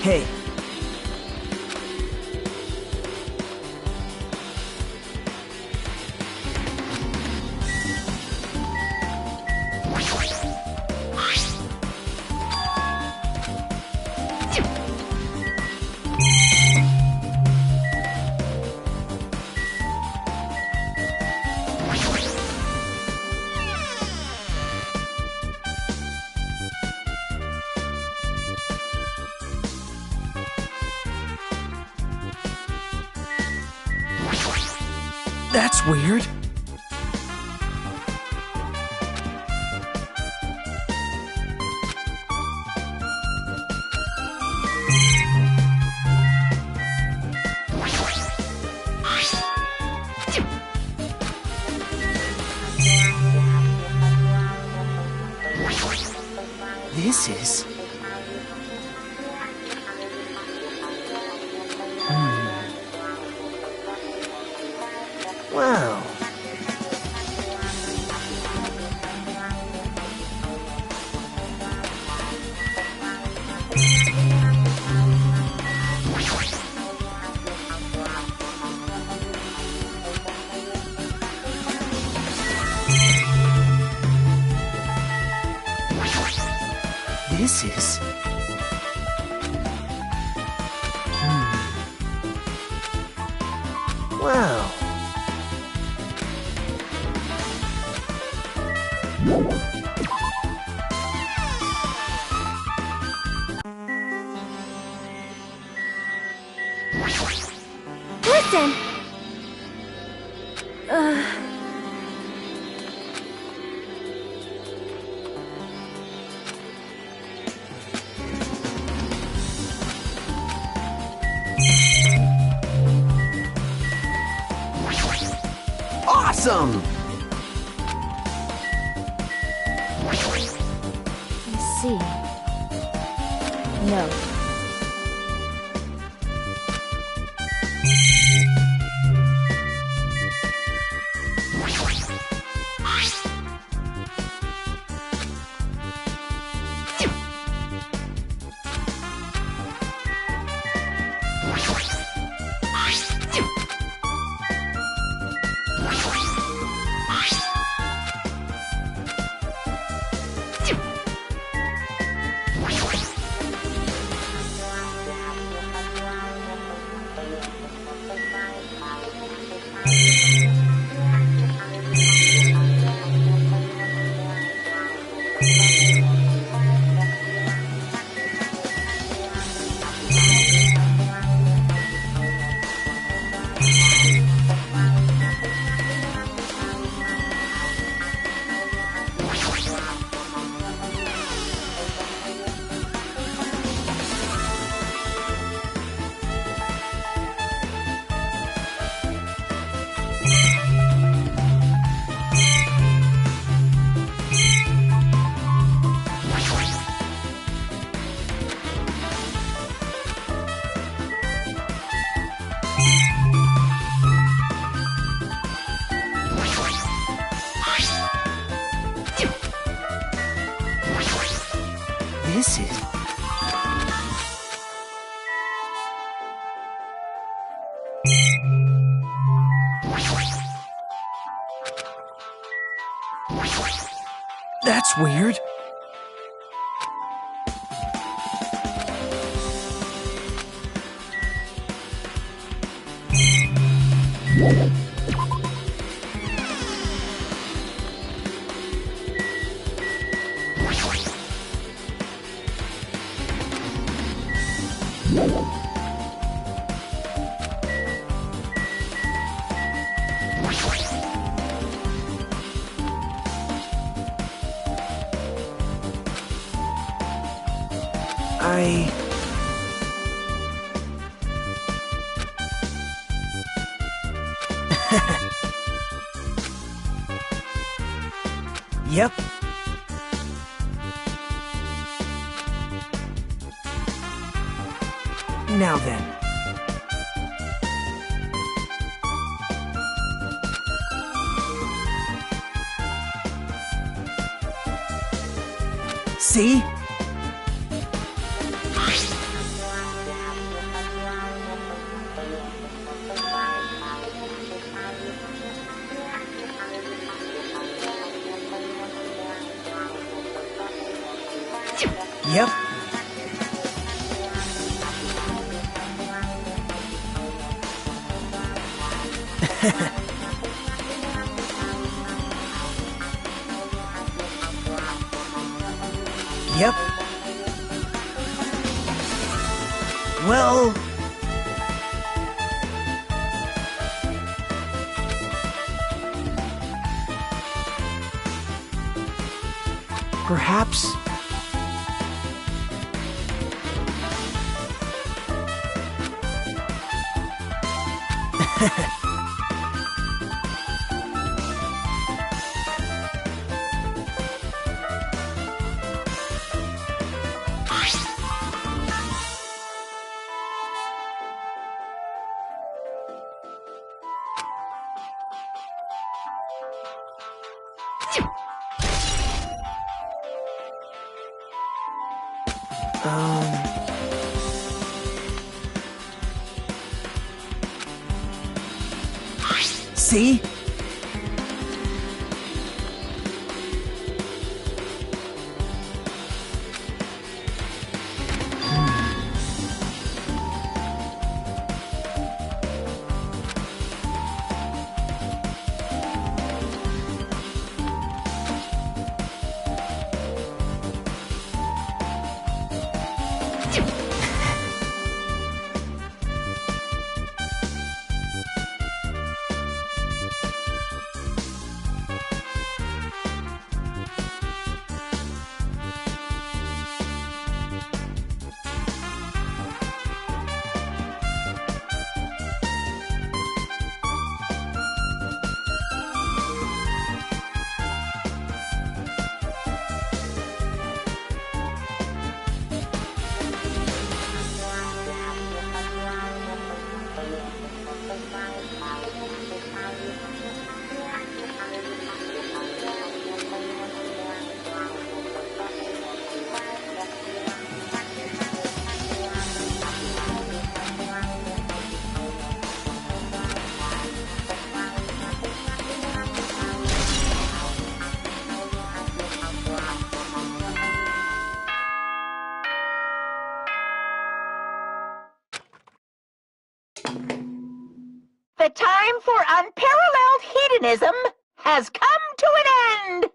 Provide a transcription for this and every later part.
Hey. That's weird. This is... Wow. This is... Wow. Listen! Awesome! I see. No. This is... That's weird. Yep. Now then. See? Yep. Yep. Well... perhaps... See? The time for unparalleled hedonism has come to an end!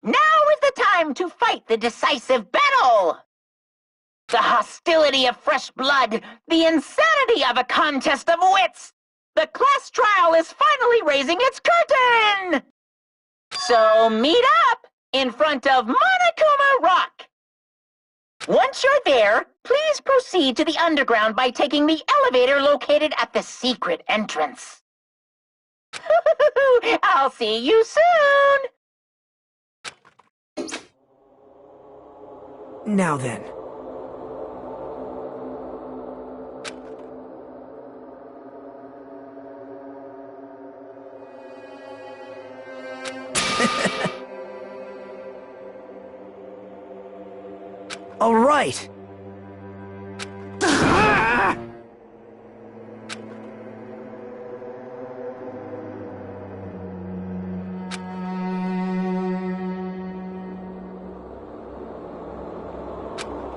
Now is the time to fight the decisive battle! The hostility of fresh blood, the insanity of a contest of wits! The class trial is finally raising its curtain! So meet up in front of Monokuma Rock! Once you're there, please proceed to the underground by taking the elevator located at the secret entrance. I'll see you soon! Now then. All right.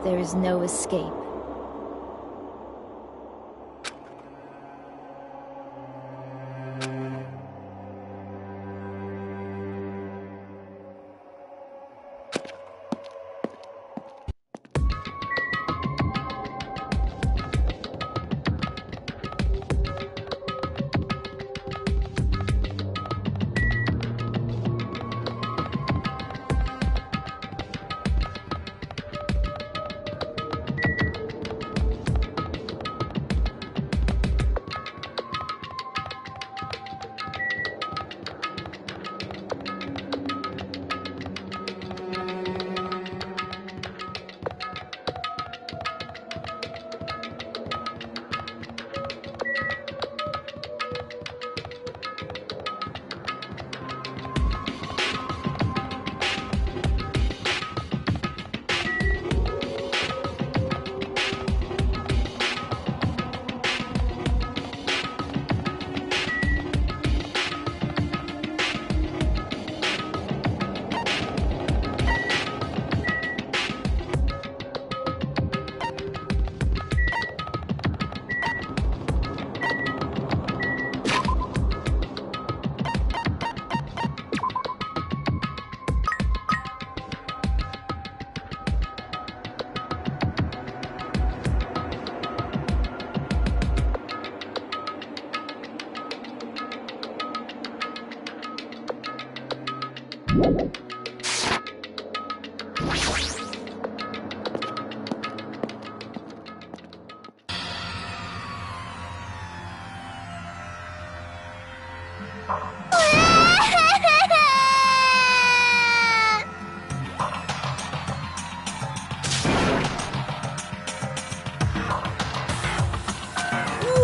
There is no escape.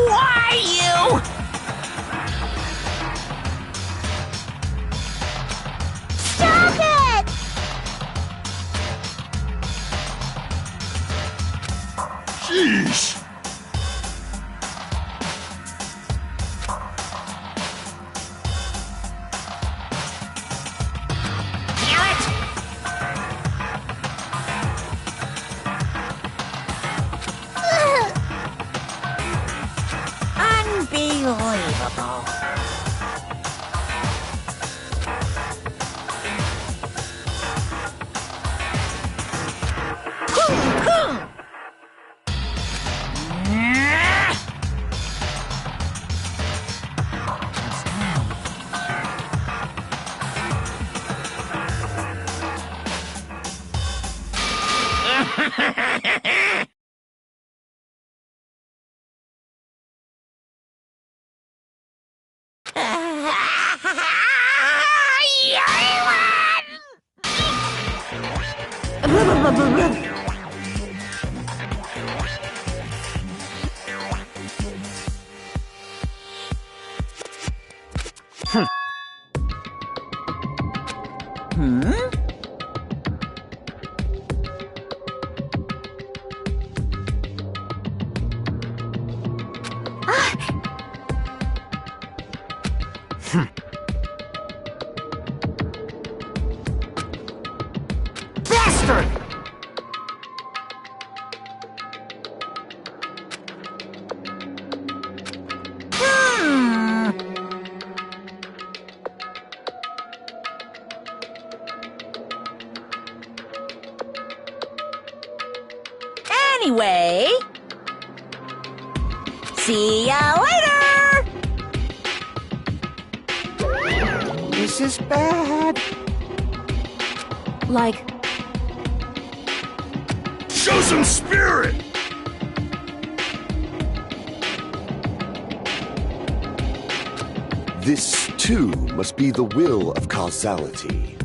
Why you? Stop it! Sheesh! Unbelievable. Bastard! way. See ya later! This is bad. Like, Show some spirit! This, too, must be the will of causality.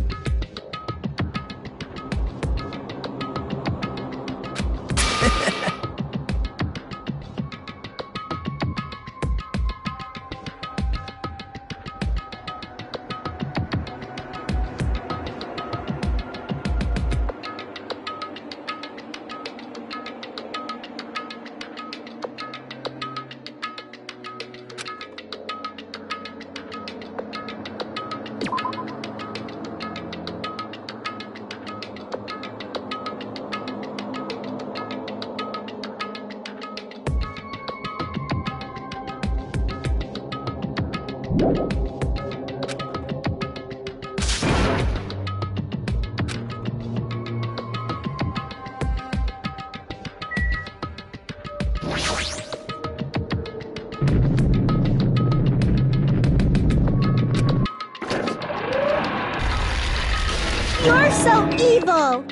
You're so evil!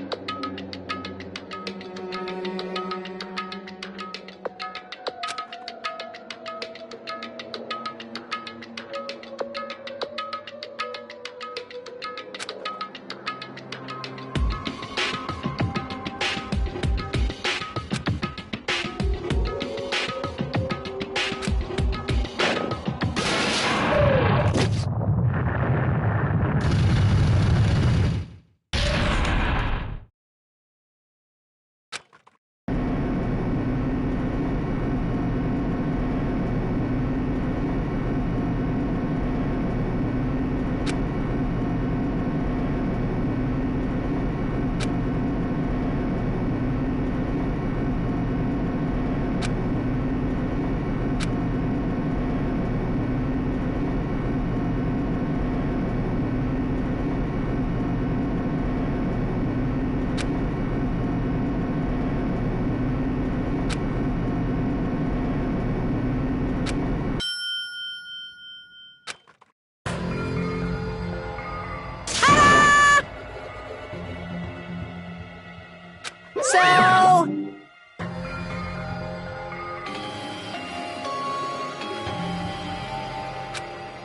so...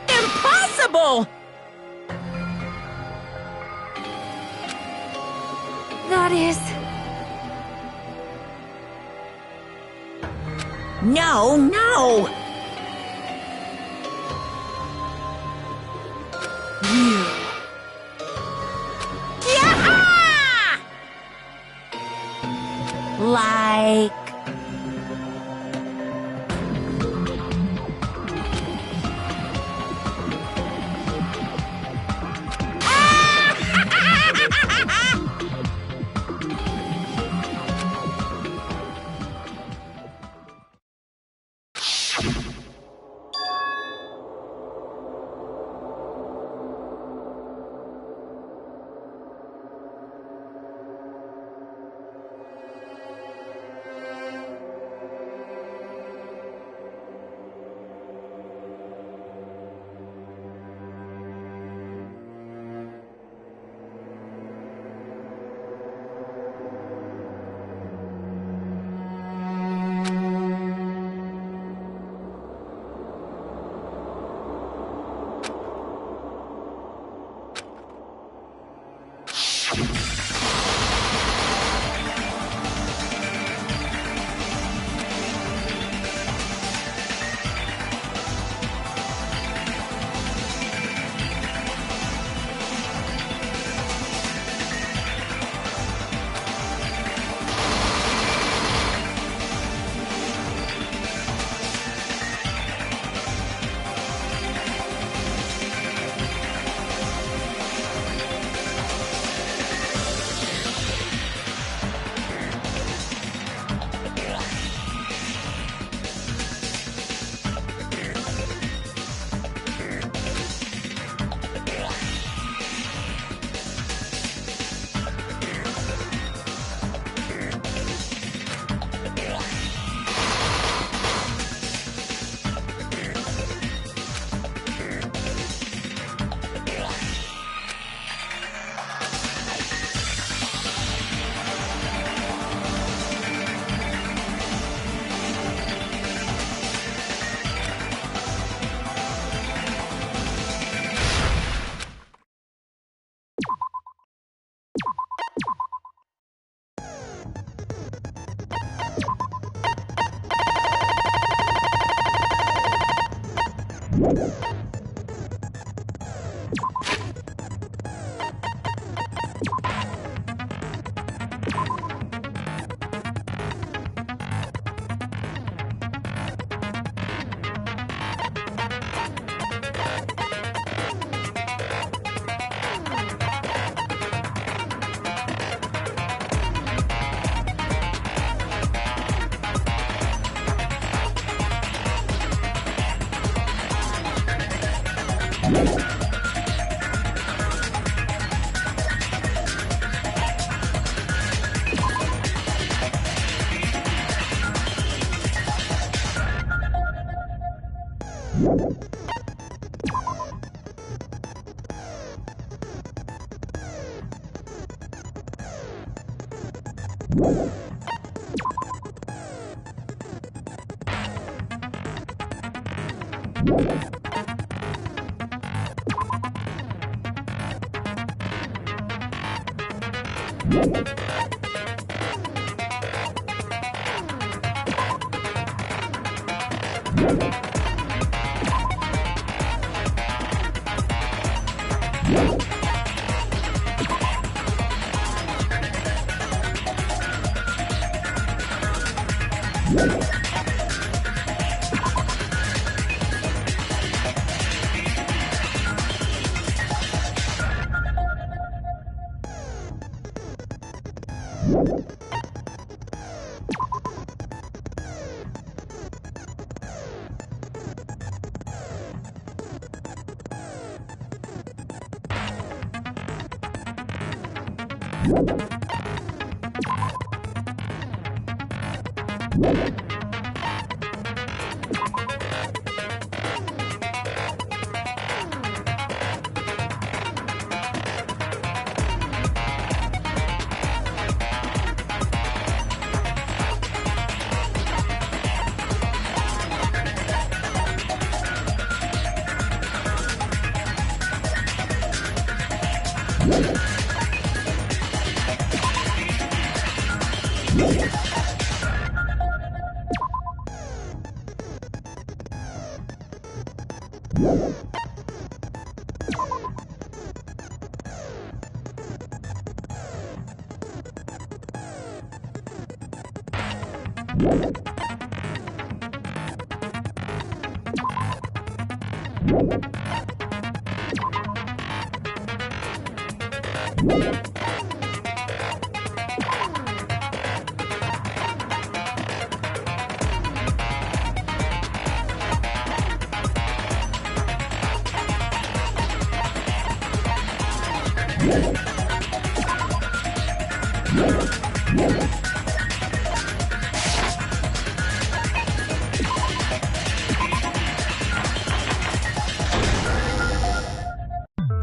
Impossible! That is... No, no! You... Yaha! Like...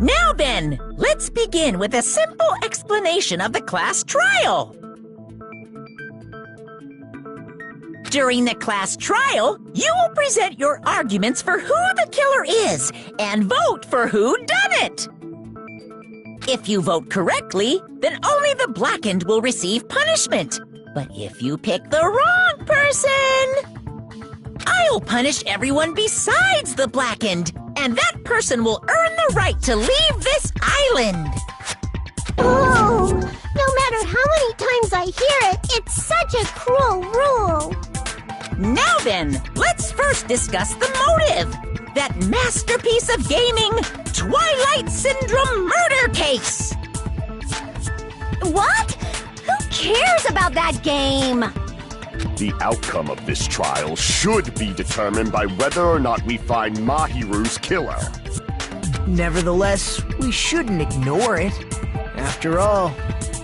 Now then, let's begin with a simple explanation of the class trial. During the class trial, you will present your arguments for who the killer is and vote for who done it. If you vote correctly, then only the blackened will receive punishment. But if you pick the wrong person, I'll punish everyone besides the blackened, and that person will earn the right to leave this island. Oh, no matter how many times I hear it, it's such a cruel rule. Now then, let's first discuss the motive. That masterpiece of gaming, Twilight Syndrome murder case. What? Who cares about that game? The outcome of this trial should be determined by whether or not we find Mahiru's killer. Nevertheless, we shouldn't ignore it. After all,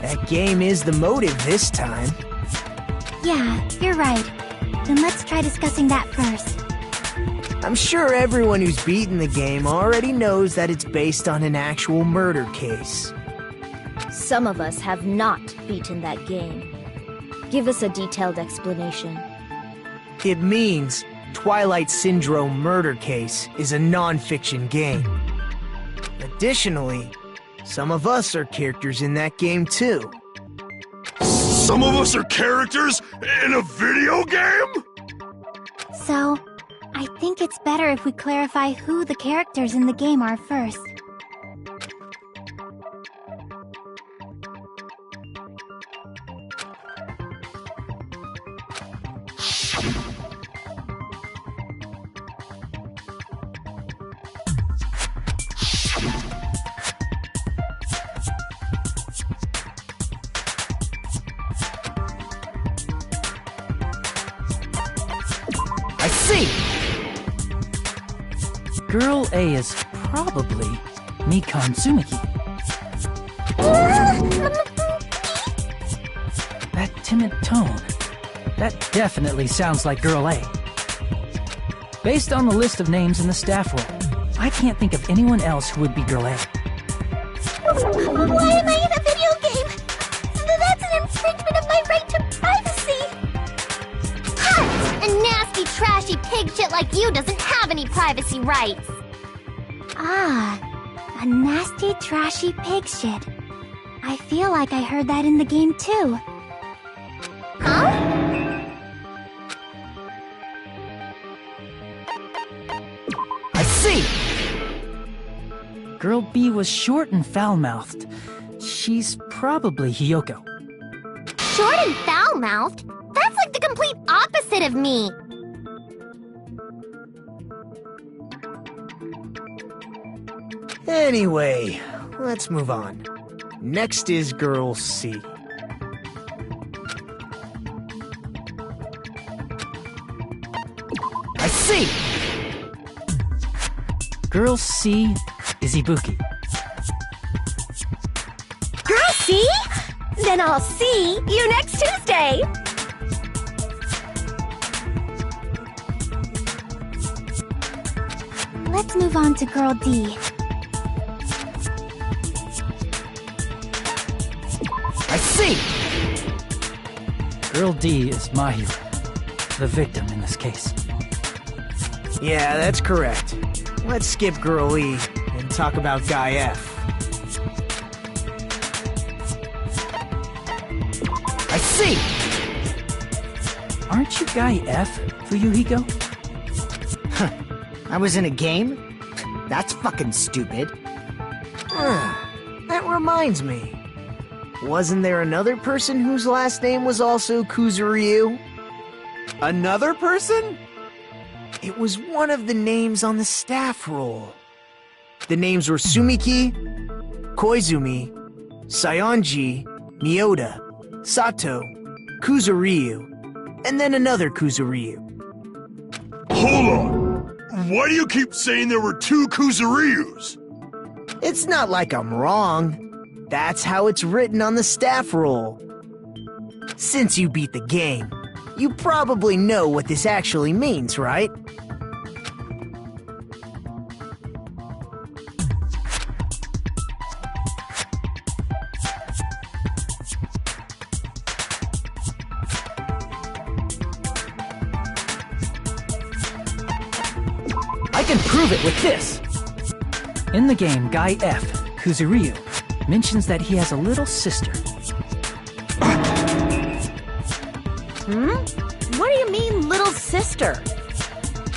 that game is the motive this time. Yeah, you're right. Then let's try discussing that first. I'm sure everyone who's beaten the game already knows that it's based on an actual murder case. Some of us have not beaten that game. Give us a detailed explanation. It means Twilight Syndrome Murder Case is a non-fiction game. Additionally, some of us are characters in that game too. Some of us are characters in a video game? So, I think it's better if we clarify who the characters in the game are first. I see! Girl A is probably Mikan Tsumiki. That timid tone. That definitely sounds like Girl A. Based on the list of names in the staff roll, I can't think of anyone else who would be Girl A. Why am I in a video game? That's an infringement of my right to privacy! Ha! A nasty, trashy pig shit like you doesn't have any privacy rights! Ah, a nasty, trashy pig shit. I feel like I heard that in the game too. Huh? I see! Girl B was short and foul-mouthed. She's probably Hiyoko. Short and foul-mouthed? That's like the complete opposite of me! Anyway, let's move on. Next is Girl C. I see! Girl C is Ibuki. Girl, see? Then I'll see you next Tuesday! Let's move on to Girl D. I see! Girl D is Mahiru, the victim in this case. Yeah, that's correct. Let's skip Girl E and talk about Guy F. I see! Aren't you Guy F, Fuyuhiko? I was in a game? That's fucking stupid. That reminds me. Wasn't there another person whose last name was also Kuzuryu? Another person? It was one of the names on the staff roll. The names were Sumiki, Koizumi, Sayonji, Miyoda, Sato, Kuzuryu, and then another Kuzuryu. Hold on. Why do you keep saying there were two Kuzuryus? It's not like I'm wrong. That's how it's written on the staff roll. Since you beat the game, you probably know what this actually means, right? I can prove it with this! In the game, Guy F, Kuzuryu, mentions that he has a little sister. What do you mean, little sister?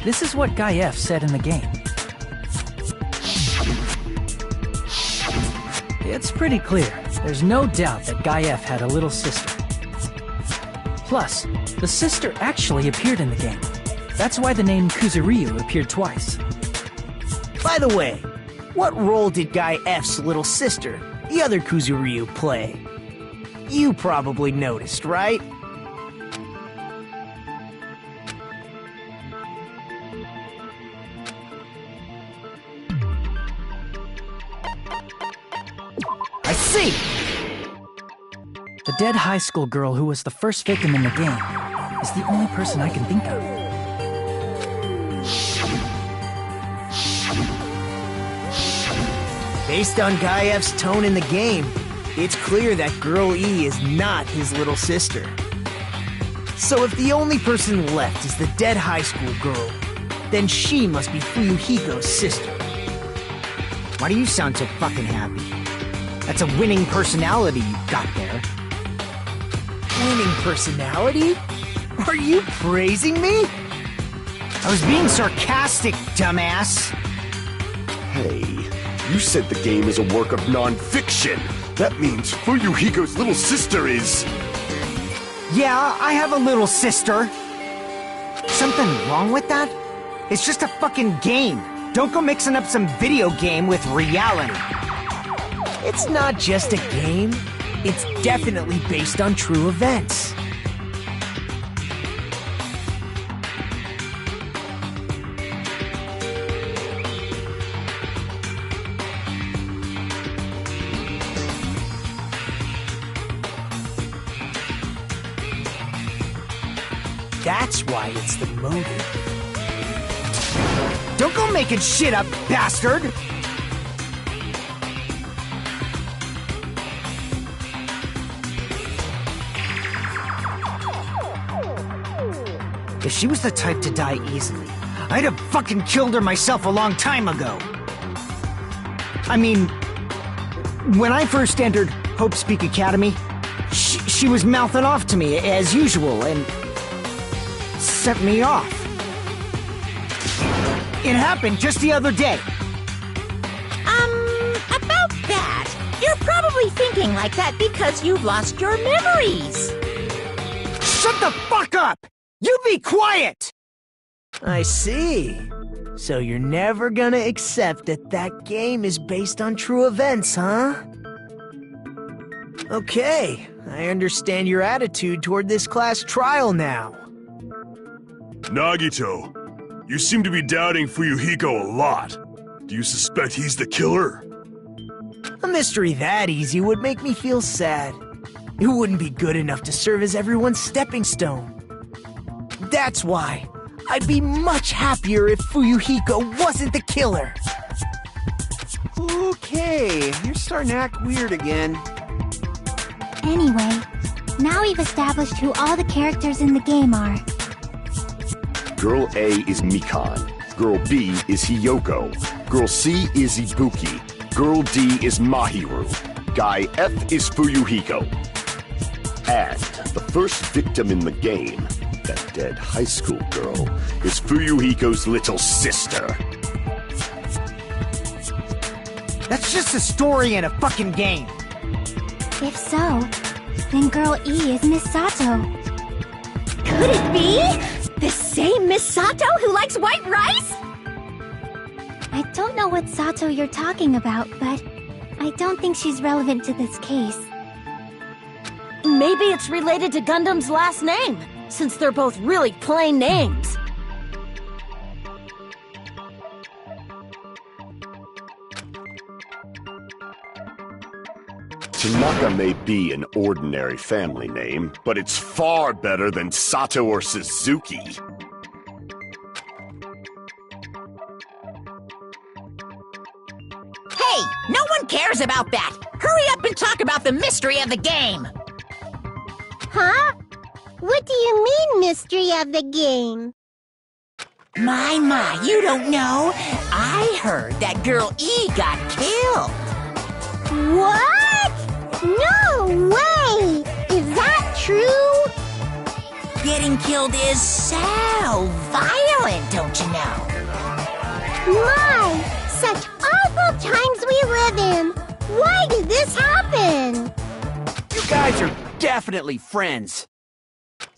This is what Guy F said in the game. It's pretty clear. There's no doubt that Guy F had a little sister. Plus, the sister actually appeared in the game. That's why the name Kuzuryu appeared twice. By the way, what role did Guy F's little sister, the other Kuzuryu, play? You probably noticed, right? I see! The dead high school girl who was the first victim in the game is the only person I can think of. Based on Guy F's tone in the game, it's clear that Girl E is not his little sister. So if the only person left is the dead high school girl, then she must be Fuyuhiko's sister. Why do you sound so fucking happy? That's a winning personality you've got there. Winning personality? Are you praising me? I was being sarcastic, dumbass. Hey, you said the game is a work of non-fiction. That means Fuyuhiko's little sister is... Yeah, I have a little sister. Something wrong with that? It's just a fucking game. Don't go mixing up some video game with reality. It's not just a game. It's definitely based on true events. That's why it's the motive. Don't go making shit up, bastard! If she was the type to die easily, I'd have fucking killed her myself a long time ago. I mean, when I first entered Hope Speak Academy, she was mouthing off to me as usual and set me off. It happened just the other day. About that, you're probably thinking like that because you've lost your memories. Shut the fuck up! You be quiet! I see. So you're never gonna accept that that game is based on true events, huh? Okay, I understand your attitude toward this class trial now. Nagito, you seem to be doubting Fuyuhiko a lot. Do you suspect he's the killer? A mystery that easy would make me feel sad. It wouldn't be good enough to serve as everyone's stepping stone. That's why I'd be much happier if Fuyuhiko wasn't the killer. Okay, you're starting to act weird again. Anyway, now we've established who all the characters in the game are. Girl A is Mikan. Girl B is Hiyoko. Girl C is Ibuki. Girl D is Mahiru. Guy F is Fuyuhiko. And the first victim in the game, that dead high school girl, is Fuyuhiko's little sister. That's just a story in a fucking game. If so, then Girl E is Miss Sato. Could it be? The same Miss Sato who likes white rice? I don't know what Sato you're talking about, but I don't think she's relevant to this case. Maybe it's related to Gundam's last name, since they're both really plain names. Tanaka may be an ordinary family name, but it's far better than Sato or Suzuki. Hey, no one cares about that. Hurry up and talk about the mystery of the game. Huh? What do you mean, mystery of the game? My, you don't know. I heard that Girl E got killed. What? No way! Is that true? Getting killed is so violent, don't you know? My, such awful times we live in. Why did this happen? You guys are definitely friends.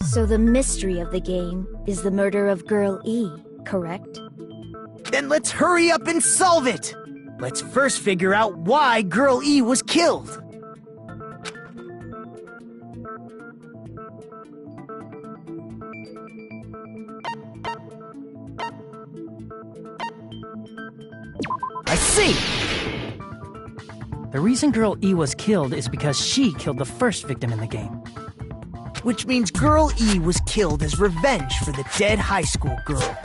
So the mystery of the game is the murder of Girl E, correct? Then let's hurry up and solve it! Let's first figure out why Girl E was killed. I see! The reason Girl E was killed is because she killed the first victim in the game. Which means Girl E was killed as revenge for the dead high school girl.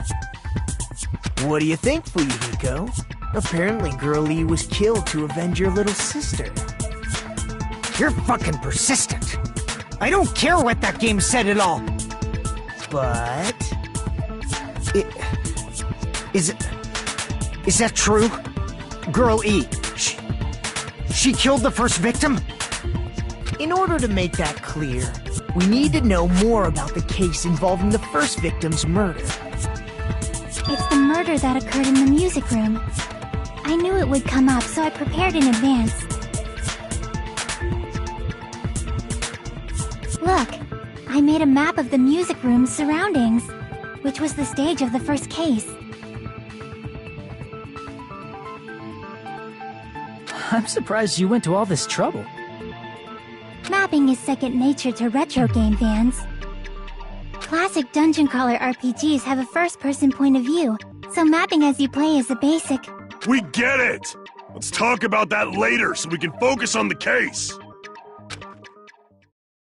What do you think, Fuyuhiko? Apparently Girl E was killed to avenge your little sister. You're fucking persistent. I don't care what that game said at all. But... Is that true? Girl E, she killed the first victim? In order to make that clear, we need to know more about the case involving the first victim's murder. It's the murder that occurred in the music room. I knew it would come up, so I prepared in advance. Look, I made a map of the music room's surroundings, which was the stage of the first case. I'm surprised you went to all this trouble. Mapping is second nature to retro game fans. Classic dungeon crawler RPGs have a first-person point of view, so mapping as you play is a basic. We get it! Let's talk about that later so we can focus on the case.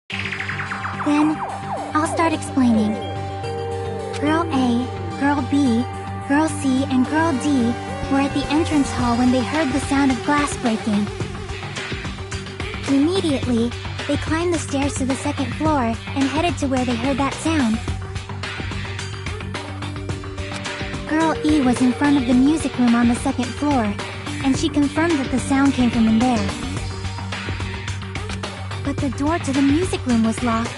Then, I'll start explaining. Girl A, Girl B, Girl C, and Girl D were at the entrance hall when they heard the sound of glass breaking. Immediately, they climbed the stairs to the second floor and headed to where they heard that sound. Girl E was in front of the music room on the second floor, and she confirmed that the sound came from in there. But the door to the music room was locked.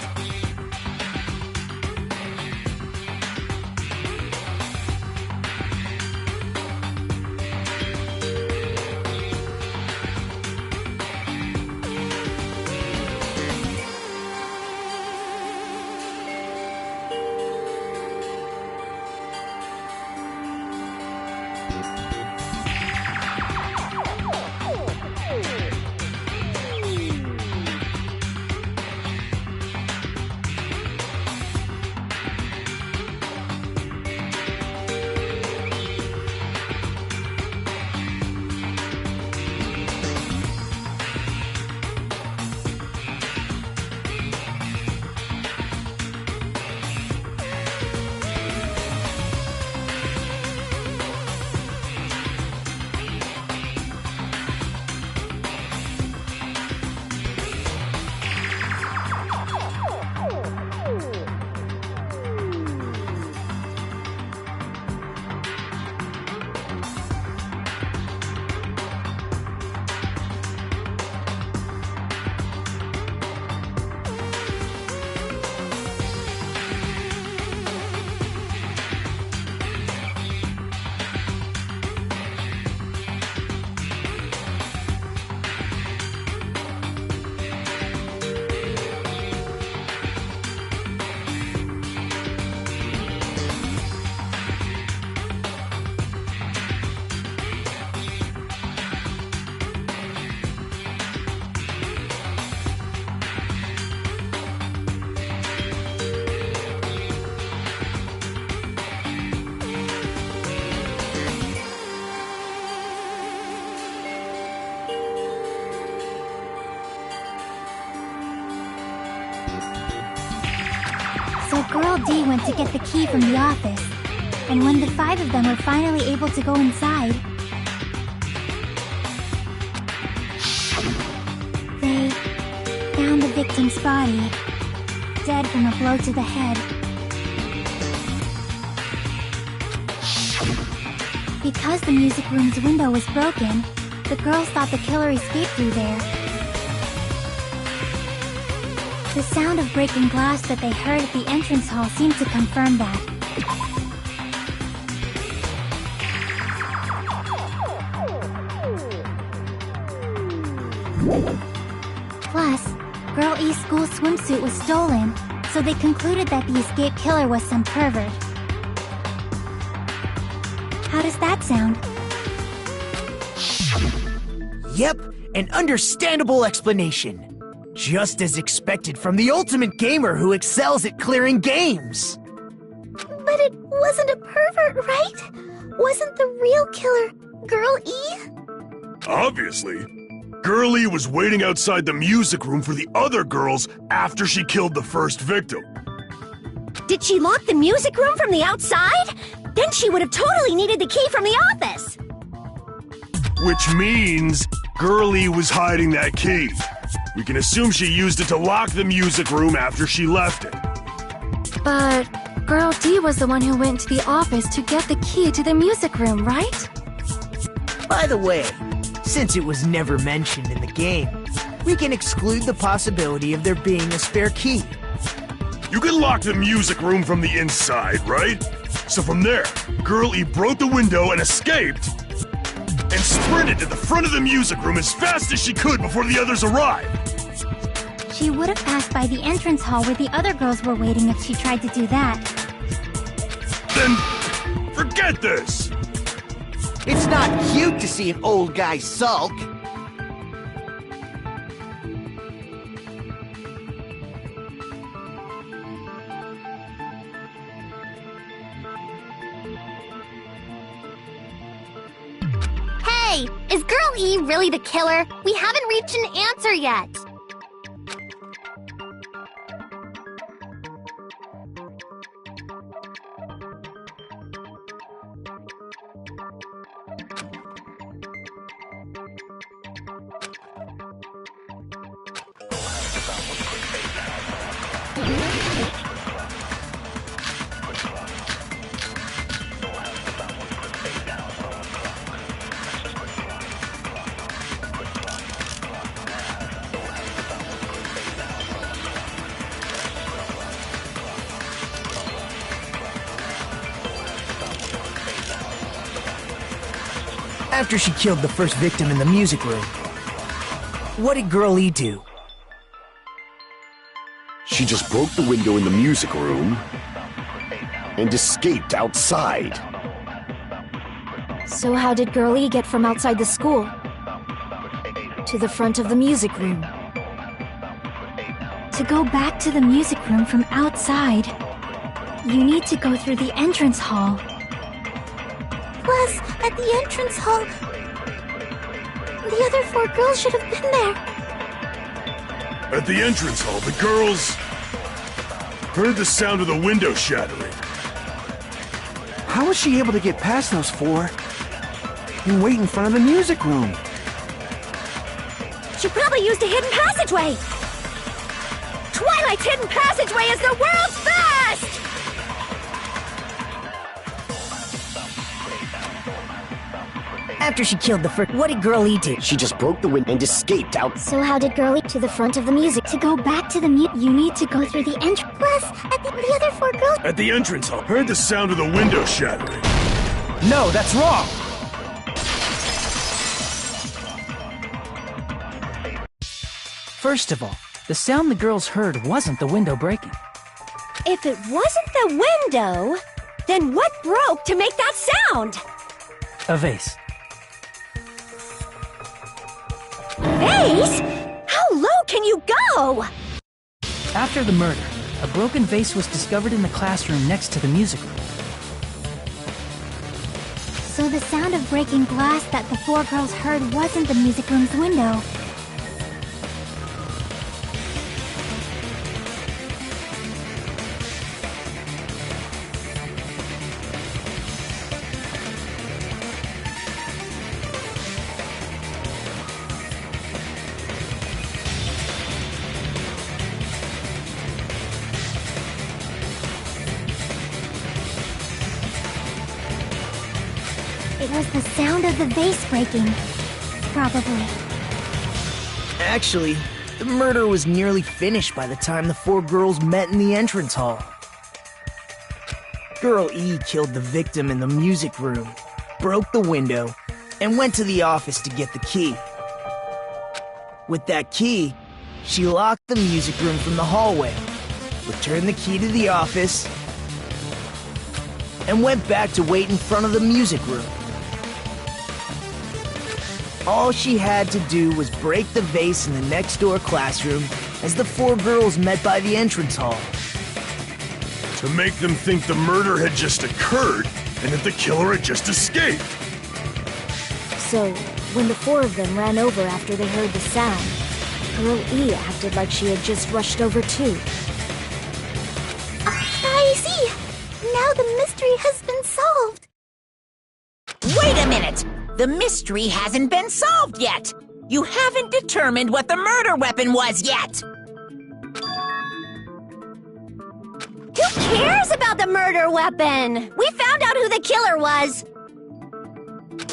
So Girl D went to get the key from the office, and when the 5 of them were finally able to go inside, they found the victim's body, dead from a blow to the head. Because the music room's window was broken, the girls thought the killer escaped through there. The sound of breaking glass that they heard at the entrance hall seemed to confirm that. Plus, Girl E's school swimsuit was stolen, so they concluded that the escaped killer was some pervert. How does that sound? Yep, an understandable explanation. Just as expected from the ultimate gamer who excels at clearing games. But it wasn't a pervert, right? Wasn't the real killer Girl E? Obviously. Girl E was waiting outside the music room for the other girls after she killed the first victim. Did she lock the music room from the outside? Then she would have totally needed the key from the office. Which means Girl E was hiding that key. We can assume she used it to lock the music room after she left it. But Girl D was the one who went to the office to get the key to the music room, right? By the way, since it was never mentioned in the game, we can exclude the possibility of there being a spare key. You can lock the music room from the inside, right? So from there, Girl E broke the window and escaped, and sprinted to the front of the music room as fast as she could before the others arrived. She would have passed by the entrance hall where the other girls were waiting if she tried to do that. Then, forget this! It's not cute to see an old guy sulk. Hey, is Girl E really the killer? We haven't reached an answer yet. After she killed the first victim in the music room, what did Girl E do? She just broke the window in the music room and escaped outside. So how did Girl E get from outside the school to the front of the music room? To go back to the music room from outside, you need to go through the entrance hall. Plus, at the entrance hall, the other 4 girls should have been there. At the entrance hall, the girls heard the sound of the window shattering. How was she able to get past those 4 and wait in front of the music room? She probably used a hidden passageway! Twilight's hidden passageway is the world's best! After she killed the first, what did Girl E do? She just broke the window and escaped out. So how did Girl E to the front of the music? To go back to the you need to go through the entrance. Plus, at the other 4 girls... At the entrance hall, heard the sound of the window shattering. No, that's wrong! First of all, the sound the girls heard wasn't the window breaking. If it wasn't the window, then what broke to make that sound? A vase. Vase? How low can you go? After the murder, a broken vase was discovered in the classroom next to the music room. So the sound of breaking glass that the 4 girls heard wasn't the music room's window. It was the sound of the vase breaking. Probably. Actually, the murder was nearly finished by the time the 4 girls met in the entrance hall. Girl E killed the victim in the music room, broke the window, and went to the office to get the key. With that key, she locked the music room from the hallway, returned the key to the office, and went back to wait in front of the music room. All she had to do was break the vase in the next door classroom as the 4 girls met by the entrance hall. To make them think the murder had just occurred and that the killer had just escaped. So, when the 4 of them ran over after they heard the sound, Girl E acted like she had just rushed over too. I see! Now the mystery has been solved! Wait a minute! The mystery hasn't been solved yet! You haven't determined what the murder weapon was yet! Who cares about the murder weapon? We found out who the killer was!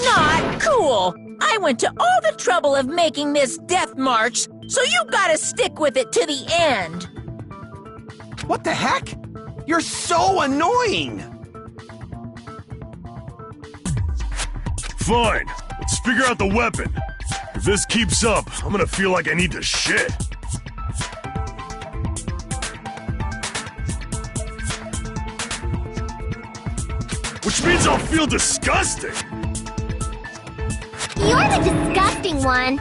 Not cool! I went to all the trouble of making this death march, so you gotta stick with it to the end! What the heck? You're so annoying! Fine. Let's figure out the weapon. If this keeps up, I'm gonna feel like I need to shit. Which means I'll feel disgusting. You're the disgusting one.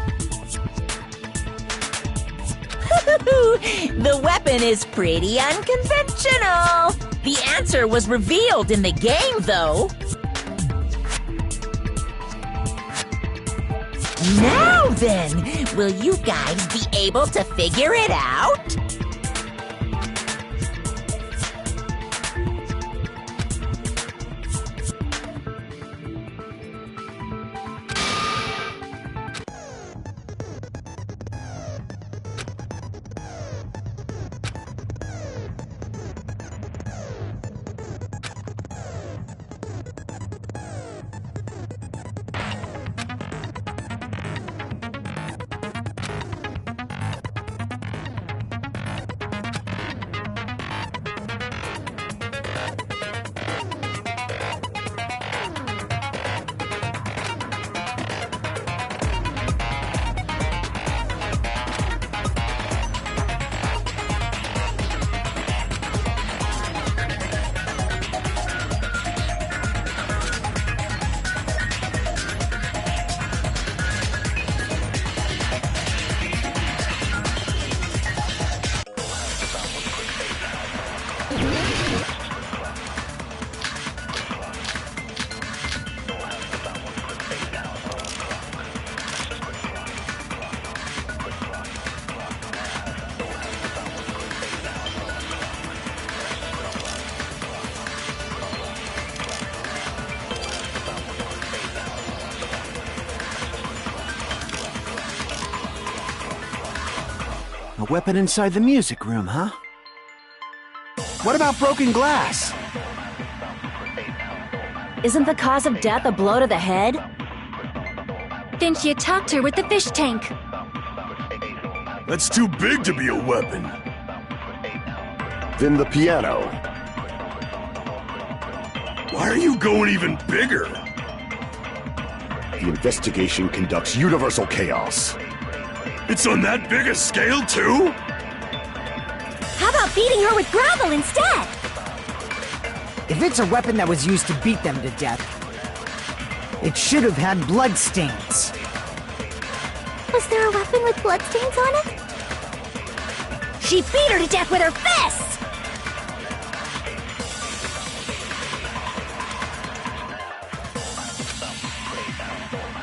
The weapon is pretty unconventional. The answer was revealed in the game, though. Now then, will you guys be able to figure it out? A weapon inside the music room, huh? What about broken glass? Isn't the cause of death a blow to the head? Then she attacked her with the fish tank. That's too big to be a weapon. Then the piano. Why are you going even bigger? The investigation conducts universal chaos. It's on that big a scale, too? How about beating her with gravel instead? If it's a weapon that was used to beat them to death, it should have had bloodstains. Was there a weapon with bloodstains on it? She beat her to death with her fists!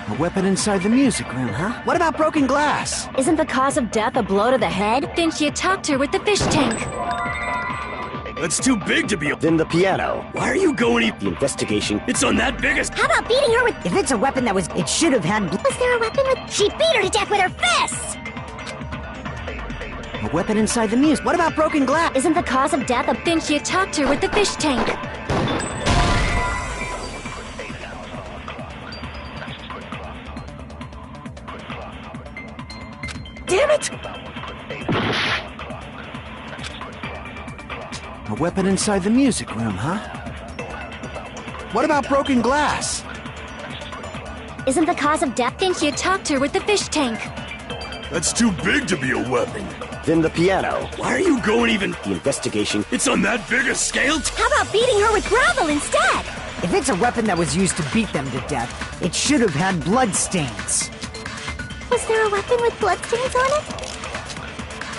A weapon inside the music room, huh? What about broken glass? Isn't the cause of death a blow to the head? Then she attacked her with the fish tank. That's too big to be a... Then the piano. Why are you going The investigation. It's on that big a... How about beating her with... If it's a weapon that was... It should have had... Was there a weapon with... She beat her to death with her fists! A weapon inside the music. What about broken glass? Isn't the cause of death a... Then she attacked her with the fish tank. Damn it! A weapon inside the music room, huh? What about broken glass? Isn't the cause of death... Then she attacked her with the fish tank. That's too big to be a weapon. Then the piano. Why are you going even... The investigation. It's on that big a scale, How about beating her with gravel instead? If it's a weapon that was used to beat them to death, it should have had bloodstains. Was there a weapon with bloodstains on it?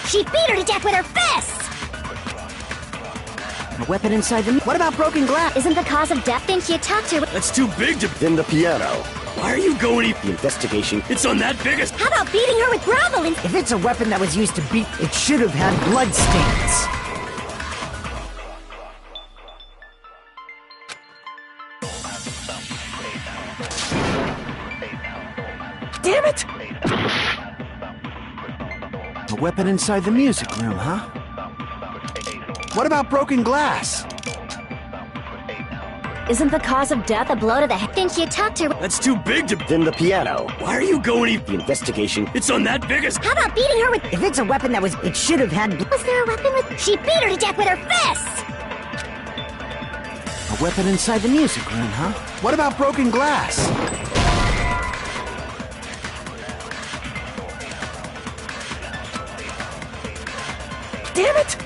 She beat her to death with her fists! A weapon inside the... What about broken glass? Isn't the cause of death... Then she attacked her with... That's too big to... Then the piano. Why are you going... The investigation. It's on that big a... How about beating her with gravel and... If it's a weapon that was used to beat... It should have had bloodstains. Damn it! A weapon inside the music room, huh? What about broken glass? Isn't the cause of death a blow to the head? Then she attacked her... That's too big to... Then the piano. Why are you going... The investigation. It's on that big a... How about beating her with... If it's a weapon that was... It should have had... Was there a weapon with... She beat her to death with her fists! A weapon inside the music room, huh? What about broken glass? Damn it!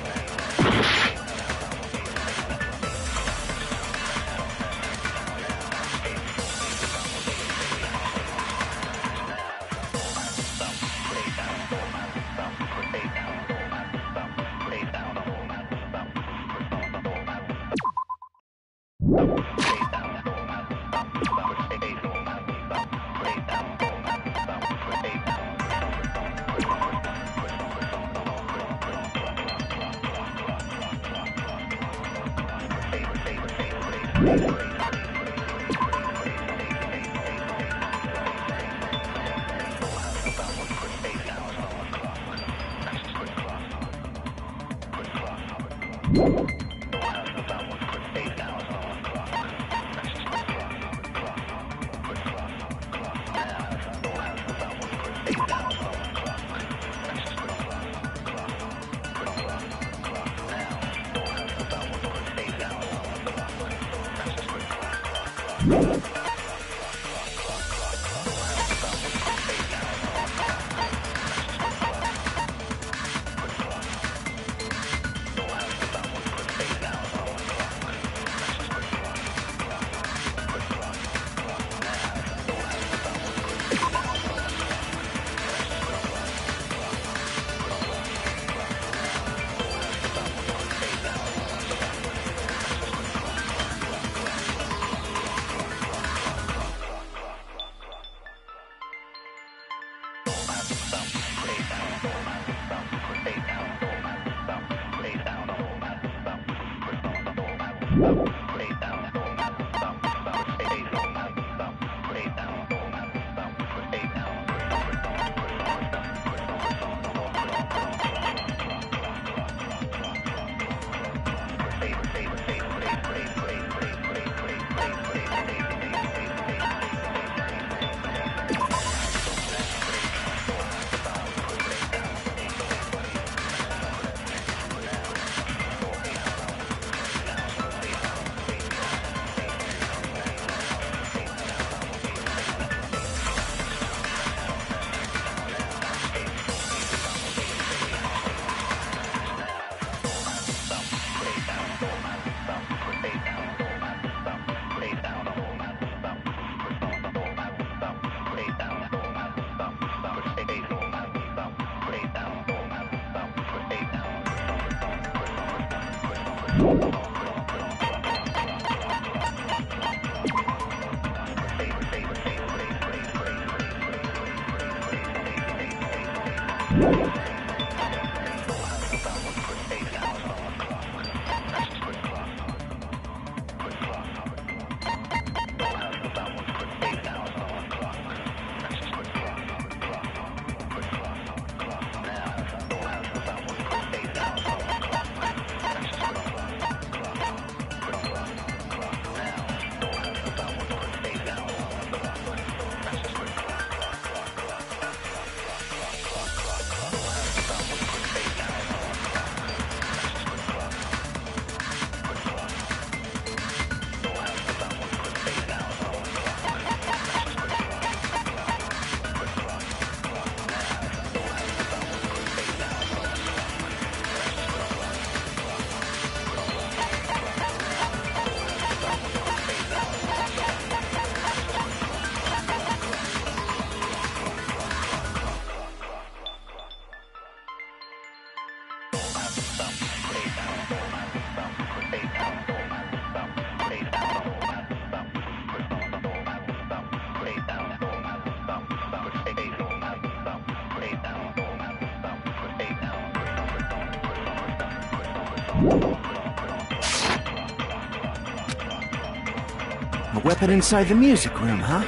A weapon inside the music room, huh?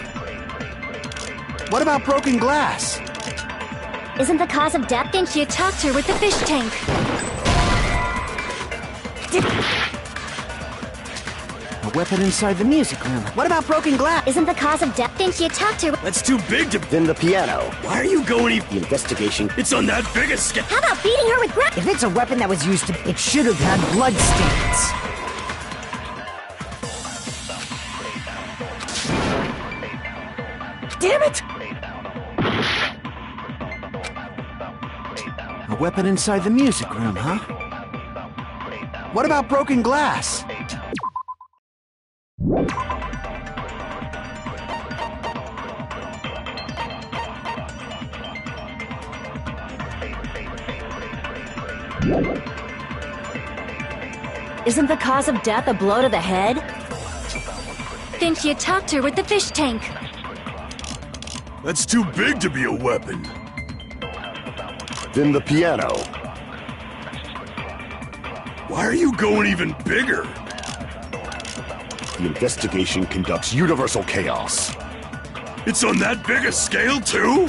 What about broken glass? Isn't the cause of death? Think she attacked her with the fish tank. A weapon inside the music room. What about broken glass? Isn't the cause of death? Think she attacked her with... That's too big to... Then the piano. Why are you going... The investigation. It's on that big a scale. How about beating her with If it's a weapon that was used to... It should have had blood stains. Damn it! A weapon inside the music room, huh? What about broken glass? Isn't the cause of death a blow to the head? Then she attacked her with the fish tank. That's too big to be a weapon. Then the piano. Why are you going even bigger? The investigation conducts universal chaos. It's on that big a scale, too?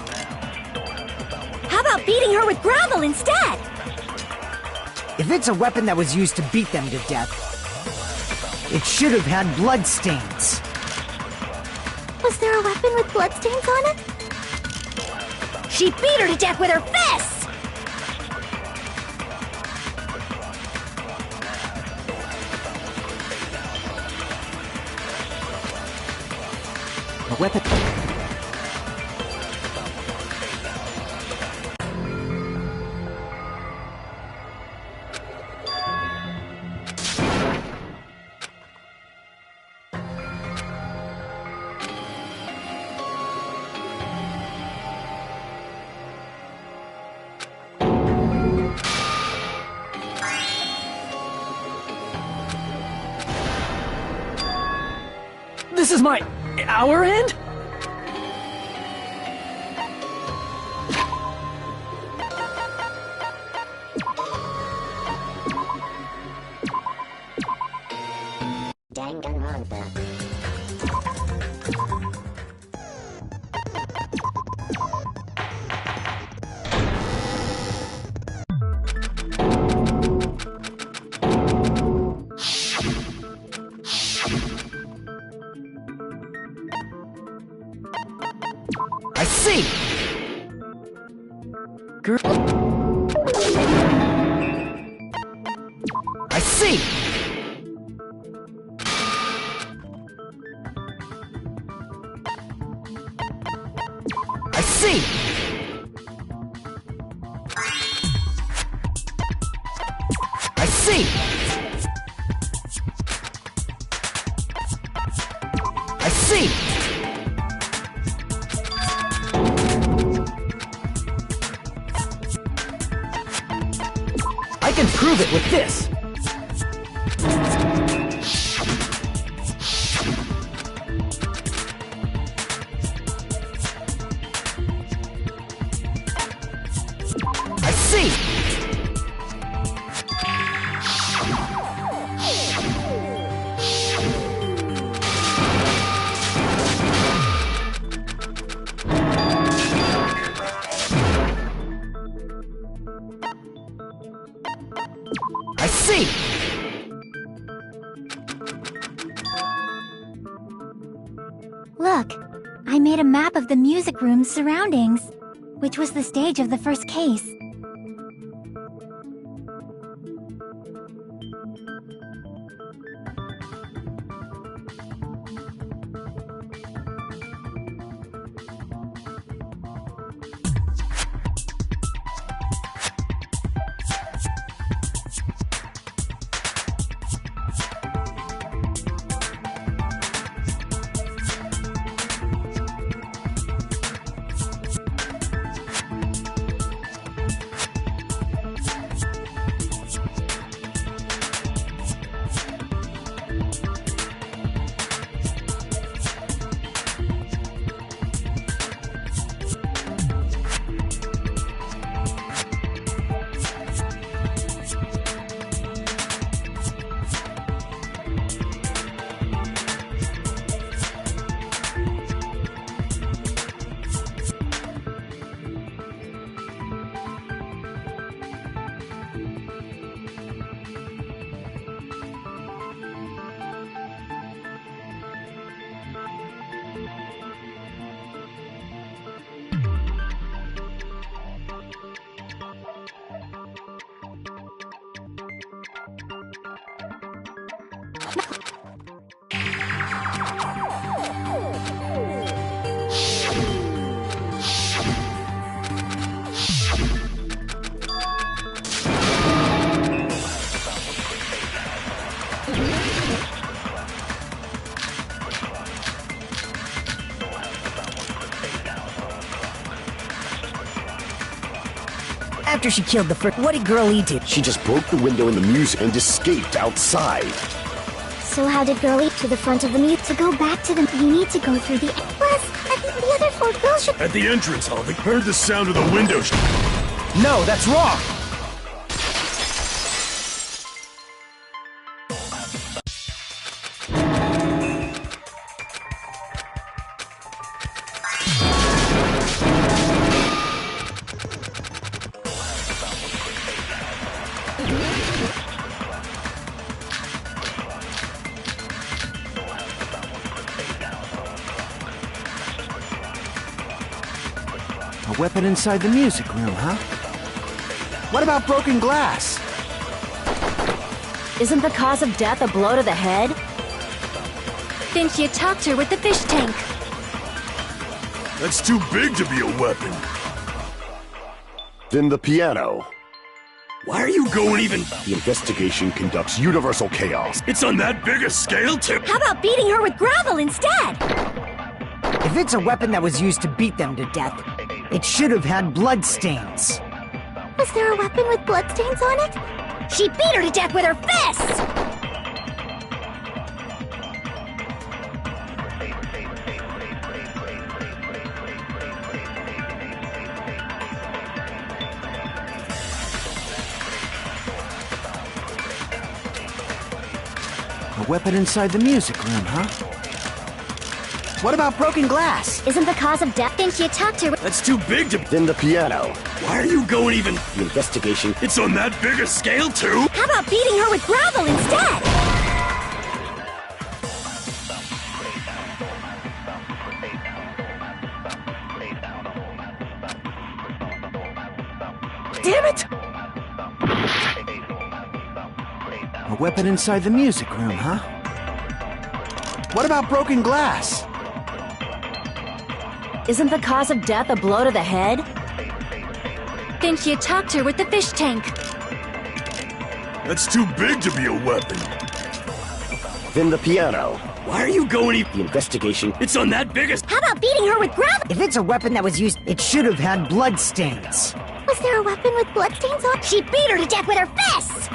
How about beating her with gravel instead? If it's a weapon that was used to beat them to death, it should have had blood stains. Was there a weapon with bloodstains on it? She beat her to death with her fists! A weapon... This is our end? Danganronpa. I see! Girl... I see! I see! I see! I see! I can prove it with this! I see! I see! Look, I made a map of the music room's surroundings, which was the stage of the first case. After she killed the first, what did Girl E do? She just broke the window in the music and escaped outside. So how did Girl E to the front of the mute? To go back to them, you need to go through the... Plus, I think the other 4 girls should... At the entrance hall, they heard the sound of the window. No, that's wrong! A weapon inside the music room, huh? What about broken glass? Isn't the cause of death a blow to the head? Then she attacked her with the fish tank. That's too big to be a weapon. Then the piano. Why are you going even... The investigation conducts universal chaos. It's on that big a scale, too? How about beating her with gravel instead? If it's a weapon that was used to beat them to death, it should have had bloodstains. Was there a weapon with bloodstains on it? She beat her to death with her fists! A weapon inside the music room, huh? What about broken glass? Isn't the cause of death? Then she attacked her with... That's too big to... Then the piano. Why are you going even... The investigation. It's on that big a scale, too? How about beating her with gravel instead? Damn it! A weapon inside the music room, huh? What about broken glass? Isn't the cause of death a blow to the head? Then she attacked her with the fish tank. That's too big to be a weapon. Then the piano. Why are you going even... The investigation. It's on that big a... How about beating her with gravel? If it's a weapon that was used, it should have had bloodstains. Was there a weapon with bloodstains on it? She beat her to death with her fists!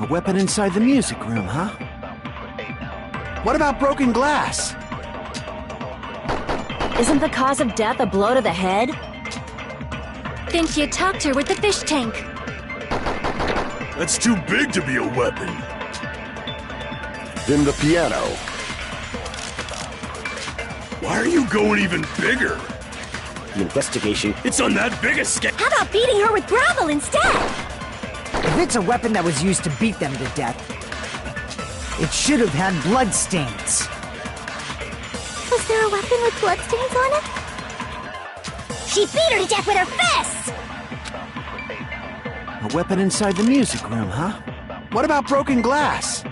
A weapon inside the music room, huh? What about broken glass? Isn't the cause of death a blow to the head? Then she attacked her with the fish tank. That's too big to be a weapon. Then the piano. Why are you going even bigger? The investigation. It's on that big a scale. How about beating her with gravel instead? If it's a weapon that was used to beat them to death, it should have had bloodstains. Was there a weapon with bloodstains on it? She beat her to death with her fists! A weapon inside the music room, huh? What about broken glass?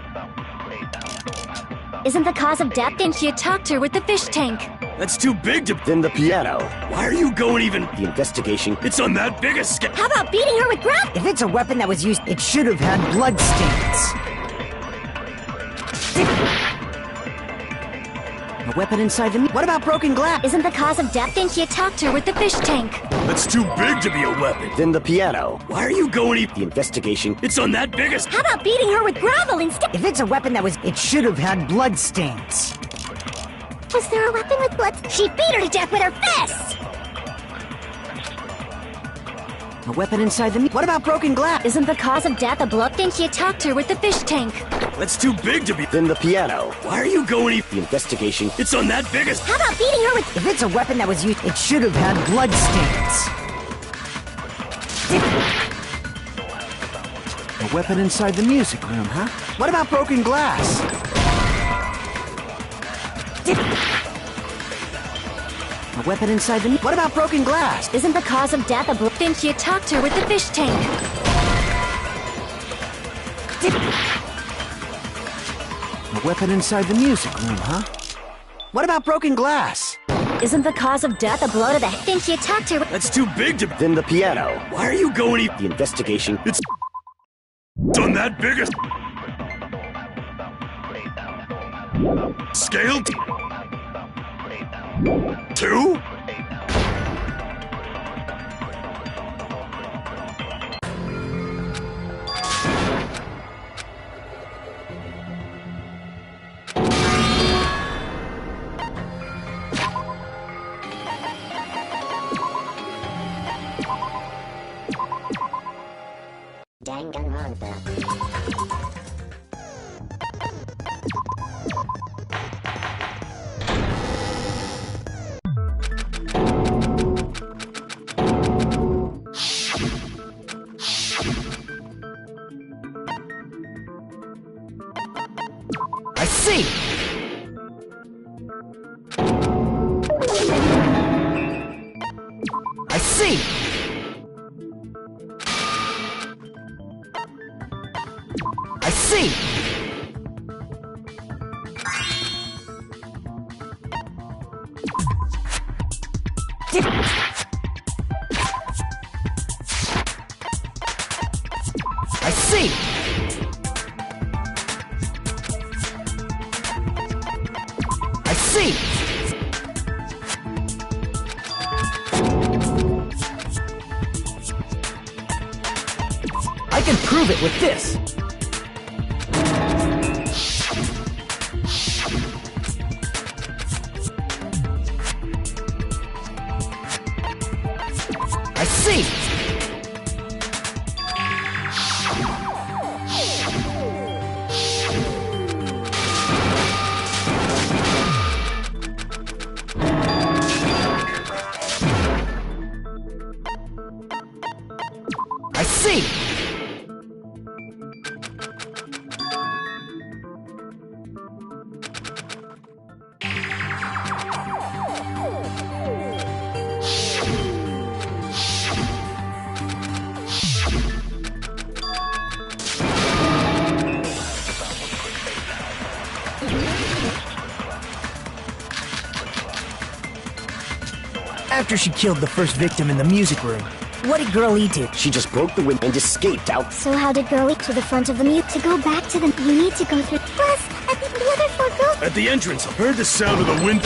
Isn't the cause of death? Then she attacked her with the fish tank. That's too big to... Then the piano. Why are you going even... The investigation. It's on that big a scale. How about beating her with gravel? If it's a weapon that was used, it should have had bloodstains. A weapon inside the... What about broken glass? Isn't the cause of death? Then she attacked her with the fish tank. That's too big to be a weapon. Then the piano. Why are you going even... The investigation. It's on that big a... How about beating her with gravel instead? If it's a weapon that was, it should have had bloodstains. Was there a weapon with blood? She beat her to death with her fists! A weapon inside the... What about broken glass? Isn't the cause of death a blow? Then she attacked her with the fish tank. That's too big to be... Then the piano. Why are you going... The investigation. It's on that biggest... How about beating her with... If it's a weapon that was used, it should have had blood stains. A weapon inside the music room, huh? What about broken glass? A weapon inside the... What about broken glass? Isn't the cause of death a blow? Then she attacked her with the fish tank. A weapon inside the music room, huh? What about broken glass? Isn't the cause of death a blow to the head? Then she attacked her with... That's too big to... Then the piano. Why are you going... The investigation. It's on that biggest... Scale... 2? Danganronpa. I see! I see! I see! I see! I see! I can prove it with this! I see! I see! After she killed the first victim in the music room, what did Girl E do? She just broke the window and escaped out. So how did Girlie to the front of the mute? To go back to them, you need to go through... Plus, I think the other 4 girls... At the entrance, I heard the sound of the wind...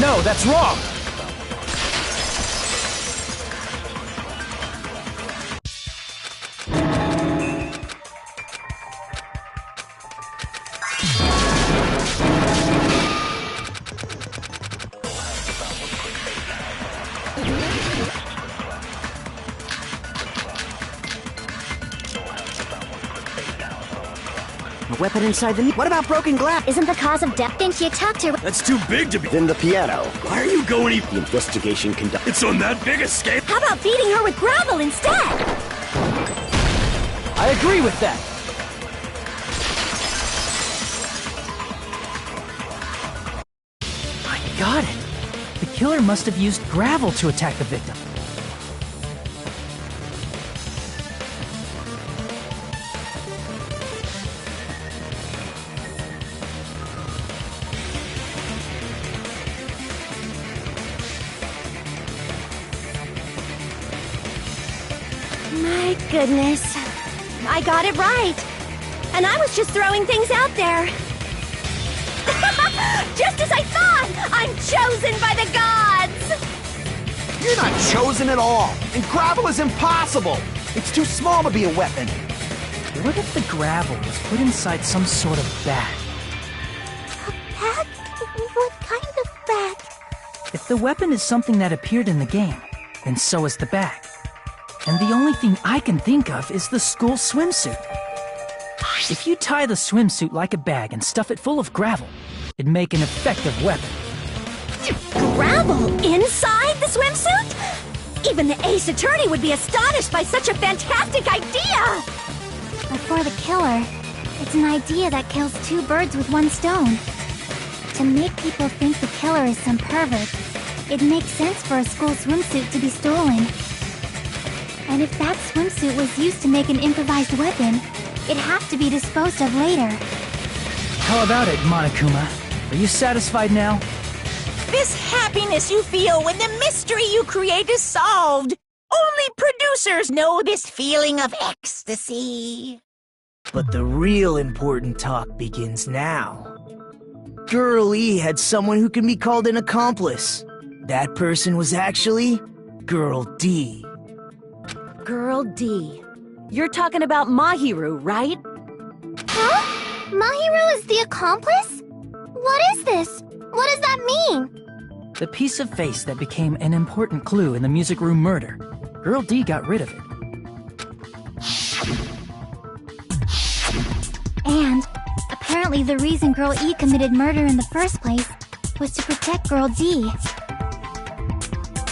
No, that's wrong! A weapon inside the... What about broken glass? Isn't the cause of death? Then she attacked her with... That's too big to be... Then the piano. Why are you going... The investigation conducted. It's on that big escape... How about beating her with gravel instead? I agree with that! I got it! The killer must have used gravel to attack the victim. My goodness. I got it right. And I was just throwing things out there. Just as I thought! I'm chosen by the gods! You're not chosen at all! And gravel is impossible! It's too small to be a weapon! What if the gravel was put inside some sort of bag? A bag? What kind of bag? If the weapon is something that appeared in the game, then so is the bag. And the only thing I can think of is the school swimsuit. If you tie the swimsuit like a bag and stuff it full of gravel, it'd make an effective weapon. Gravel inside the swimsuit? Even the ace attorney would be astonished by such a fantastic idea! But for the killer, it's an idea that kills two birds with one stone. To make people think the killer is some pervert, it makes sense for a school swimsuit to be stolen. And if that swimsuit was used to make an improvised weapon, it'd have to be disposed of later. How about it, Monokuma? Are you satisfied now? This happiness you feel when the mystery you create is solved. Only producers know this feeling of ecstasy. But the real important talk begins now. Girl E had someone who can be called an accomplice. That person was actually Girl D. Girl D. You're talking about Mahiru, right? Huh? Mahiru is the accomplice? What is this? What does that mean? The piece of face that became an important clue in the music room murder. Girl D got rid of it. And apparently the reason Girl E committed murder in the first place was to protect Girl D.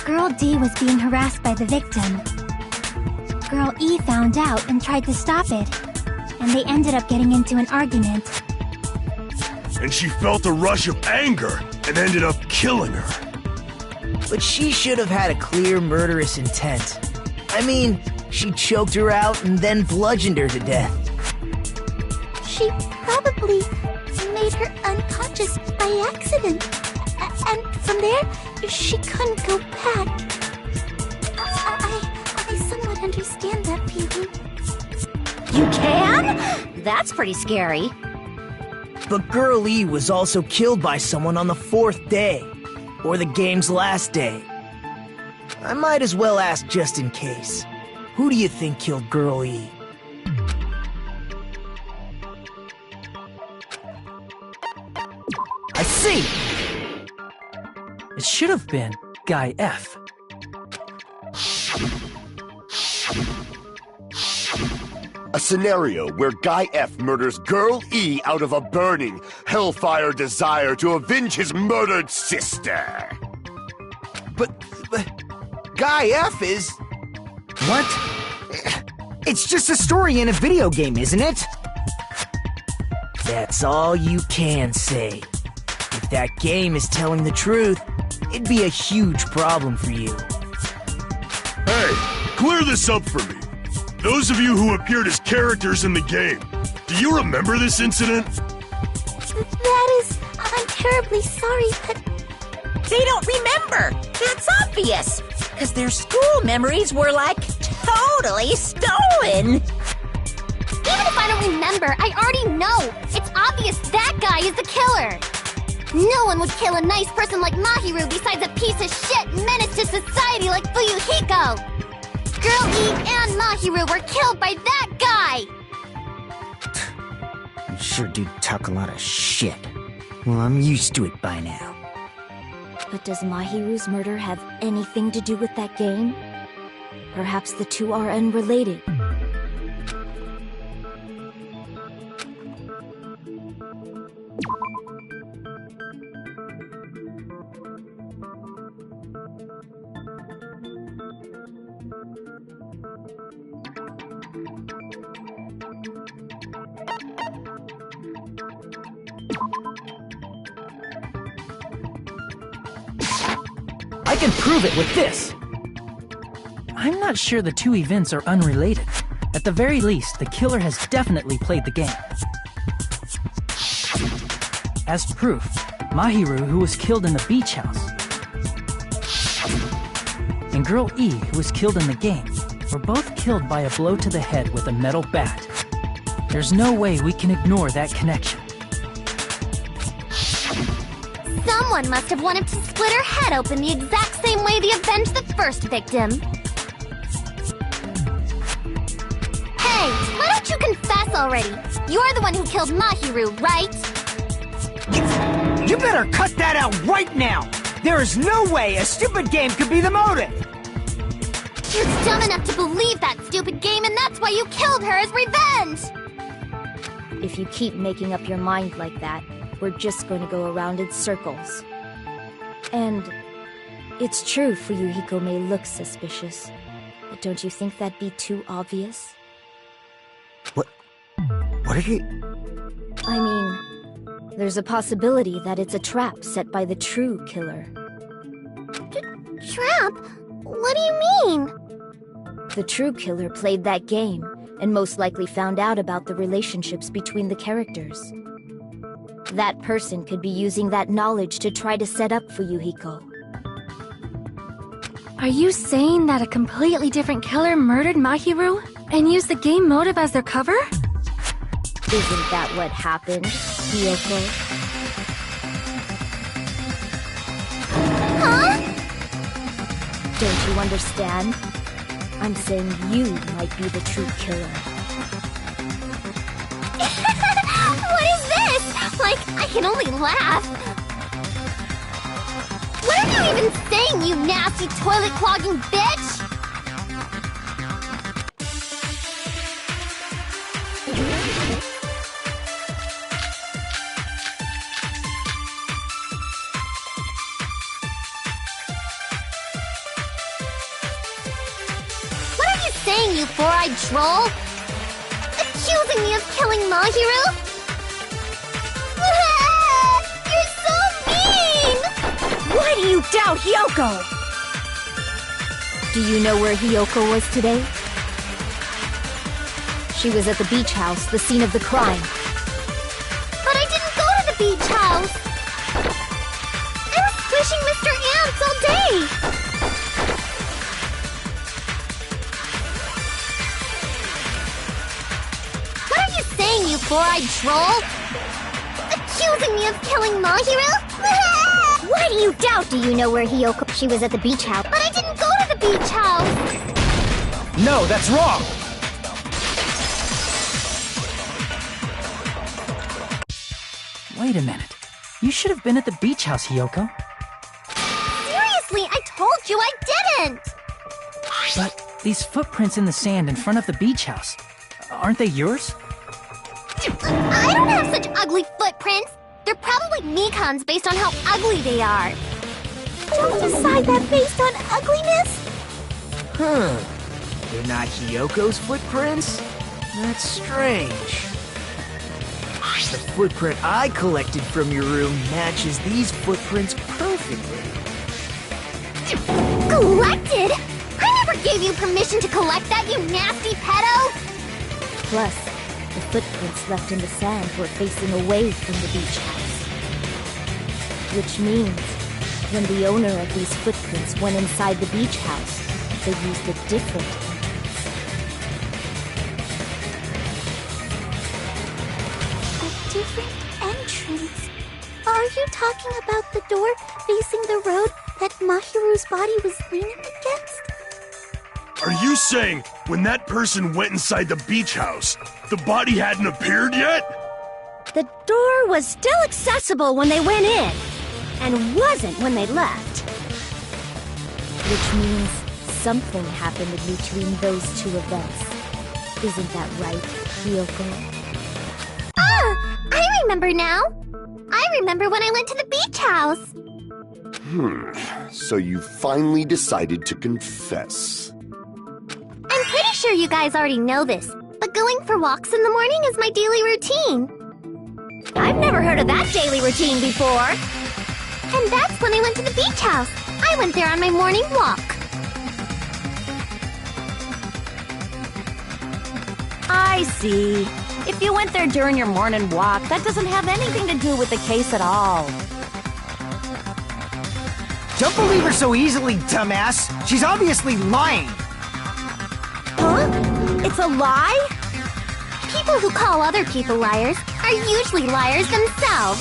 Girl D was being harassed by the victim. Girl E found out and tried to stop it, and they ended up getting into an argument. And she felt a rush of anger and ended up killing her. But she should have had a clear murderous intent. I mean, she choked her out and then bludgeoned her to death. She probably made her unconscious by accident. And from there, she couldn't go back. I somewhat understand that feeling. You can? That's pretty scary. But Girl E was also killed by someone on the 4th day, or the game's last day. I might as well ask just in case. Who do you think killed Girl E? I see! It should have been Guy F. A scenario where Guy F murders Girl E out of a burning, hellfire desire to avenge his murdered sister. But Guy F is... What? It's just a story in a video game, isn't it? That's all you can say. If that game is telling the truth, it'd be a huge problem for you. Hey, clear this up for me. Those of you who appeared as characters in the game, do you remember this incident? I'm terribly sorry, but... They don't remember. That's obvious. Because their school memories were, like, totally stolen. Even if I don't remember, I already know. It's obvious that guy is the killer. No one would kill a nice person like Mahiru besides a piece of shit menace to society like Fuyuhiko. Girl E and Mahiru were killed by that guy! You sure do talk a lot of shit. Well, I'm used to it by now. But does Mahiru's murder have anything to do with that game? Perhaps the two are unrelated. I can prove it with this! I'm not sure the two events are unrelated. At the very least, the killer has definitely played the game. As proof, Mahiru, who was killed in the beach house, and Girl E, who was killed in the game, were both killed by a blow to the head with a metal bat. There's no way we can ignore that connection. Someone must have wanted to split her head open the exact same way they avenged the first victim. Hey, why don't you confess already? You're the one who killed Mahiru, right? You better cut that out right now! There is no way a stupid game could be the motive! You're dumb enough to believe that stupid game, and that's why you killed her as revenge! If you keep making up your mind like that, we're just going to go around in circles. And it's true Fuyuhiko may look suspicious, but don't you think that'd be too obvious? What are you... I mean, there's a possibility that it's a trap set by the true killer. Trap? What do you mean? The true killer played that game, and most likely found out about the relationships between the characters. That person could be using that knowledge to try to set up Fuyuhiko. Are you saying that a completely different killer murdered Mahiru and used the game motive as their cover? Isn't that what happened, Hiyoko? Huh? Don't you understand? I'm saying you might be the true killer. What is this? Like, I can only laugh. What are you even saying, you nasty toilet-clogging bitch? What are you saying, you four-eyed troll? Accusing me of killing Mahiru? You're so mean! Why do you doubt Hiyoko? Do you know where Hiyoko was today? She was at the beach house, the scene of the crime. But I didn't go to the beach house! I was squishing Mr. Ants all day! What are you saying, you four-eyed troll? Accusing me of killing Mahiru? Why do you doubt? Do you know where Hiyoko? She was at the beach house. But I didn't go to the beach house! No, that's wrong! Wait a minute. You should have been at the beach house, Hiyoko. Seriously, I told you I didn't! But these footprints in the sand in front of the beach house, aren't they yours? I don't have such ugly footprints! They're probably Mikan's based on how ugly they are. Don't decide that based on ugliness! Huh. They're not Hiyoko's footprints? That's strange. The footprint I collected from your room matches these footprints perfectly. Collected? I never gave you permission to collect that, you nasty pedo! Plus, the footprints left in the sand were facing away from the beach house. Which means, when the owner of these footprints went inside the beach house, they used a different entrance. A different entrance? Are you talking about the door facing the road that Mahiru's body was leaning against? Are you saying when that person went inside the beach house, the body hadn't appeared yet? The door was still accessible when they went in, and wasn't when they left. Which means something happened in between those two events. Isn't that right, Hiyoko? Ah! I remember now! I remember when I went to the beach house! So you finally decided to confess. I'm pretty sure you guys already know this, but going for walks in the morning is my daily routine. I've never heard of that daily routine before. And that's when I went to the beach house. I went there on my morning walk. I see. If you went there during your morning walk, that doesn't have anything to do with the case at all. Don't believe her so easily, dumbass! She's obviously lying! Huh? It's a lie? People who call other people liars are usually liars themselves.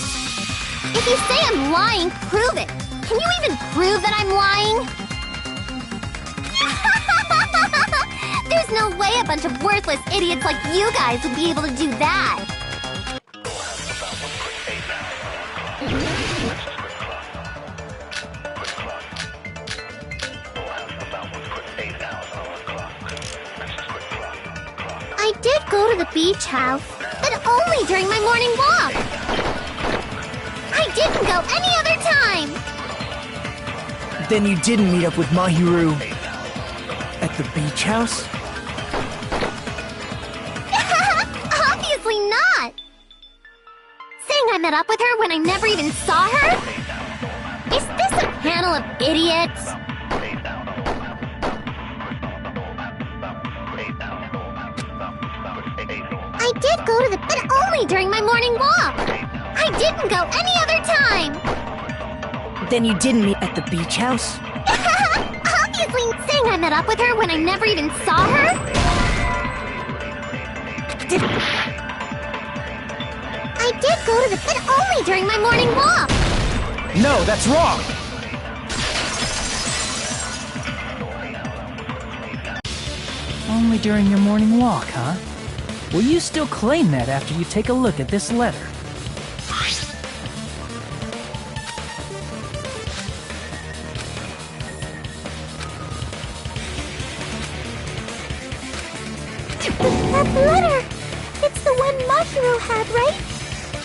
If you say I'm lying, prove it. Can you even prove that I'm lying? There's no way a bunch of worthless idiots like you guys would be able to do that. go to the beach house, but only during my morning walk. I didn't go any other time. Then you didn't meet up with Mahiru at the beach house? Obviously not. Saying I met up with her when I never even saw her? Is this a panel of idiots? I did go to the... but only during my morning walk. I didn't go any other time. Then you didn't meet at the beach house? Obviously, saying I met up with her when I never even saw her? I did go to the... but only during my morning walk. No, that's wrong! Only during your morning walk, huh? Will you still claim that after you take a look at this letter? That letter! It's the one Mahiru had, right?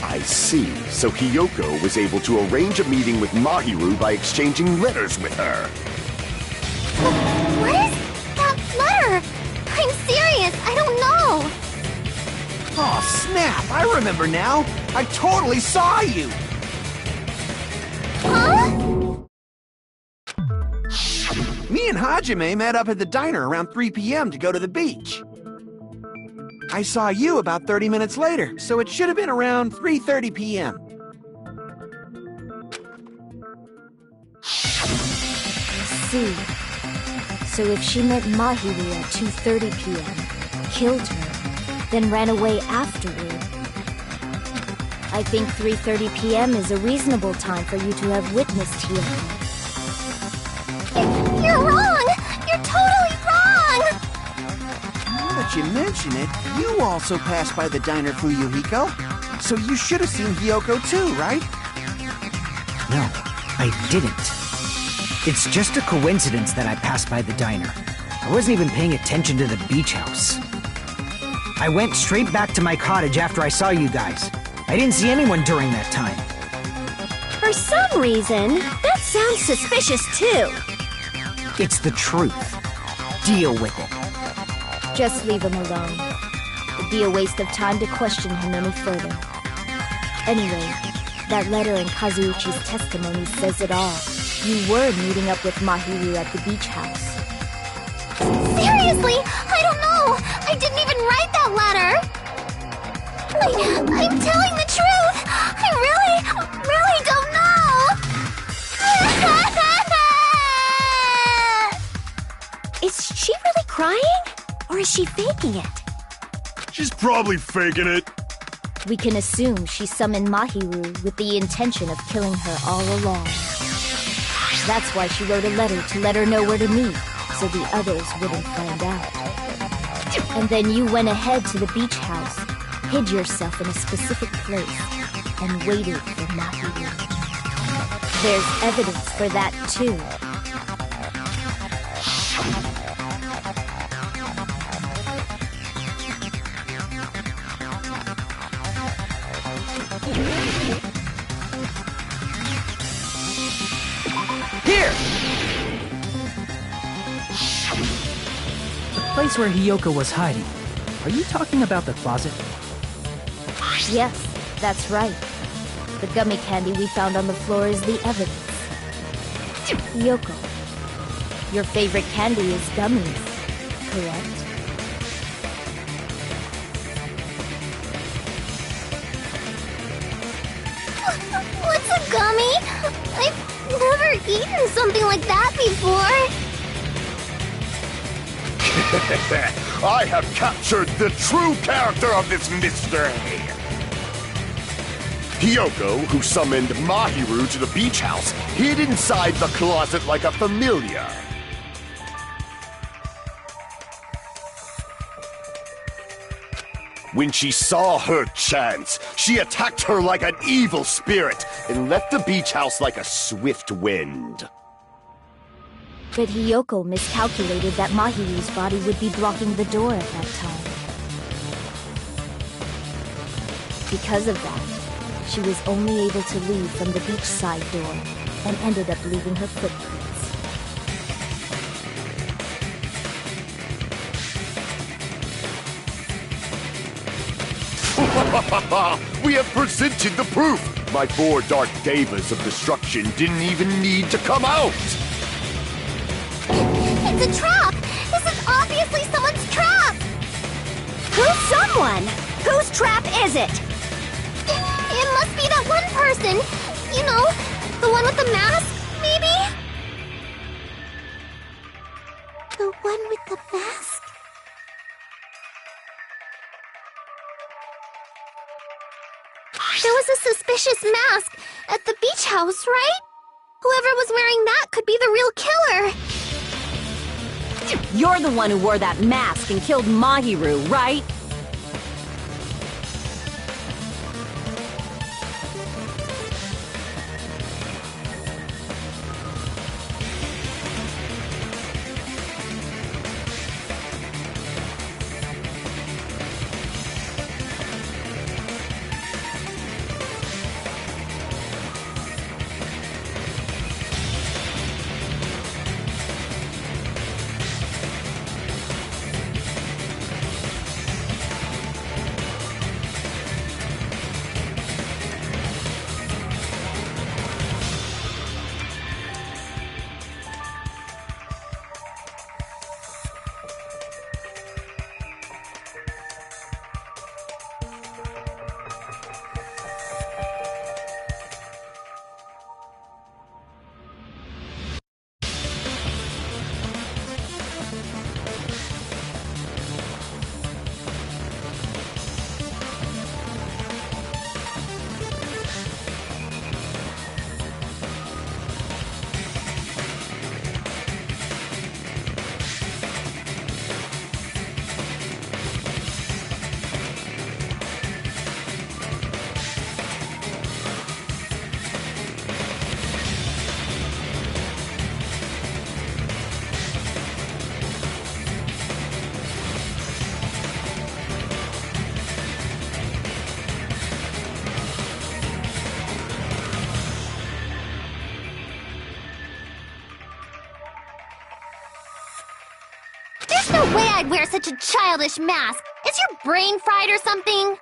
I see. So Hiyoko was able to arrange a meeting with Mahiru by exchanging letters with her. What is that letter? I'm serious, I don't know. Oh, snap! I remember now! I totally saw you! Huh? Me and Hajime met up at the diner around 3 p.m. to go to the beach. I saw you about 30 minutes later, so it should have been around 3:30 p.m. See. So if she met Mahiru at 2:30 p.m., killed her, then ran away afterward, I think 3:30 p.m. is a reasonable time for you to have witnessed Hiyoko. You're wrong! You're totally wrong! Now that you mention it, you also passed by the diner, Fuyuhiko. So you should have seen Hiyoko too, right? No, I didn't. It's just a coincidence that I passed by the diner. I wasn't even paying attention to the beach house. I went straight back to my cottage after I saw you guys. I didn't see anyone during that time. For some reason, that sounds suspicious too. It's the truth. Deal with it. Just leave him alone. It'd be a waste of time to question him any further. Anyway, that letter in Kazuichi's testimony says it all. You were meeting up with Mahiru at the beach house. Seriously, I don't know! I didn't even write that letter! I'm telling the truth! I really don't know! Is she really crying? Or is she faking it? She's probably faking it. We can assume she summoned Mahiru with the intention of killing her all along. That's why she wrote a letter to let her know where to meet, so the others wouldn't find out. And then you went ahead to the beach house, hid yourself in a specific place, and waited for Mahiru. There's evidence for that too. Here! The place where Hiyoko was hiding. Are you talking about the closet? Yes, that's right. The gummy candy we found on the floor is the evidence. Hiyoko, your favorite candy is gummies, correct? What's a gummy? I've never eaten something like that before. I have captured the true character of this mystery! Hiyoko, who summoned Mahiru to the beach house, hid inside the closet like a familiar. When she saw her chance, she attacked her like an evil spirit and left the beach house like a swift wind. But Hiyoko miscalculated that Mahiru's body would be blocking the door at that time. Because of that, she was only able to leave from the beachside door and ended up leaving her footprints. We have presented the proof! My 4 dark devas of destruction didn't even need to come out! It's a trap! This is obviously someone's trap! Who's someone? Whose trap is it? It must be that one person! You know, the one with the mask, maybe? The one with the mask? There was a suspicious mask at the beach house, right? Whoever was wearing that could be the real killer. You're the one who wore that mask and killed Mahiru, right? There's no way I'd wear such a childish mask. Is your brain fried or something?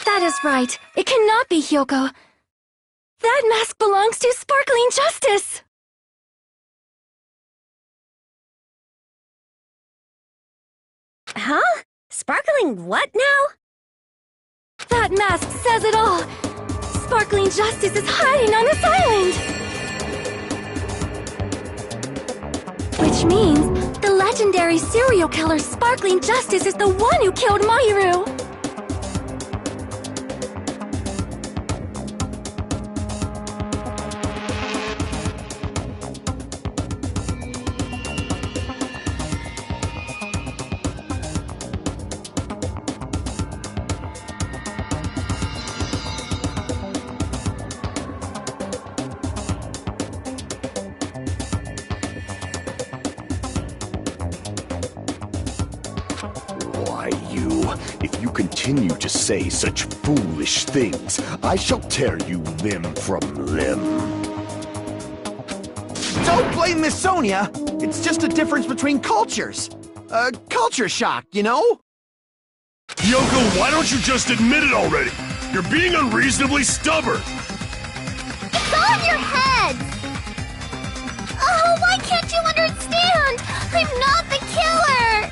That is right. It cannot be Hyoko. That mask belongs to Sparkling Justice! Huh? Sparkling what now? That mask says it all! Sparkling Justice is hiding on this island! Which means the legendary serial killer Sparkling Justice is the one who killed Mahiru! If you continue to say such foolish things, I shall tear you limb from limb. Don't blame Miss Sonia! It's just a difference between cultures. Culture shock, you know? Yoko, why don't you just admit it already? You're being unreasonably stubborn! It's all in your head! Oh, why can't you understand? I'm not the killer!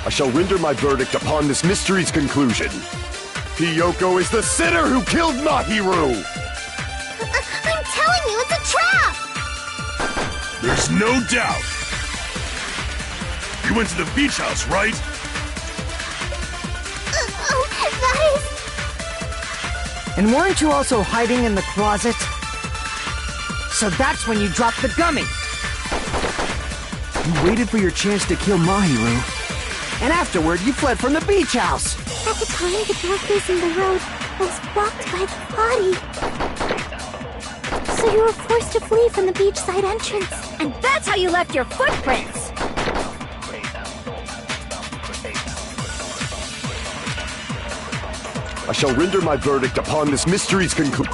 I shall render my verdict upon this mystery's conclusion. Hyoko is the sinner who killed Mahiru! I'm telling you, it's a trap! There's no doubt! You went to the beach house, right? And weren't you also hiding in the closet? So that's when you dropped the gummy! You waited for your chance to kill Mahiru. And afterward, you fled from the beach house! At the time, the door facing the road was blocked by the body. So you were forced to flee from the beachside entrance. And that's how you left your footprints! I shall render my verdict upon this mystery's conclusion.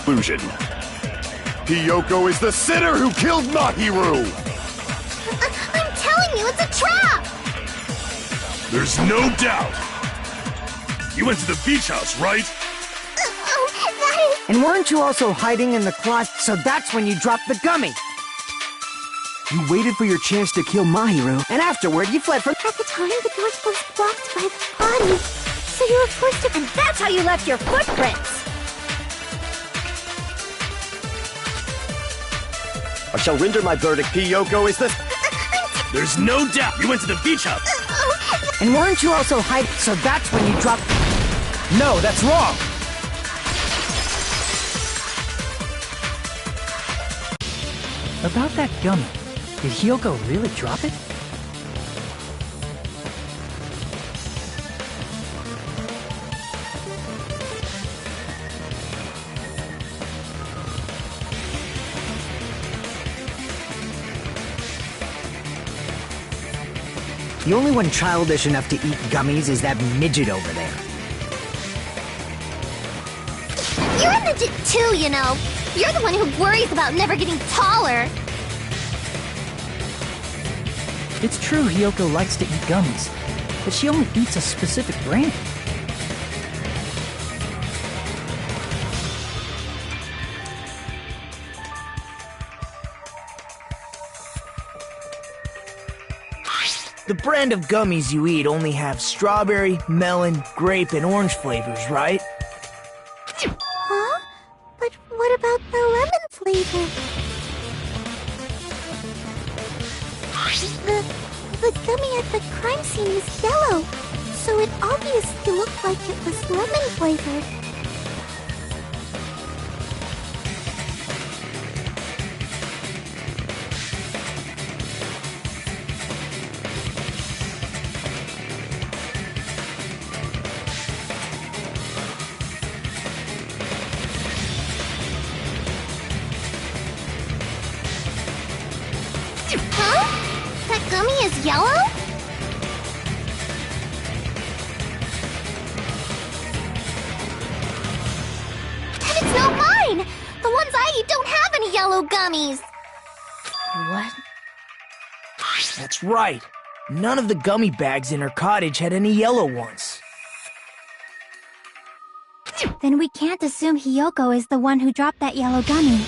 Conclusion. Hiyoko is the sinner who killed Mahiru! I'm telling you, it's a trap! There's no doubt! You went to the beach house, right? Oh, that is... And weren't you also hiding in the closet? So that's when you dropped the gummy! You waited for your chance to kill Mahiru, and afterward, you fled from... At the time, the door was blocked by the body. So you were forced to... And that's how you left your footprints! I shall render my verdict. Hiyoko is the... There's no doubt! You went to the beach house! And weren't you also hiding? So that's when you dropped... No, that's wrong! About that gummy, did Hiyoko really drop it? The only one childish enough to eat gummies is that midget over there. You're a midget too, you know. You're the one who worries about never getting taller. It's true Hiyoko likes to eat gummies, but she only eats a specific brand. The brand of gummies you eat only have strawberry, melon, grape, and orange flavors, right? Huh? But what about the lemon flavor? The gummy at the crime scene is yellow, so it obviously looked like it was lemon flavored. Huh? That gummy is yellow? And it's not mine! The ones I eat don't have any yellow gummies! What? That's right. None of the gummy bags in her cottage had any yellow ones. Then we can't assume Hiyoko is the one who dropped that yellow gummy.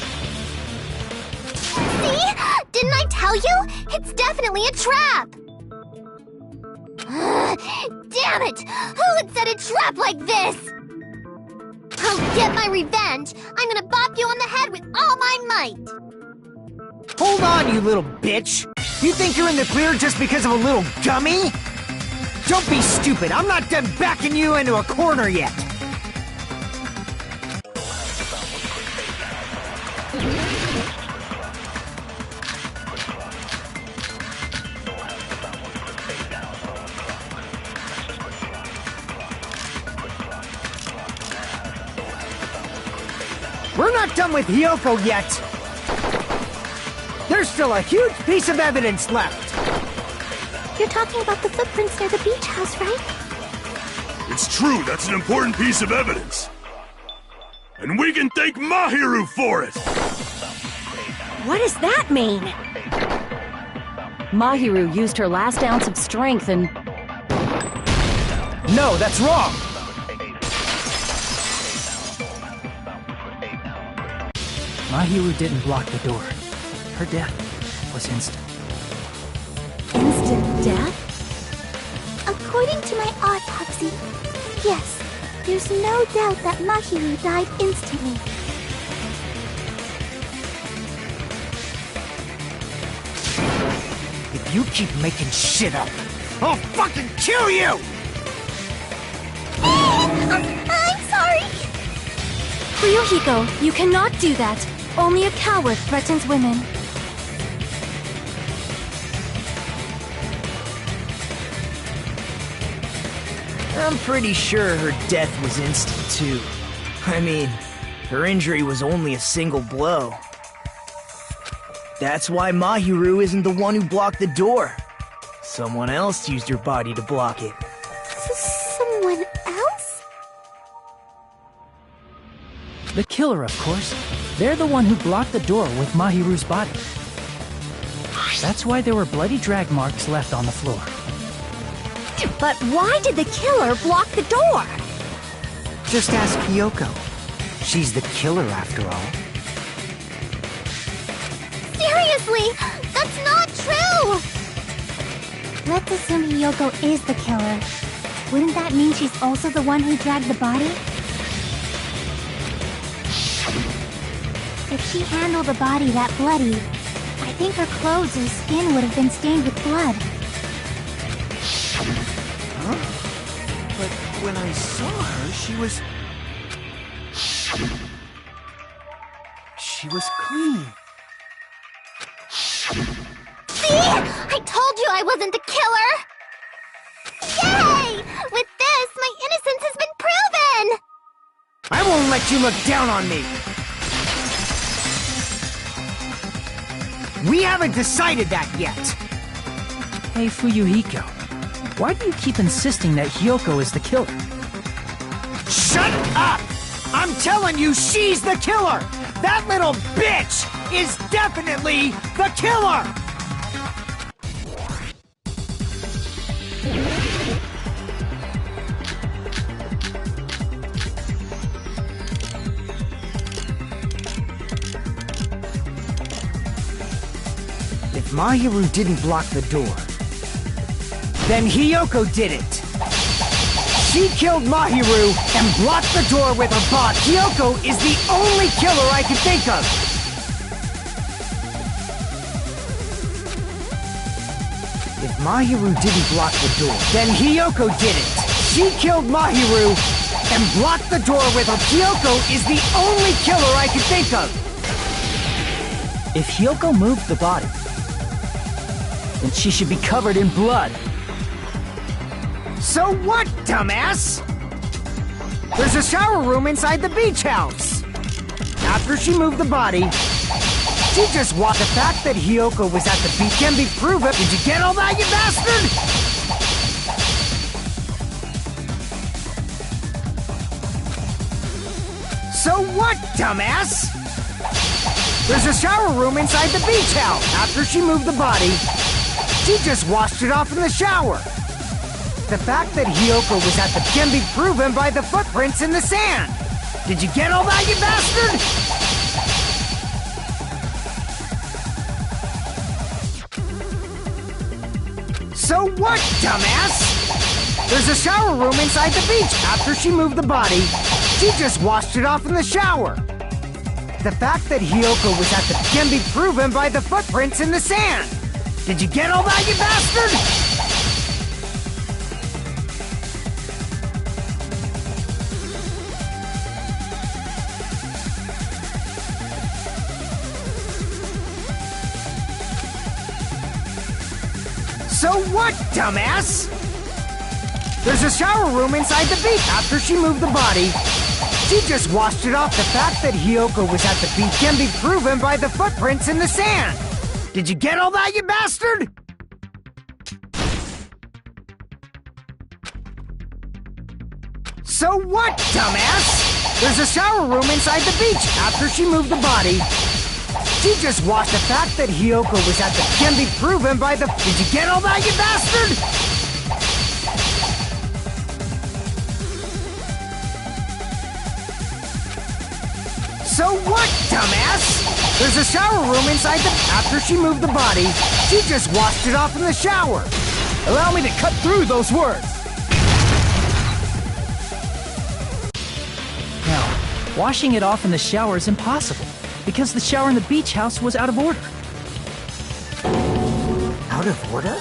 See? Didn't I tell you? It's definitely a trap! Damn it! Who would set a trap like this? I'll get my revenge! I'm gonna bop you on the head with all my might! Hold on, you little bitch! You think you're in the clear just because of a little gummy? Don't be stupid, I'm not done backing you into a corner yet! We're not done with Hiyoko yet! There's still a huge piece of evidence left! You're talking about the footprints near the beach house, right? It's true, that's an important piece of evidence. And we can thank Mahiru for it! What does that mean? Mahiru used her last ounce of strength and... No, that's wrong! Mahiru didn't block the door. Her death was instant. Instant death? According to my autopsy, yes, there's no doubt that Mahiru died instantly. If you keep making shit up, I'll fucking kill you! I'm sorry! Ryuhiko, you cannot do that. Only a coward threatens women. I'm pretty sure her death was instant, too. I mean, her injury was only a single blow. That's why Mahiru isn't the one who blocked the door. Someone else used her body to block it. Someone else? The killer, of course. They're the one who blocked the door with Mahiru's body. That's why there were bloody drag marks left on the floor. But why did the killer block the door? Just ask Hiyoko. She's the killer, after all. Seriously! That's not true! Let's assume Hiyoko is the killer. Wouldn't that mean she's also the one who dragged the body? If she handled the body that bloody, I think her clothes or skin would have been stained with blood. Huh? But when I saw her, she was clean. See? I told you I wasn't the killer! Yay! With this, my innocence has been proven! I won't let you look down on me! We haven't decided that yet! Hey, Fuyuhiko. Why do you keep insisting that Hiyoko is the killer? Shut up! I'm telling you, she's the killer! That little bitch is definitely the killer! If Mahiru didn't block the door, then Hiyoko did it! She killed Mahiru and blocked the door with her bot. Hiyoko is the only killer I can think of! If Mahiru didn't block the door, then Hiyoko did it! She killed Mahiru and blocked the door with her. Hiyoko is the only killer I can think of! If Hiyoko moved the body, then she should be covered in blood. So what, dumbass? There's a shower room inside the beach house. After she moved the body, she just walked. The fact that Hiyoko was at the beach can be proven. Did you get all that, you bastard? So what, dumbass? There's a shower room inside the beach house. After she moved the body, She just washed it off in the shower. The fact that Hiyoko was at the can be proven by the footprints in the sand. Did you get all that, you bastard? So what, dumbass? There's a shower room inside the beach after she moved the body. She just washed it off in the shower. The fact that Hiyoko was at the can be proven by the footprints in the sand. Did you get all that, you bastard? So what, dumbass? There's a shower room inside the beach after she moved the body. She just washed it off. The fact that Hiyoko was at the beach can be proven by the footprints in the sand. Did you get all that, you bastard? So what, dumbass? There's a shower room inside the beach after she moved the body. She just washed. The fact that Hiyoko was at the can be proven by the... Did you get all that, you bastard? So what, dumbass? There's a shower room inside the... After she moved the body, she just washed it off in the shower. Allow me to cut through those words. Now, washing it off in the shower is impossible, because the shower in the beach house was out of order. Out of order?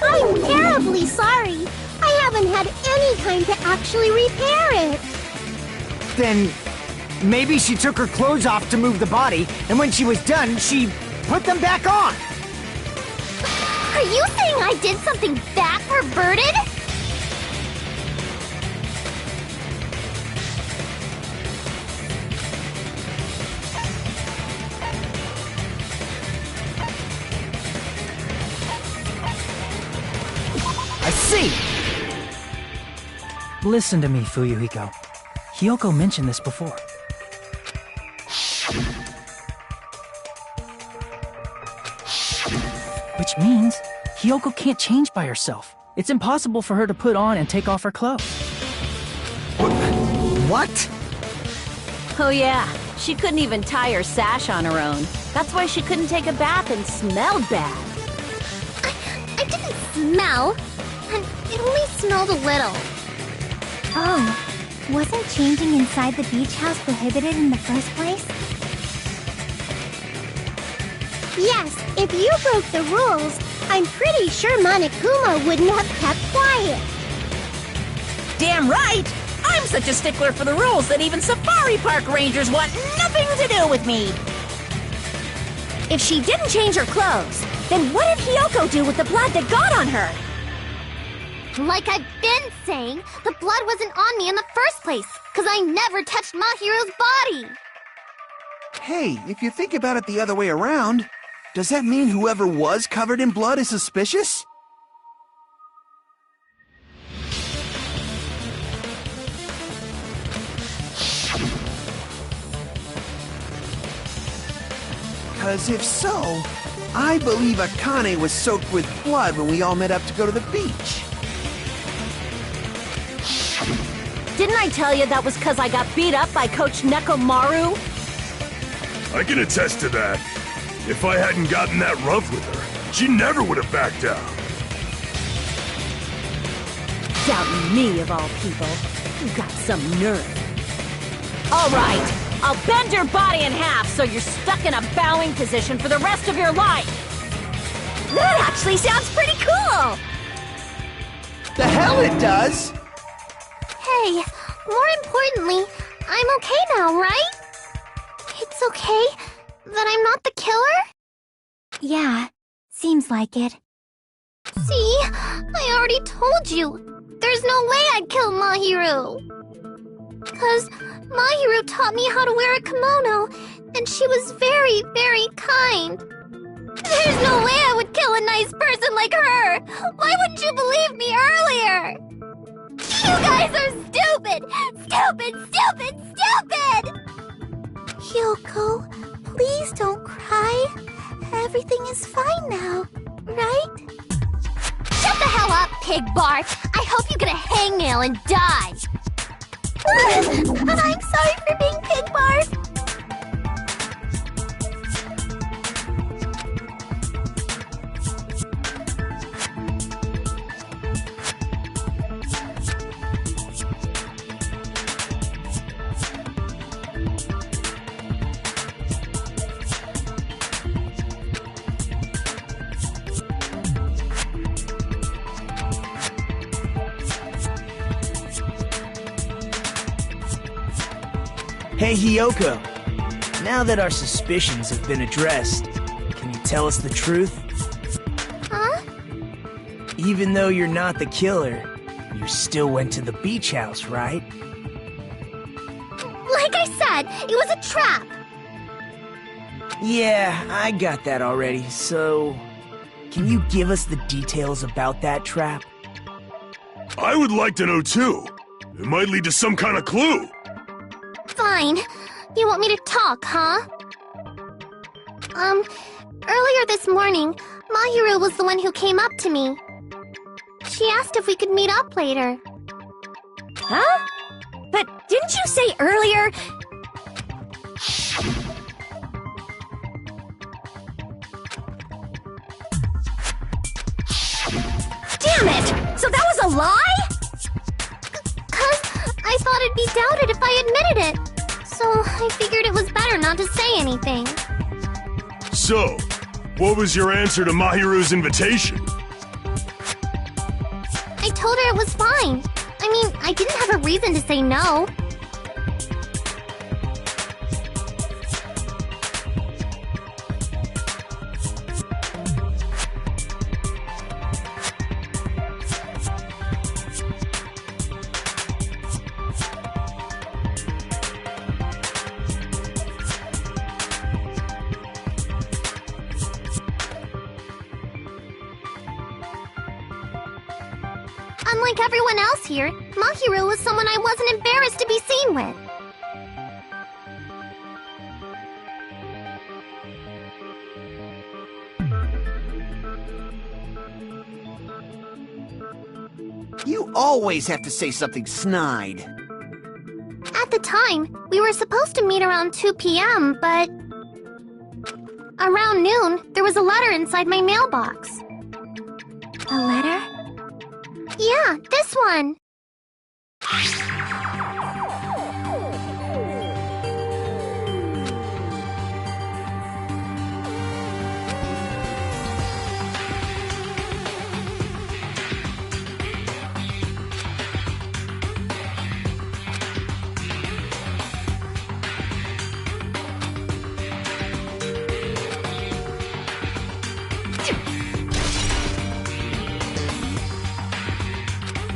I'm terribly sorry. I haven't had any time to actually repair it. Then maybe she took her clothes off to move the body, and when she was done, she put them back on. Are you saying I did something that perverted? I see! Listen to me, Fuyuhiko. Hiyoko mentioned this before. Which means Hiyoko can't change by herself. It's impossible for her to put on and take off her clothes. What? Oh yeah, she couldn't even tie her sash on her own. That's why she couldn't take a bath and smelled bad. I didn't smell. And it only smelled a little. Oh, wasn't changing inside the beach house prohibited in the first place? Yes, if you broke the rules, I'm pretty sure Monokuma wouldn't have kept quiet. Damn right! I'm such a stickler for the rules that even safari park rangers want nothing to do with me! If she didn't change her clothes, then what did Hiyoko do with the blood that got on her? Like I've been saying, the blood wasn't on me in the first place, because I never touched Mahiru's body. Hey, if you think about it the other way around, does that mean whoever was covered in blood is suspicious? Because if so, I believe Akane was soaked with blood when we all met up to go to the beach. Didn't I tell you that was because I got beat up by Coach Nekomaru? I can attest to that. If I hadn't gotten that rough with her, she never would have backed down. Doubting me, of all people. You got some nerve. All right, I'll bend your body in half so you're stuck in a bowing position for the rest of your life. That actually sounds pretty cool! The hell it does! Hey, more importantly, I'm okay now, right? It's okay that I'm not the killer? Yeah, seems like it. See, I already told you. There's no way I'd kill Mahiru. 'Cause Mahiru taught me how to wear a kimono, and she was very, very kind. There's no way I would kill a nice person like her! Why wouldn't you believe me earlier? You guys are stupid! Stupid, stupid, stupid! Hiyoko, please don't cry. Everything is fine now, right? Shut the hell up, Pig Bart! I hope you get a hangnail and die! I'm sorry for being Pig Bart! Hey, Hiyoko. Now that our suspicions have been addressed, can you tell us the truth? Huh? Even though you're not the killer, you still went to the beach house, right? Like I said, it was a trap! Yeah, I got that already, so... Can you give us the details about that trap? I would like to know too. It might lead to some kind of clue. Fine. You want me to talk, huh? Earlier this morning, Mahiru was the one who came up to me. She asked if we could meet up later. Huh? But didn't you say earlier... Damn it! So that was a lie? 'Cause I thought it'd be doubted if I admitted it. So I figured it was better not to say anything. So, what was your answer to Mahiru's invitation? I told her it was fine. I mean, I didn't have a reason to say no. Unlike everyone else here, Mahiru was someone I wasn't embarrassed to be seen with. You always have to say something snide. At the time, we were supposed to meet around 2 p.m., but... Around noon, there was a letter inside my mailbox. A letter? Yeah, this one.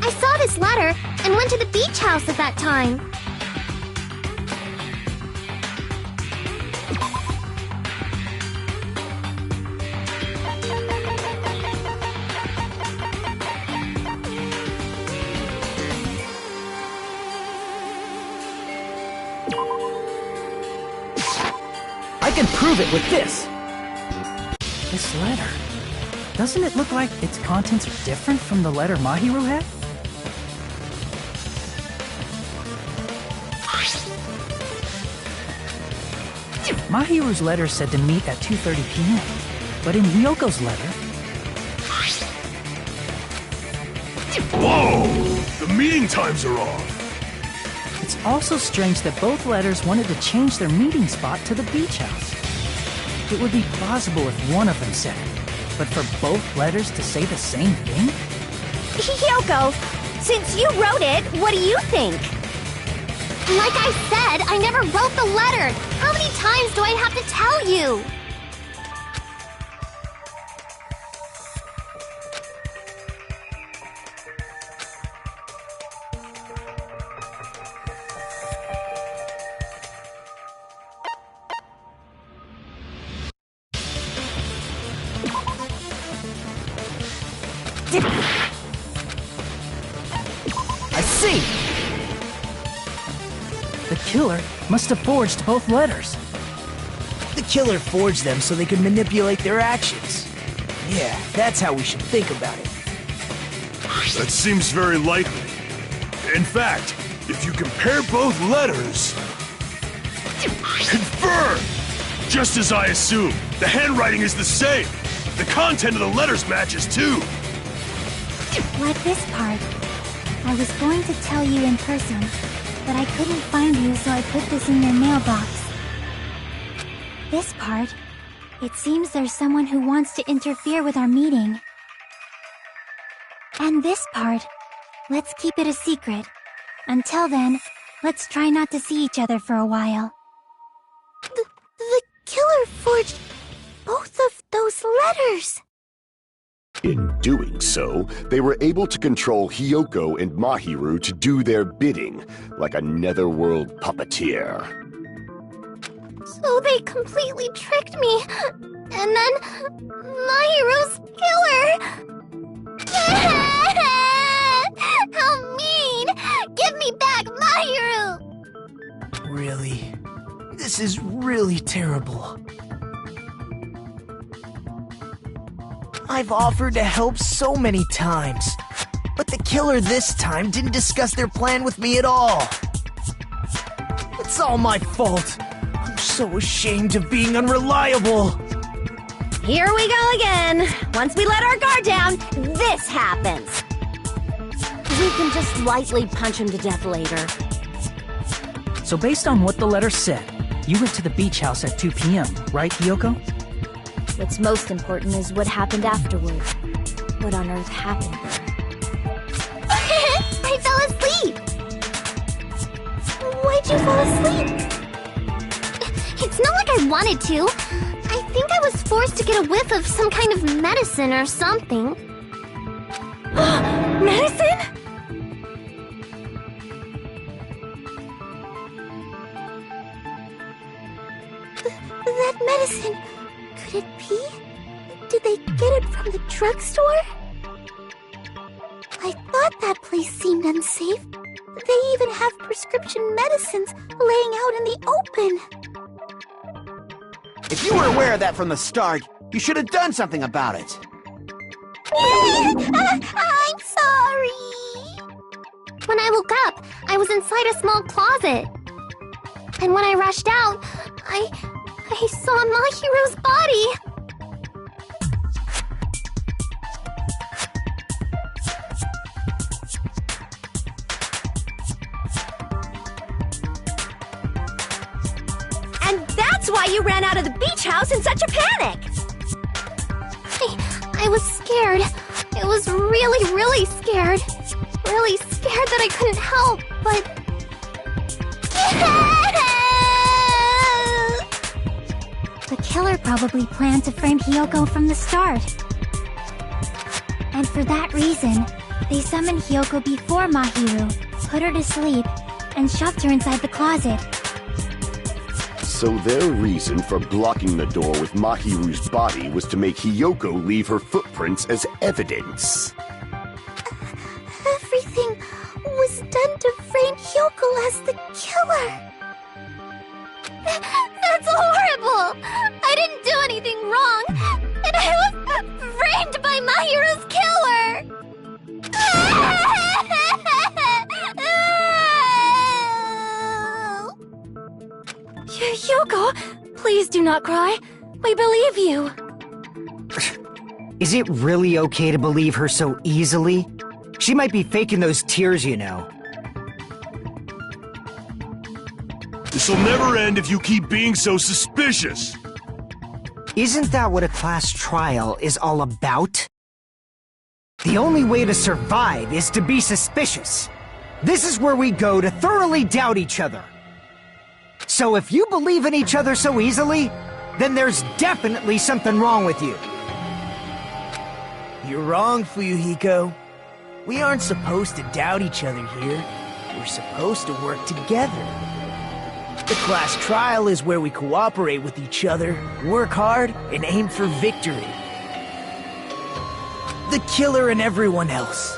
I saw this letter and went to the beach house at that time. I can prove it with this! This letter. Doesn't it look like its contents are different from the letter Mahiru had? Mahiru's letter said to meet at 2:30 p.m., but in Ryoko's letter... Whoa! The meeting times are off! It's also strange that both letters wanted to change their meeting spot to the beach house. It would be plausible if one of them said it, but for both letters to say the same thing? Hiyoko, since you wrote it, what do you think? Like I said, I never wrote the letter. How many times do I have to tell you? I see! The killer must have forged both letters. The killer forged them so they could manipulate their actions. Yeah, that's how we should think about it. That seems very likely. In fact, if you compare both letters... Confirm! Just as I assumed, the handwriting is the same. The content of the letters matches too. Like this part. I was going to tell you in person, but I couldn't find you, so I put this in your mailbox. This part. It seems there's someone who wants to interfere with our meeting. And this part. Let's keep it a secret. Until then, let's try not to see each other for a while. The killer forged both of those letters! In doing so, they were able to control Hiyoko and Mahiru to do their bidding, like a netherworld puppeteer. So they completely tricked me. And then Mahiru's killer! How mean! Give me back Mahiru! Really? This is really terrible. I've offered to help so many times, but the killer this time didn't discuss their plan with me at all. It's all my fault. I'm so ashamed of being unreliable. Here we go again. Once we let our guard down, this happens. We can just lightly punch him to death later. So based on what the letter said, you went to the beach house at 2 p.m., right, Hiyoko? What's most important is what happened afterward. What on earth happened there? I fell asleep! Why'd you fall asleep? It's not like I wanted to. I think I was forced to get a whiff of some kind of medicine or something. Medicine? That medicine... Could it be? Did they get it from the drugstore? I thought that place seemed unsafe. They even have prescription medicines laying out in the open. If you were aware of that from the start, you should have done something about it. I'm sorry. When I woke up, I was inside a small closet. And when I rushed out, I saw Mahiru's body. And that's why you ran out of the beach house in such a panic! I was scared. I was really, really scared. Really scared that I couldn't help, but... The killer probably planned to frame Hiyoko from the start. And for that reason, they summoned Hiyoko before Mahiru, put her to sleep, and shoved her inside the closet. So their reason for blocking the door with Mahiru's body was to make Hiyoko leave her footprints as evidence. Everything was done to frame Hiyoko as the killer. That's horrible! I didn't do anything wrong, and I was framed by Mahiru's killer! Hiyoko, please do not cry. We believe you. Is it really okay to believe her so easily? She might be faking those tears, you know. This'll never end if you keep being so suspicious. Isn't that what a class trial is all about? The only way to survive is to be suspicious. This is where we go to thoroughly doubt each other. So if you believe in each other so easily, then there's definitely something wrong with you. You're wrong, Fuyuhiko. We aren't supposed to doubt each other here. We're supposed to work together. The class trial is where we cooperate with each other, work hard, and aim for victory. The killer and everyone else.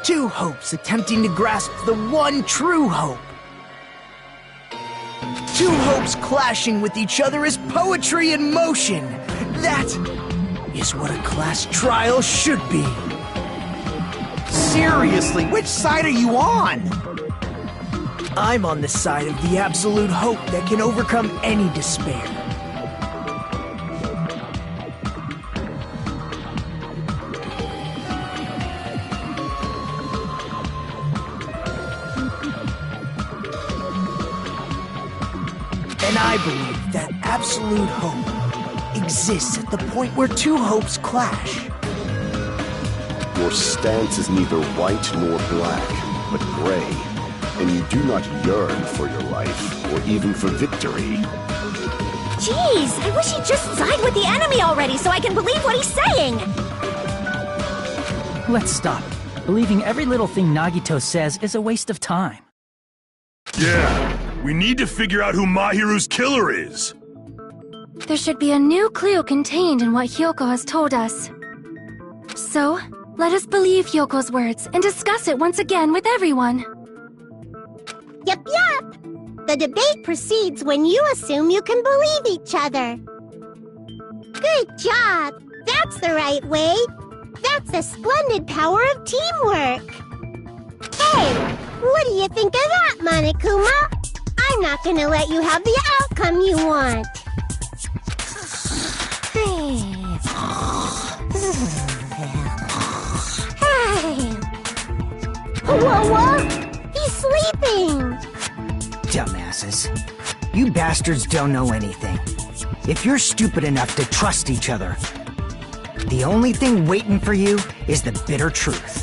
Two hopes attempting to grasp the one true hope. Two hopes clashing with each other is poetry in motion. That is what a class trial should be. Seriously, which side are you on? I'm on the side of the absolute hope that can overcome any despair. And I believe that absolute hope exists at the point where two hopes clash. Your stance is neither white nor black, but gray, and you do not yearn for your life, or even for victory. Jeez, I wish he'd just side with the enemy already so I can believe what he's saying! Let's stop. Believing every little thing Nagito says is a waste of time. Yeah, we need to figure out who Mahiru's killer is. There should be a new clue contained in what Hyoko has told us. So, let us believe Hyoko's words and discuss it once again with everyone. Yup, yup! The debate proceeds when you assume you can believe each other. Good job! That's the right way! That's a splendid power of teamwork! Hey! What do you think of that, Monokuma? I'm not gonna let you have the outcome you want! Whoa, whoa! He's sleeping! Dumbasses. You bastards don't know anything. If you're stupid enough to trust each other, the only thing waiting for you is the bitter truth.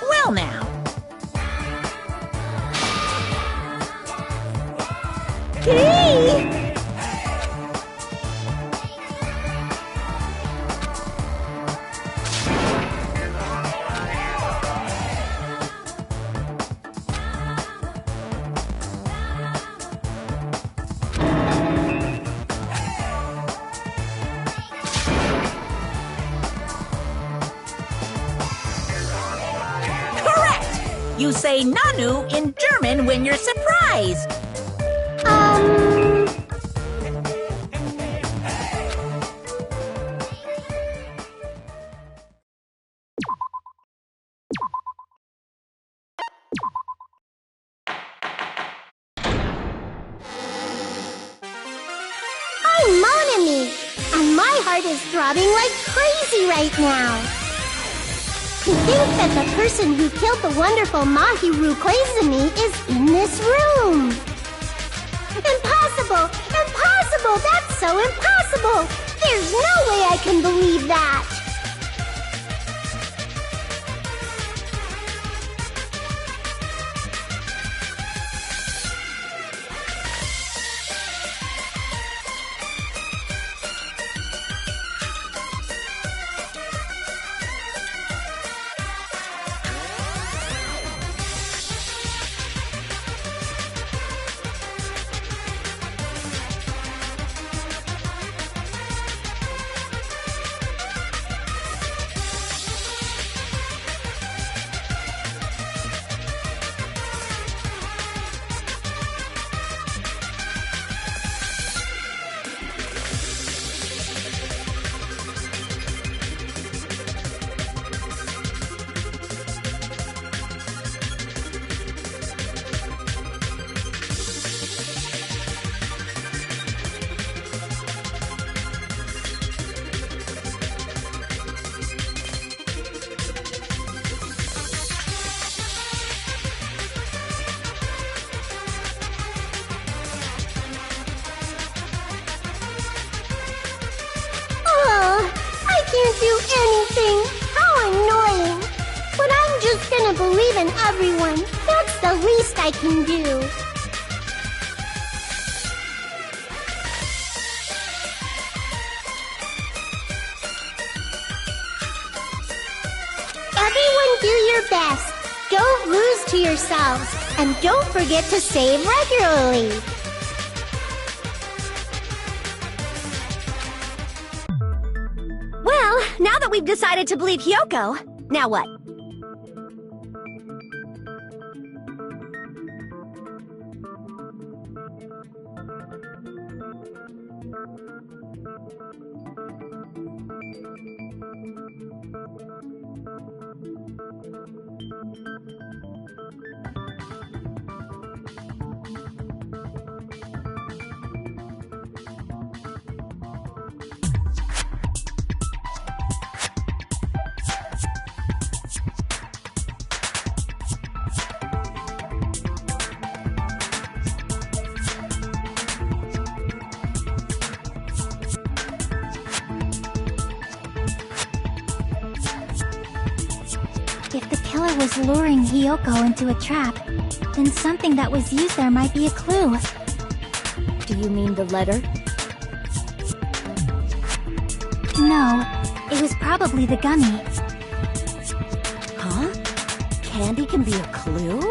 Well now. Hey! You say Nanu in German when you're surprised. I'm Monami, and my heart is throbbing like crazy right now. To think that the person who killed the wonderful Mahiru Koizumi is in this room! Impossible! Impossible! That's so impossible! There's no way I can believe that! Can't do anything. How annoying. But I'm just gonna believe in everyone. That's the least I can do. your best. Don't lose to yourselves. And don't forget to save regularly. Well, now that we've decided to believe Hyoko, now what? If the killer was luring Hyoko into a trap, then something that was used there might be a clue. Do you mean the letter? No, it was probably the gummy. Huh? Candy can be a clue?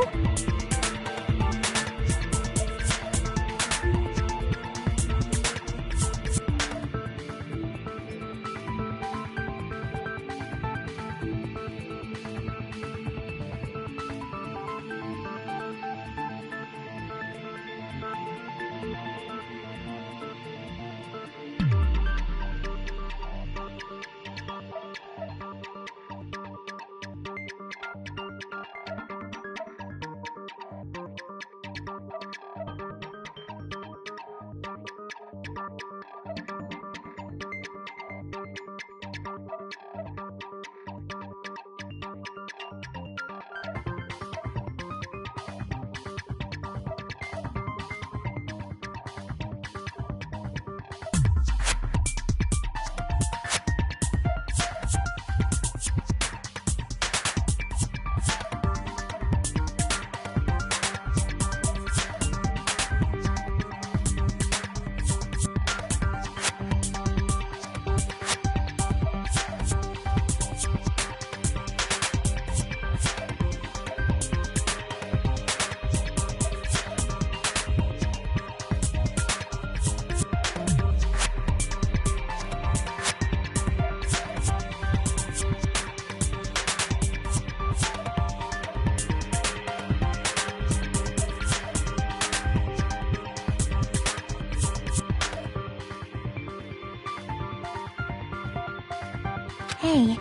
Hey,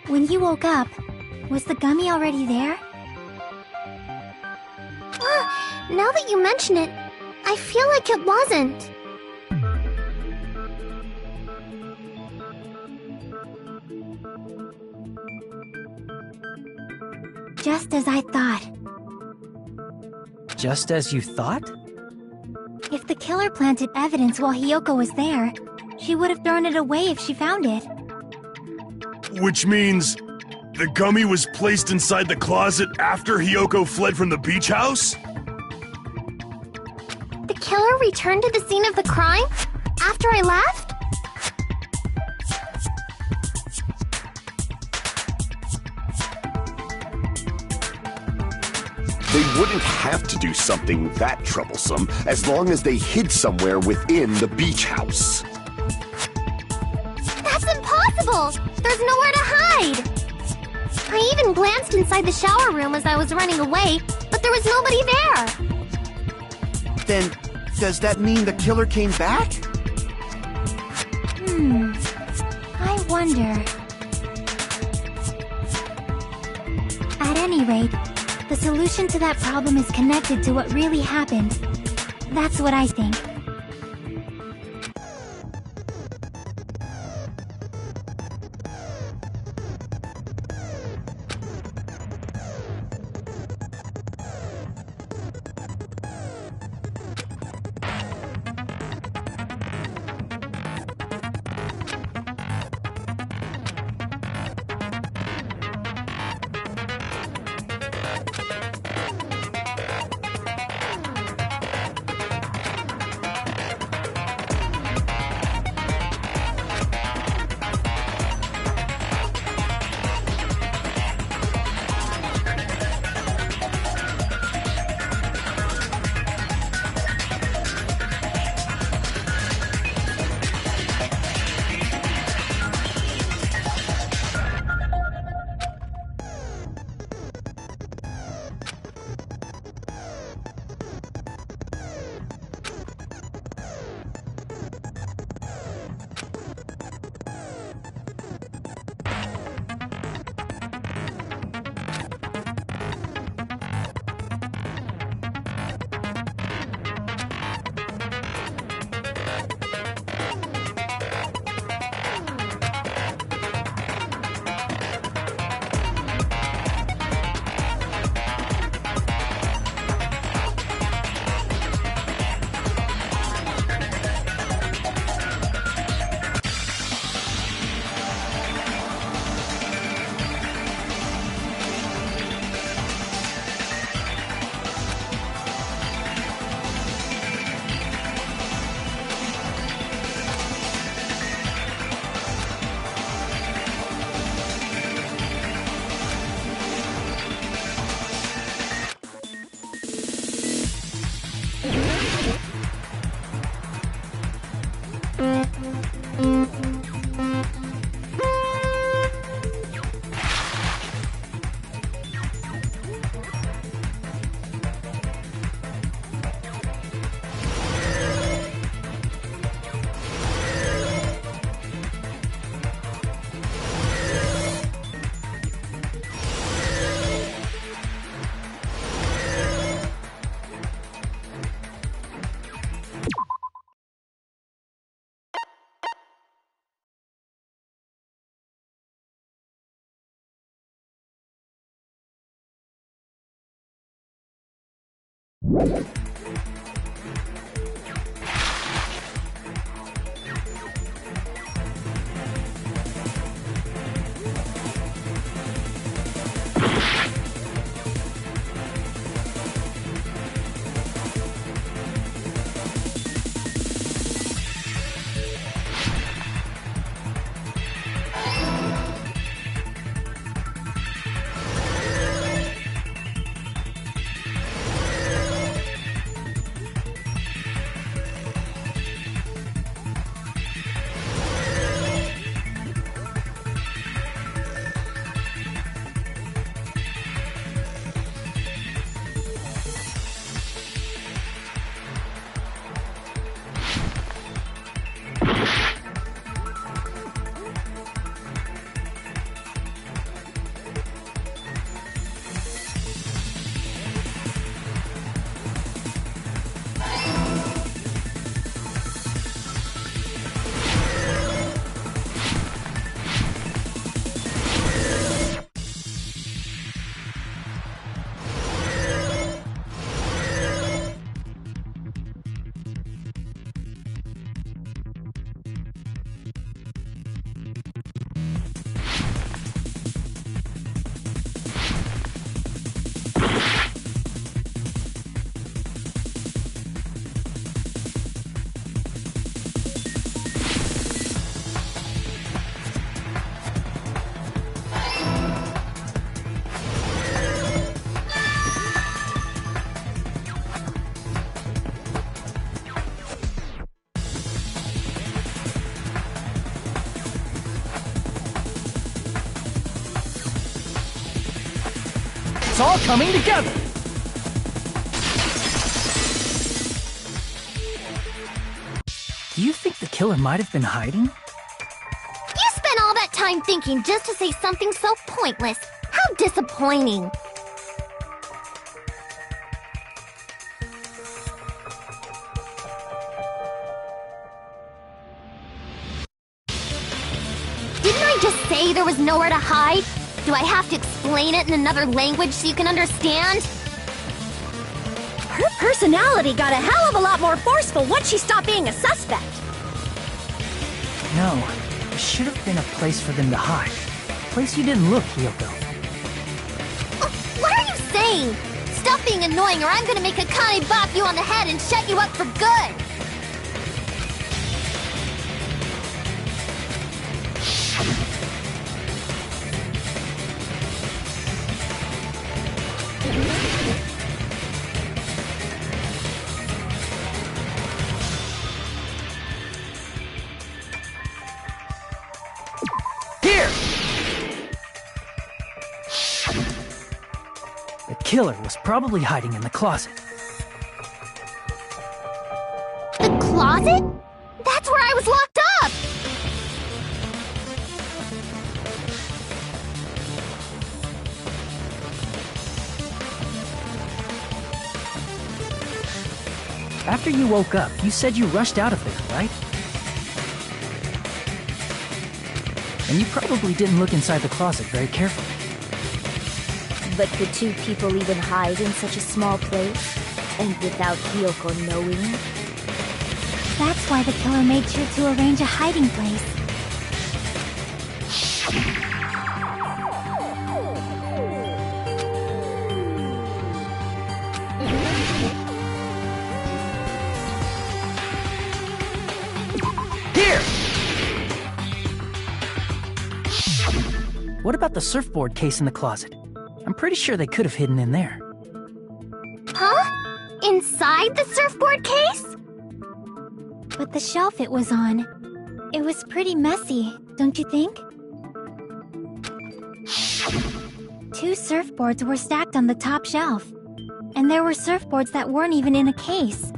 when you woke up, was the gummy already there? Now that you mention it, I feel like it wasn't. Just as I thought. Just as you thought? If the killer planted evidence while Hyoko was there, she would have thrown it away if she found it. Which means the gummy was placed inside the closet after Hyoko fled from the beach house? The killer returned to the scene of the crime after I left? They wouldn't have to do something that troublesome as long as they hid somewhere within the beach house. That's impossible! There's nowhere to hide! I even glanced inside the shower room as I was running away, but there was nobody there! Then, does that mean the killer came back? I wonder... At any rate, the solution to that problem is connected to what really happened. That's what I think. It's all coming together! Do you think the killer might have been hiding? You spent all that time thinking just to say something so pointless. How disappointing. Didn't I just say there was nowhere to hide? Do I have to explain it in another language so you can understand? Her personality got a hell of a lot more forceful once she stopped being a suspect. No, there should have been a place for them to hide. A place you didn't look, Hiyoko. What are you saying? Stop being annoying or I'm gonna make Akane bop you on the head and shut you up for good! The killer was probably hiding in the closet. The closet? That's where I was locked up! After you woke up, you said you rushed out of there, right? And you probably didn't look inside the closet very carefully. But could two people even hide in such a small place? And without Hiyoko knowing? That's why the killer made sure to arrange a hiding place. What about the surfboard case in the closet? I'm pretty sure they could have hidden in there. Huh? Inside the surfboard case? But the shelf it was on, it was pretty messy, don't you think? 2 surfboards were stacked on the top shelf, and there were surfboards that weren't even in a case.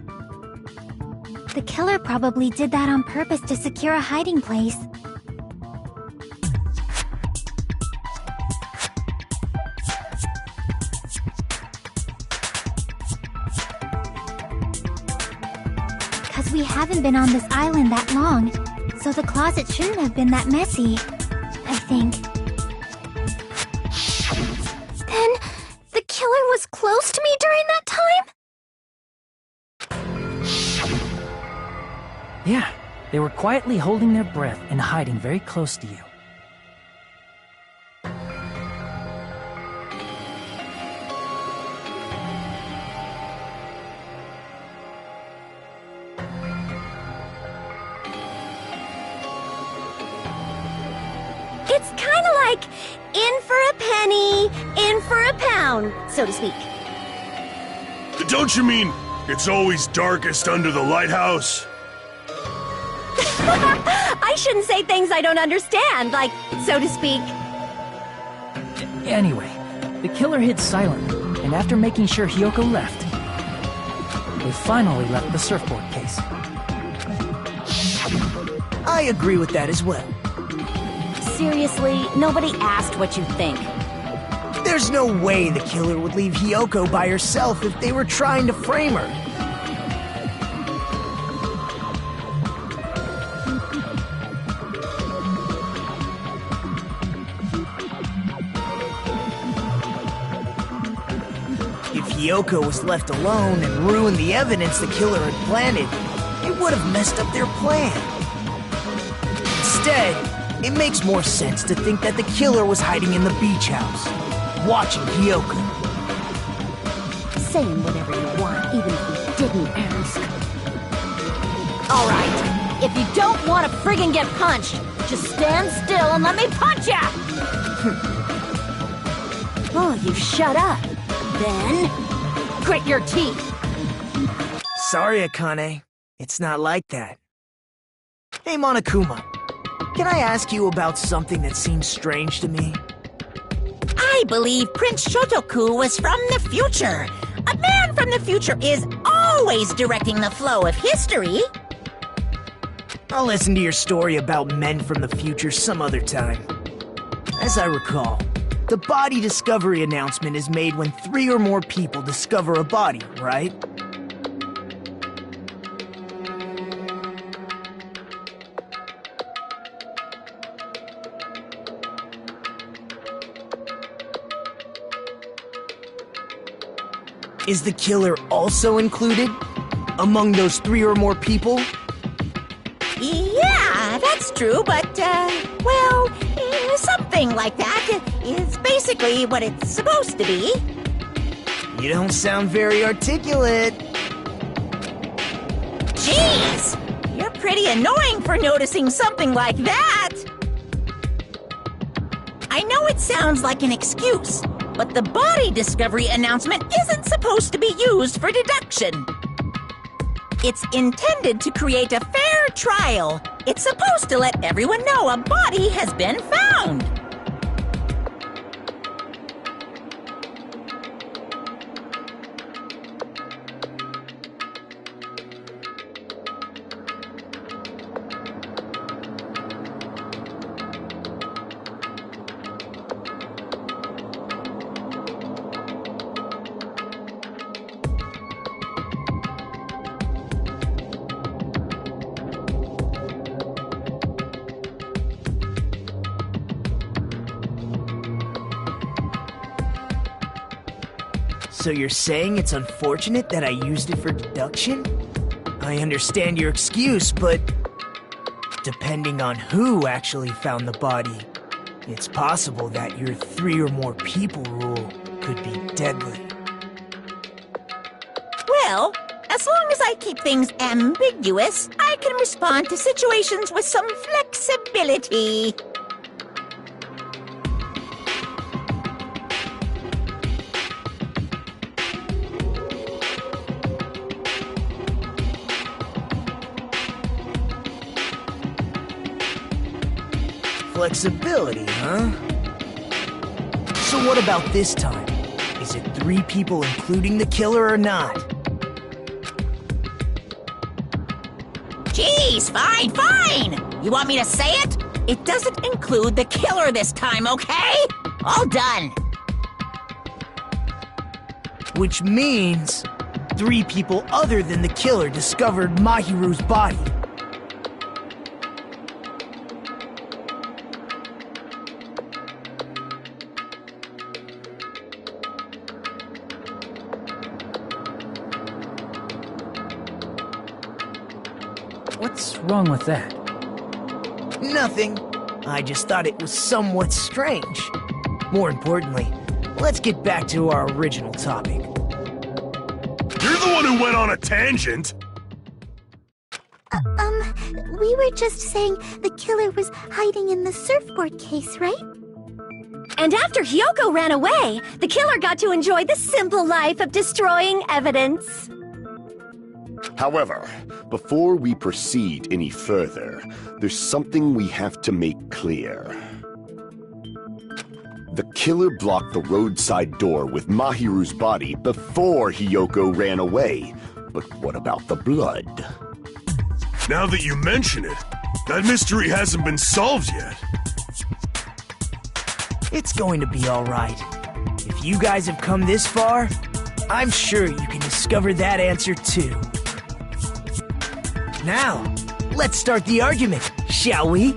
The killer probably did that on purpose to secure a hiding place. Because we haven't been on this island that long, so the closet shouldn't have been that messy, I think. Then, the killer was close to me during that time? Yeah, they were quietly holding their breath and hiding very close to you. It's kinda like in for a penny, in for a pound, so to speak. Don't you mean it's always darkest under the lighthouse? I shouldn't say things I don't understand, like, so to speak. Anyway, the killer hid silently, and after making sure Hiyoko left, they finally left the surfboard case. I agree with that as well. Seriously, nobody asked what you think. There's no way the killer would leave Hiyoko by herself if they were trying to frame her. If Hiyoko was left alone and ruined the evidence the killer had planted, it would have messed up their plan. Instead, it makes more sense to think that the killer was hiding in the beach house, watching Hiyoko. Saying whatever you want, even if you didn't ask. Alright, if you don't want to friggin' get punched, just stand still and let me punch ya! Oh, you shut up. Then, Grit your teeth! Sorry, Akane. It's not like that. Hey, Monokuma. Can I ask you about something that seems strange to me? I believe Prince Shotoku was from the future. A man from the future is always directing the flow of history. I'll listen to your story about men from the future some other time. As I recall, the body discovery announcement is made when 3 or more people discover a body, right? Is the killer also included among those 3 or more people? Yeah, that's true, but, well, something like that is basically what it's supposed to be. You don't sound very articulate. Jeez! You're pretty annoying for noticing something like that! I know it sounds like an excuse, but the body discovery announcement isn't supposed to be used for deduction. It's intended to create a fair trial. It's supposed to let everyone know a body has been found. So you're saying it's unfortunate that I used it for deduction? I understand your excuse, but depending on who actually found the body, it's possible that your 3 or more people rule could be deadly. Well, as long as I keep things ambiguous, I can respond to situations with some flexibility. flexibility, huh? So what about this time? Is it 3 people including the killer or not? Jeez, fine! You want me to say it? It doesn't include the killer this time, okay? All done. Which means 3 people other than the killer discovered Mahiru's body. What's wrong with that? Nothing. I just thought it was somewhat strange. More importantly, let's get back to our original topic. You're the one who went on a tangent! We were just saying the killer was hiding in the surfboard case, right? And after Hyoko ran away, the killer got to enjoy the simple life of destroying evidence. However, before we proceed any further, there's something we have to make clear. The killer blocked the roadside door with Mahiru's body before Hyoko ran away. But what about the blood? Now that you mention it, that mystery hasn't been solved yet. It's going to be alright. If you guys have come this far, I'm sure you can discover that answer too. Now, let's start the argument, shall we?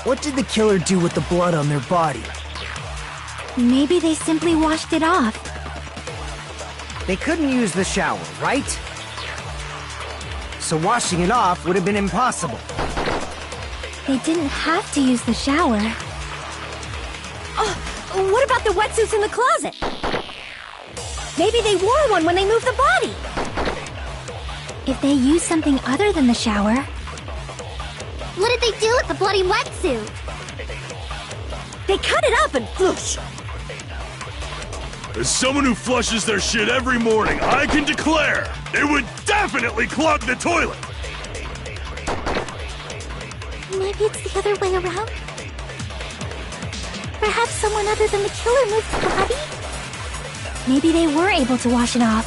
What did the killer do with the blood on their body? Maybe they simply washed it off. They couldn't use the shower, right? So washing it off would have been impossible. They didn't have to use the shower. Oh, what about the wetsuits in the closet? Maybe they wore one when they moved the body. If they used something other than the shower... What did they do with the bloody wetsuit? They cut it up and whoosh. As someone who flushes their shit every morning, I can declare it would definitely clog the toilet! Maybe it's the other way around? perhaps someone other than the killer moved the body? Maybe they were able to wash it off.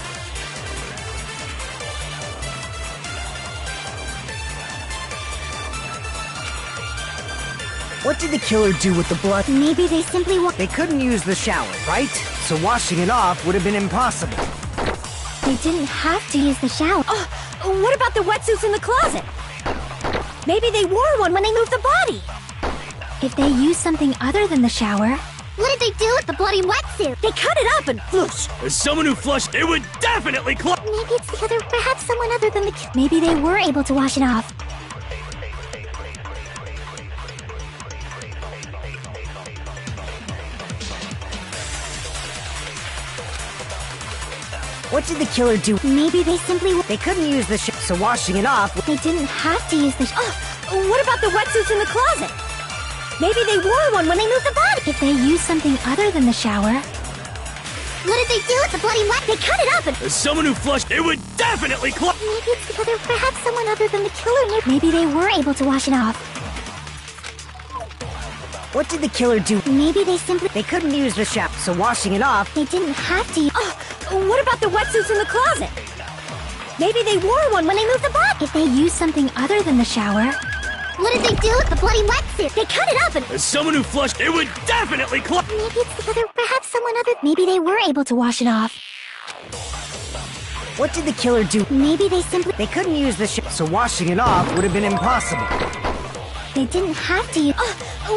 What did the killer do with the blood? Maybe they simply They couldn't use the shower, right? So washing it off would have been impossible. They didn't have to use the shower. Oh, what about the wetsuits in the closet? Maybe they wore one when they moved the body. If they used something other than the shower, What did they do with the bloody wetsuit? They cut it up and whoosh. As someone who flushed, it would definitely close. Maybe it's the other, perhaps someone other than the killer. maybe they were able to wash it off. What did the killer do? Maybe they simply They couldn't use the so washing it off. They didn't have to use the What about the wetsuits in the closet? Maybe they wore one when they moved the body. If they used something other than the shower, What did they do with the bloody wetsuit? They cut it up and As someone who flushed, it would definitely close. Maybe it's the other, perhaps someone other than the killer. maybe they were able to wash it off. What did the killer do? Maybe they simply They couldn't use the shower, so washing it off. They didn't have to. what about the wetsuits in the closet? Maybe they wore one when they moved the body. If they used something other than the shower, What did they do with the bloody wetsuit? They cut it up and As someone who flushed, it would definitely close. Maybe it's the other, perhaps someone other. maybe they were able to wash it off. What did the killer do? Maybe they simply They couldn't use the so washing it off would have been impossible. they didn't have to use.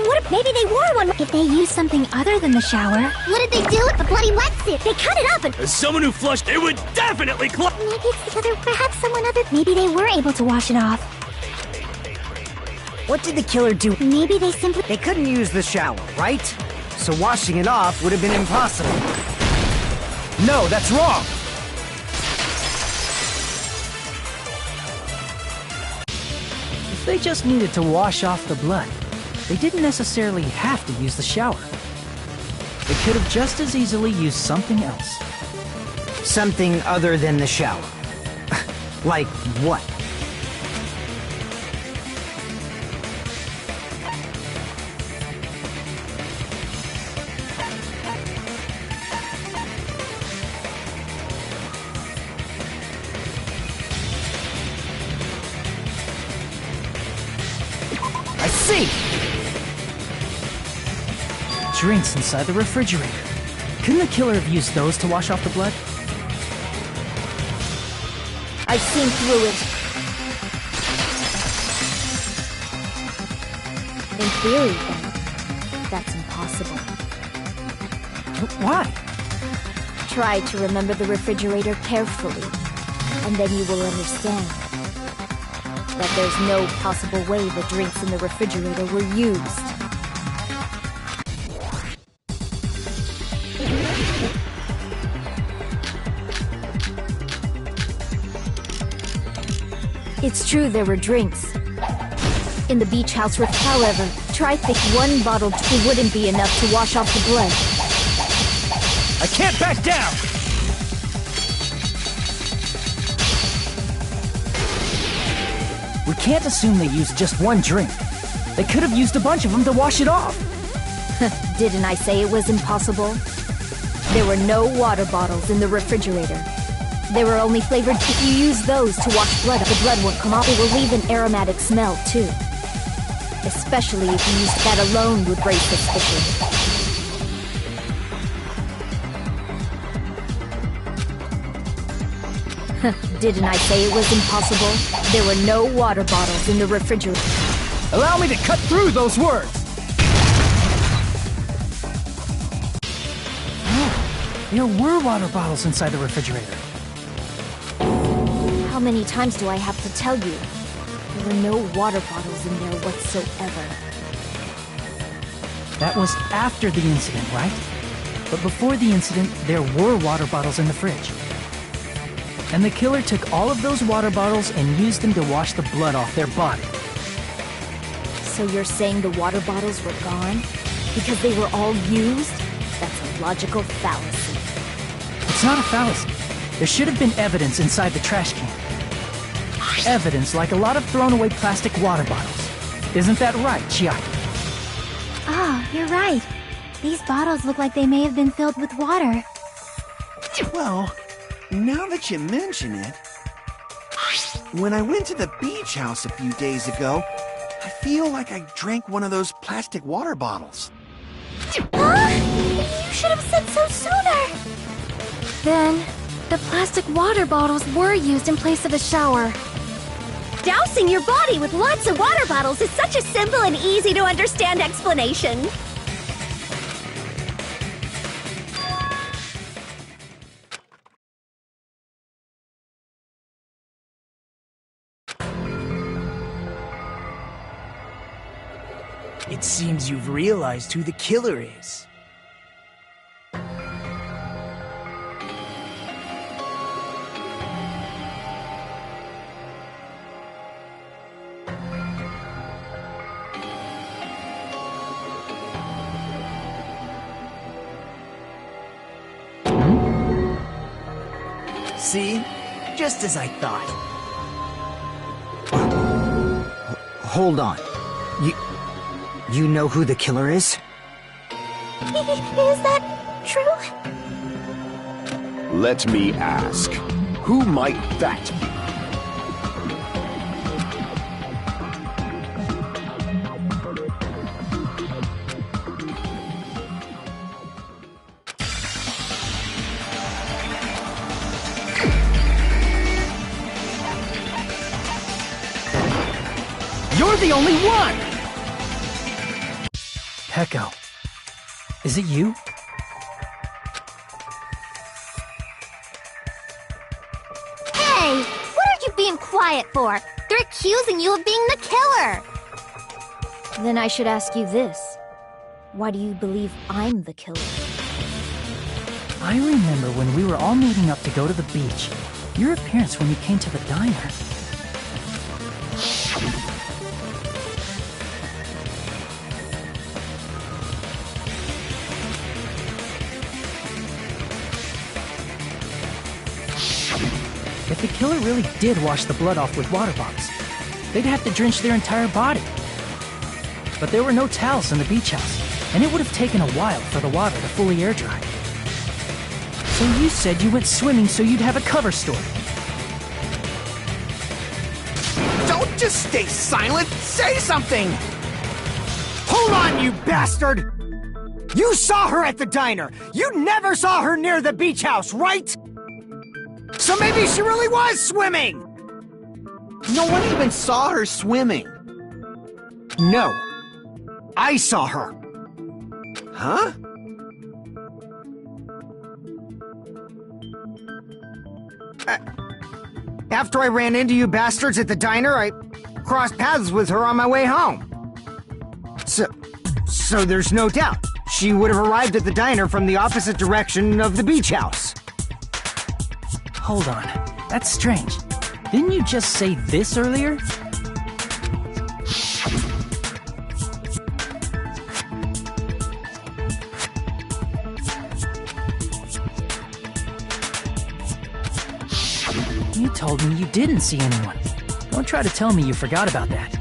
what if maybe they wore one? If they used something other than the shower, What did they do with the bloody wetsuit? They cut it up and As someone who flushed, it would definitely close. Maybe it's the other, perhaps someone other. maybe they were able to wash it off. What did the killer do? Maybe they simply They couldn't use the shower, right? So washing it off would have been impossible. No, that's wrong! If they just needed to wash off the blood, they didn't necessarily have to use the shower. They could have just as easily used something else. Something other than the shower. Like what? I see! Drinks inside the refrigerator. Couldn't the killer have used those to wash off the blood? I've seen through it. In theory, then, that's impossible. Why? Try to remember the refrigerator carefully, and then you will understand that there's no possible way the drinks in the refrigerator were used. It's true there were drinks in the beach house roof. However, try think one bottle wouldn't be enough to wash off the blood. I can't back down! We can't assume they used just one drink. They could have used a bunch of them to wash it off. Didn't I say it was impossible? There were no water bottles in the refrigerator. They were only flavored. If you use those to wash blood, the blood won't come off. It will leave an aromatic smell, too. Especially if you used that alone would raise suspicion. Didn't I say it was impossible? There were no water bottles in the refrigerator. Allow me to cut through those words! Oh, there were water bottles inside the refrigerator. How many times do I have to tell you? There were no water bottles in there whatsoever. That was after the incident, right? But before the incident, there were water bottles in the fridge. And the killer took all of those water bottles and used them to wash the blood off their body. So you're saying the water bottles were gone? Because they were all used? That's a logical fallacy. It's not a fallacy. There should have been evidence inside the trash can. Evidence like a lot of thrown-away plastic water bottles. Isn't that right, Chiaki? you're right. These bottles look like they may have been filled with water. Well, now that you mention it, when I went to the beach house a few days ago, I feel like I drank one of those plastic water bottles. Huh? You should have said so sooner! Then, the plastic water bottles were used in place of a shower. Dousing your body with lots of water bottles is such a simple and easy to understand explanation. It seems you've realized who the killer is. See? Just as I thought. Hold on. You know who the killer is? Is that true? Let me ask, who might that be? You're the only one! Peko, is it you? Hey! What are you being quiet for? They're accusing you of being the killer! Then I should ask you this. Why do you believe I'm the killer? I remember when we were all meeting up to go to the beach. Your appearance when you came to the diner. If the killer really did wash the blood off with water bottles, they'd have to drench their entire body. But there were no towels in the beach house, and it would have taken a while for the water to fully air dry. So you said you went swimming so you'd have a cover story. Don't just stay silent! Say something! Hold on, you bastard! You saw her at the diner! You never saw her near the beach house, right? So maybe she really was swimming! No one even saw her swimming. No. I saw her. Huh? After I ran into you bastards at the diner, I crossed paths with her on my way home. So there's no doubt. She would have arrived at the diner from the opposite direction of the beach house. Hold on, that's strange. Didn't you just say this earlier? You told me you didn't see anyone. Don't try to tell me you forgot about that.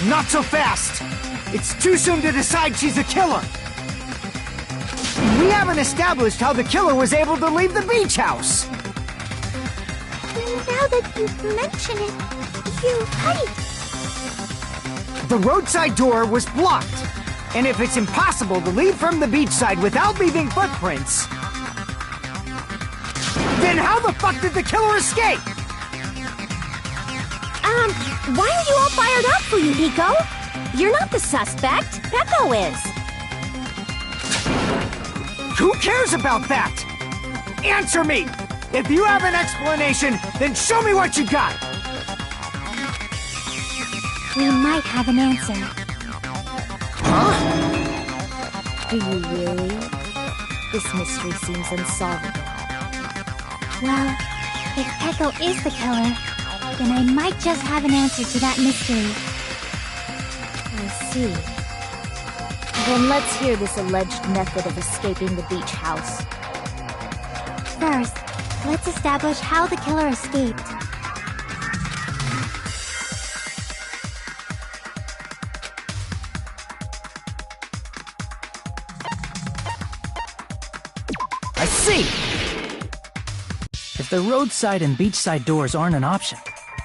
Not so fast! It's too soon to decide she's a killer! We haven't established how the killer was able to leave the beach house! Now that you mention it, you're right. The roadside door was blocked, and if it's impossible to leave from the beachside without leaving footprints, then how the fuck did the killer escape? Why are you all fired up, Fuyuhiko? You're not the suspect. Peko is. Who cares about that? Answer me! If you have an explanation, then show me what you got! We might have an answer. Huh? Do you really? This mystery seems unsolvable. Well, if Peko is the killer, then I might just have an answer to that mystery. I see. Then let's hear this alleged method of escaping the beach house. First, let's establish how the killer escaped. the roadside and beachside doors aren't an option,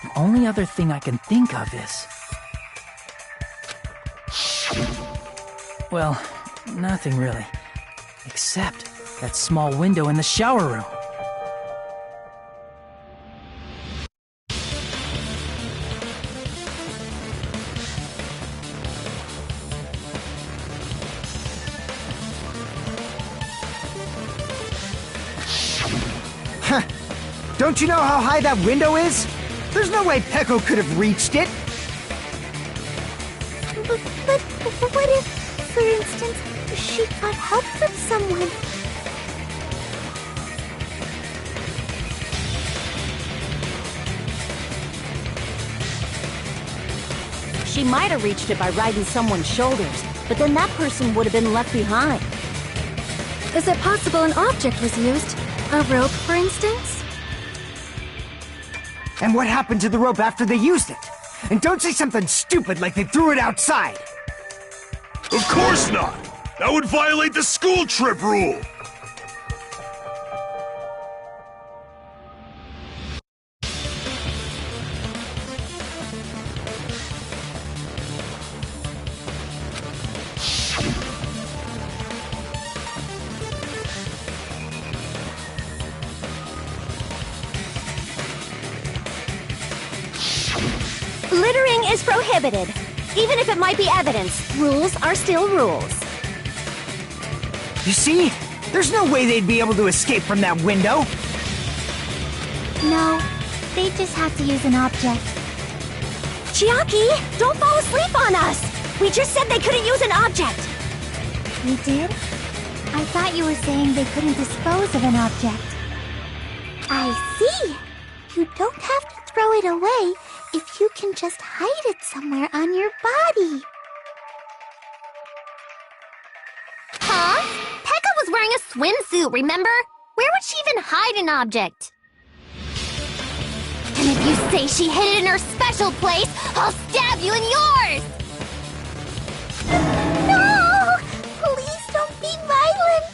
the only other thing I can think of is... Well, nothing really. Except that small window in the shower room. Don't you know how high that window is? There's no way Peko could have reached it. But what if, for instance, she got help from someone? She might have reached it by riding someone's shoulders, but then that person would have been left behind. Is it possible an object was used? A rope, for instance? And what happened to the rope after they used it? And don't say something stupid like they threw it outside. Of course not! That would violate the school trip rule! Littering is prohibited. Even if it might be evidence, rules are still rules. You see? There's no way they'd be able to escape from that window. No, they just had to use an object. Chiaki, don't fall asleep on us! We just said they couldn't use an object! We did? I thought you were saying they couldn't dispose of an object. I see. You don't have to throw it away if you can just hide it somewhere on your body. Huh? Pekka was wearing a swimsuit, remember? Where would she even hide an object? And if you say she hid it in her special place, I'll stab you in yours! No! Please don't be violent!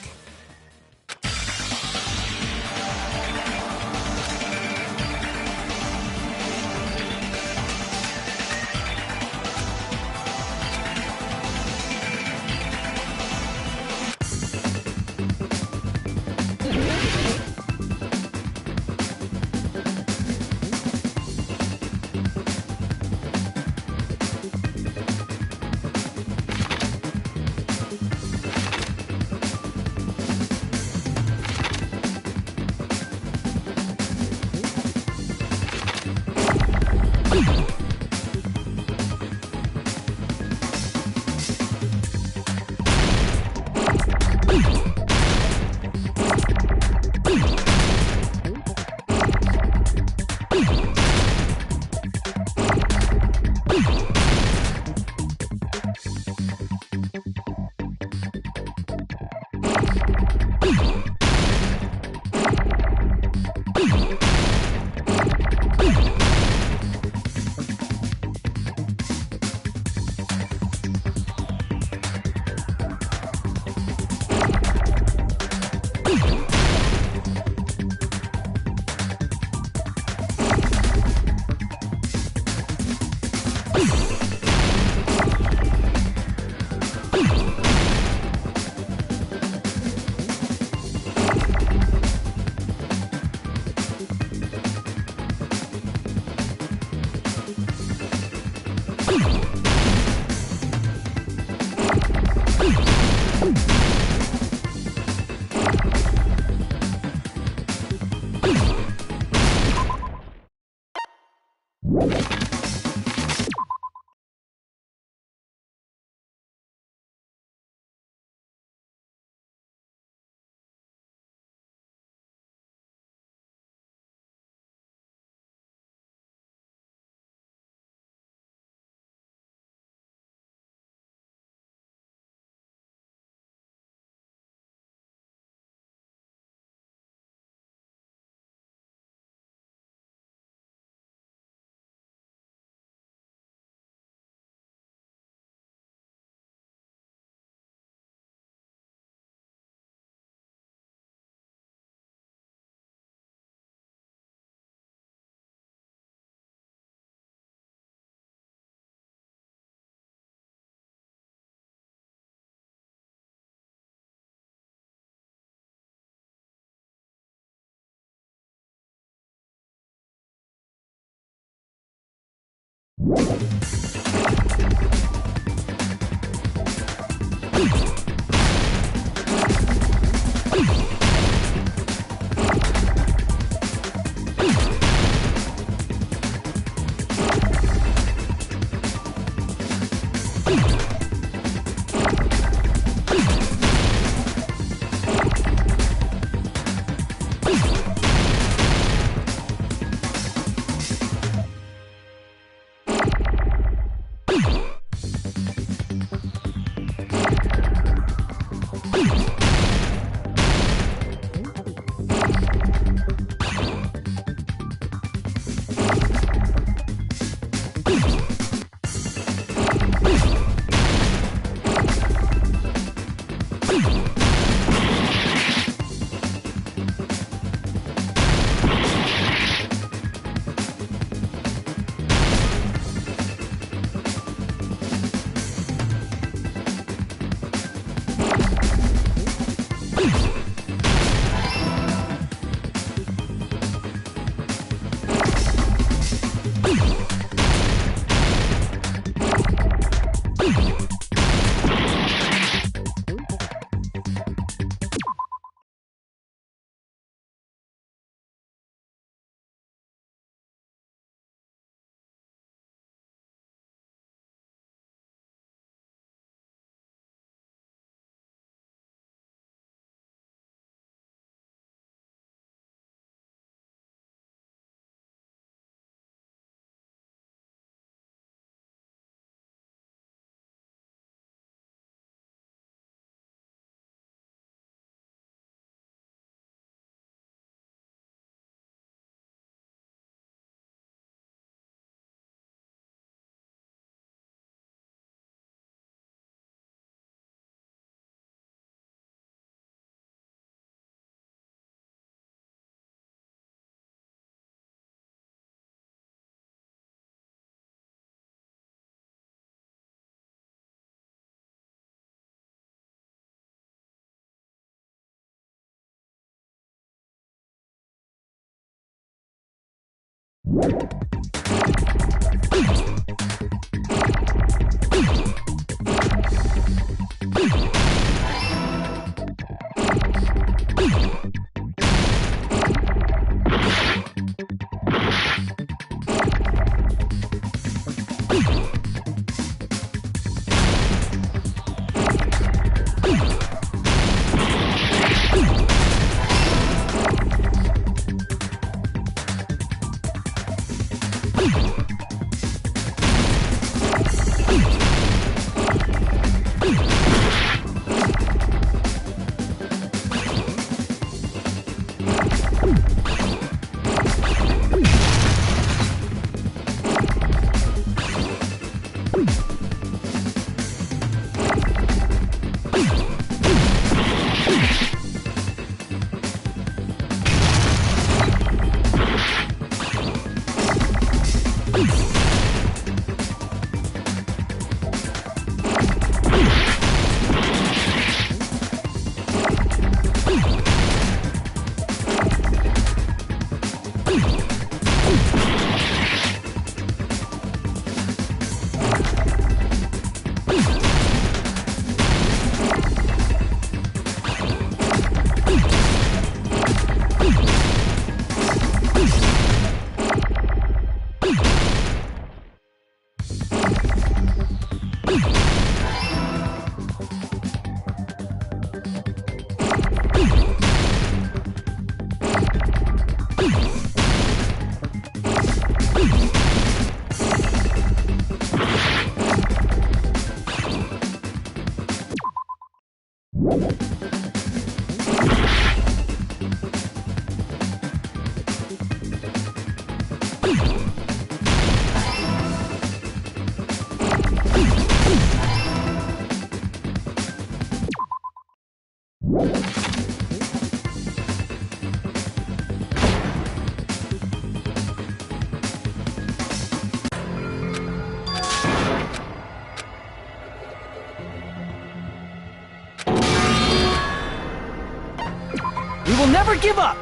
We will never give up!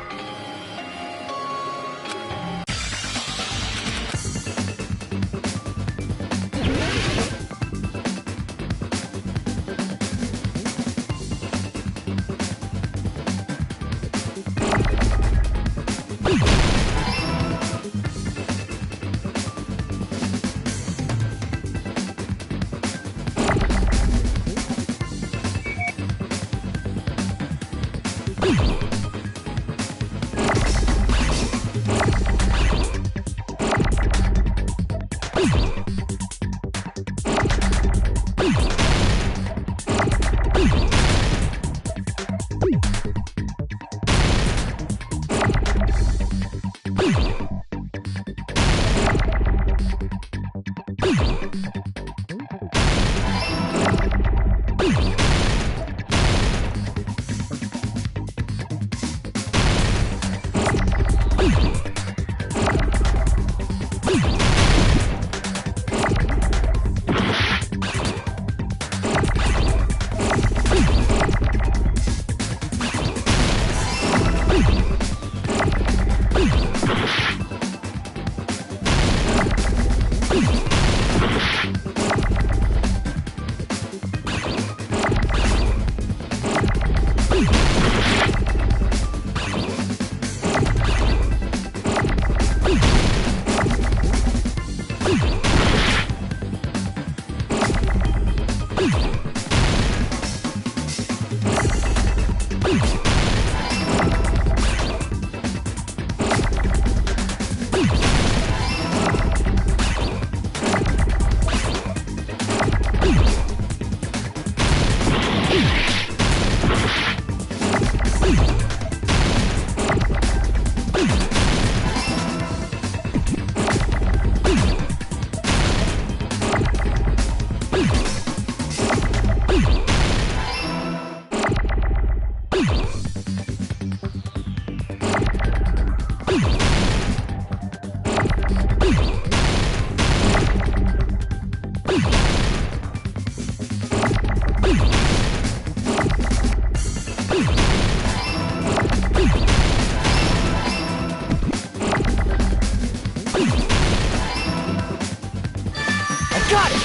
Got it!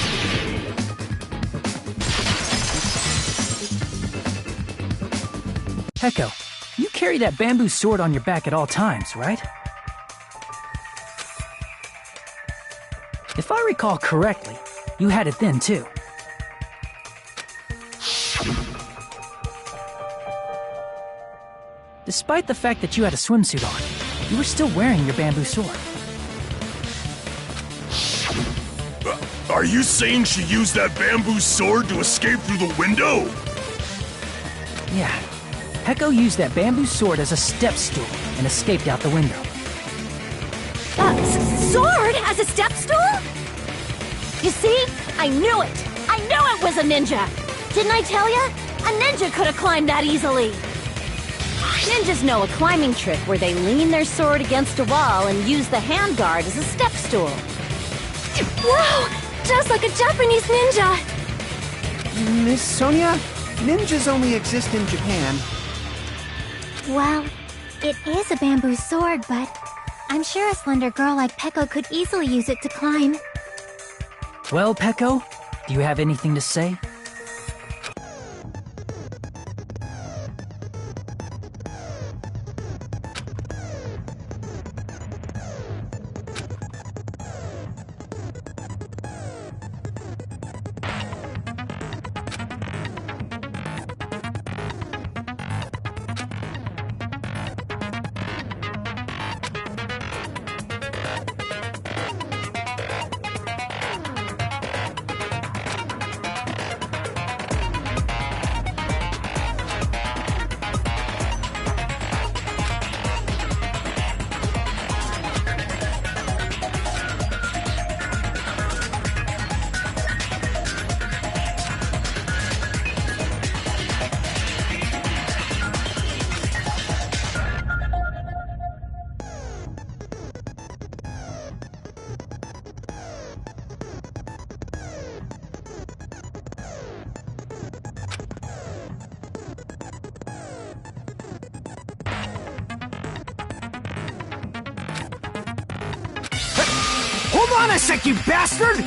Peko, you carry that bamboo sword on your back at all times, right? If I recall correctly, you had it then too. Despite the fact that you had a swimsuit on, you were still wearing your bamboo sword. Are you saying she used that bamboo sword to escape through the window? Yeah. Peko used that bamboo sword as a step stool and escaped out the window. Sword as a step stool? You see? I knew it! I knew it was a ninja! Didn't I tell ya? A ninja could have climbed that easily! Ninjas know a climbing trick where they lean their sword against a wall and use the handguard as a step stool. Wow! Just like a Japanese ninja! Miss Sonia, ninjas only exist in Japan. Well, it is a bamboo sword, but I'm sure a slender girl like Peko could easily use it to climb. Well, Peko, do you have anything to say? Hold on a sec, you bastard!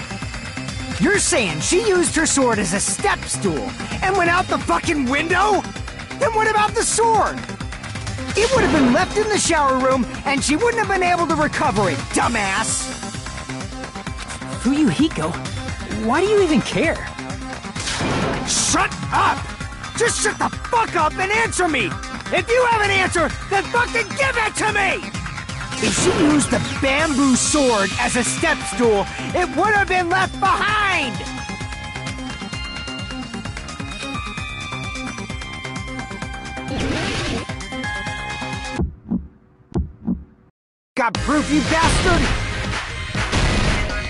You're saying she used her sword as a step stool and went out the fucking window? Then what about the sword? It would have been left in the shower room and she wouldn't have been able to recover it, dumbass! Fuyuhiko, why do you even care? Shut up! Just shut the fuck up and answer me! If you have an answer, then fucking give it to me! If she used the bamboo sword as a step stool, it would have been left behind! Got proof, you bastard?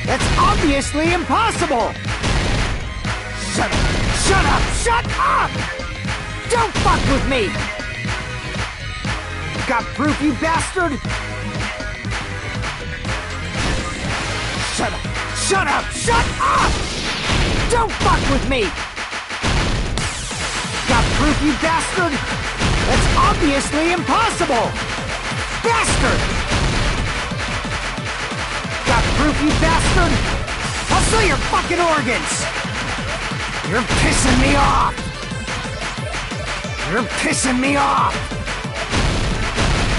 That's obviously impossible! Shut up! Shut up! Shut up! Don't fuck with me! Got proof, you bastard? Shut up! Shut up! Shut up! Don't fuck with me! Got proof, you bastard? That's obviously impossible! Bastard! Got proof, you bastard? I'll sell your fucking organs! You're pissing me off! You're pissing me off!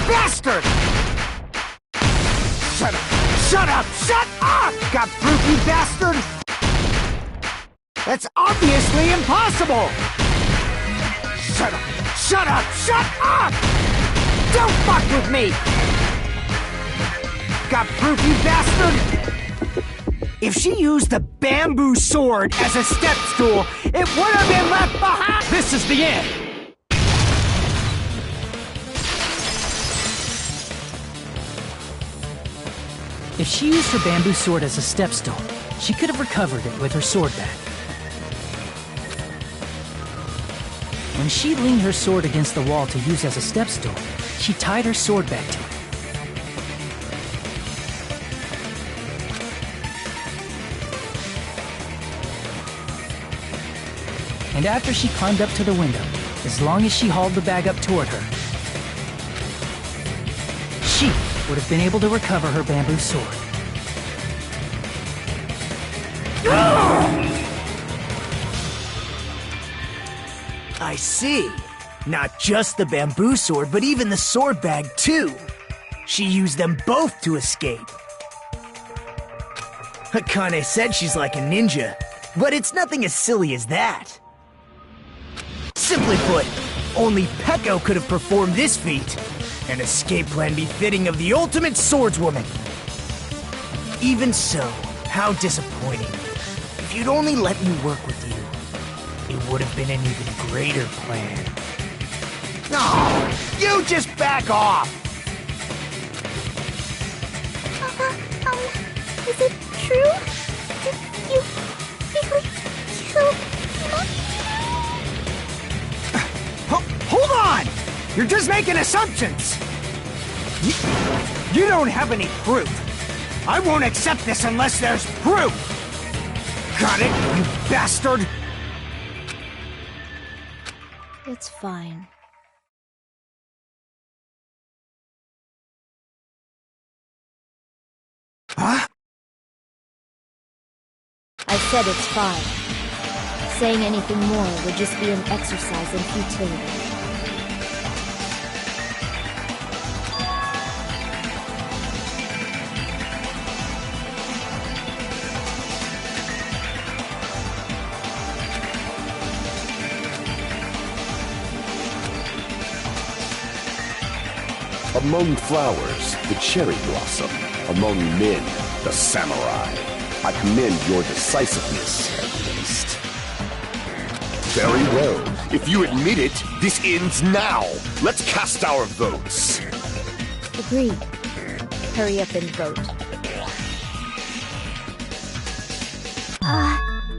Bastard! Shut up! Shut up! Shut up! Got proof, you bastard? That's obviously impossible! Shut up! Shut up! Shut up! Don't fuck with me! Got proof, you bastard? If she used the bamboo sword as a step stool, it would have been left behind! This is the end! If she used her bamboo sword as a step stool, she could have recovered it with her sword back. When she leaned her sword against the wall to use as a step stool, she tied her sword back to it. And after she climbed up to the window, as long as she hauled the bag up toward her, she would have been able to recover her bamboo sword. I see. Not just the bamboo sword, but even the sword bag, too. She used them both to escape. Akane said she's like a ninja, but it's nothing as silly as that. Simply put, only Peko could have performed this feat. An escape plan befitting of the ultimate swordswoman. Even so, how disappointing. If you'd only let me work with you, it would have been an even greater plan. No, you just back off! Is it true? Did you really kill Hold on! You're just making assumptions! You don't have any proof. I won't accept this unless there's proof! Got it, you bastard? It's fine. Huh? I said it's fine. Saying anything more would just be an exercise in futility. Among flowers, the cherry blossom. Among men, the samurai. I commend your decisiveness, at least. Very well. If you admit it, this ends now. Let's cast our votes. Agreed. Hurry up and vote.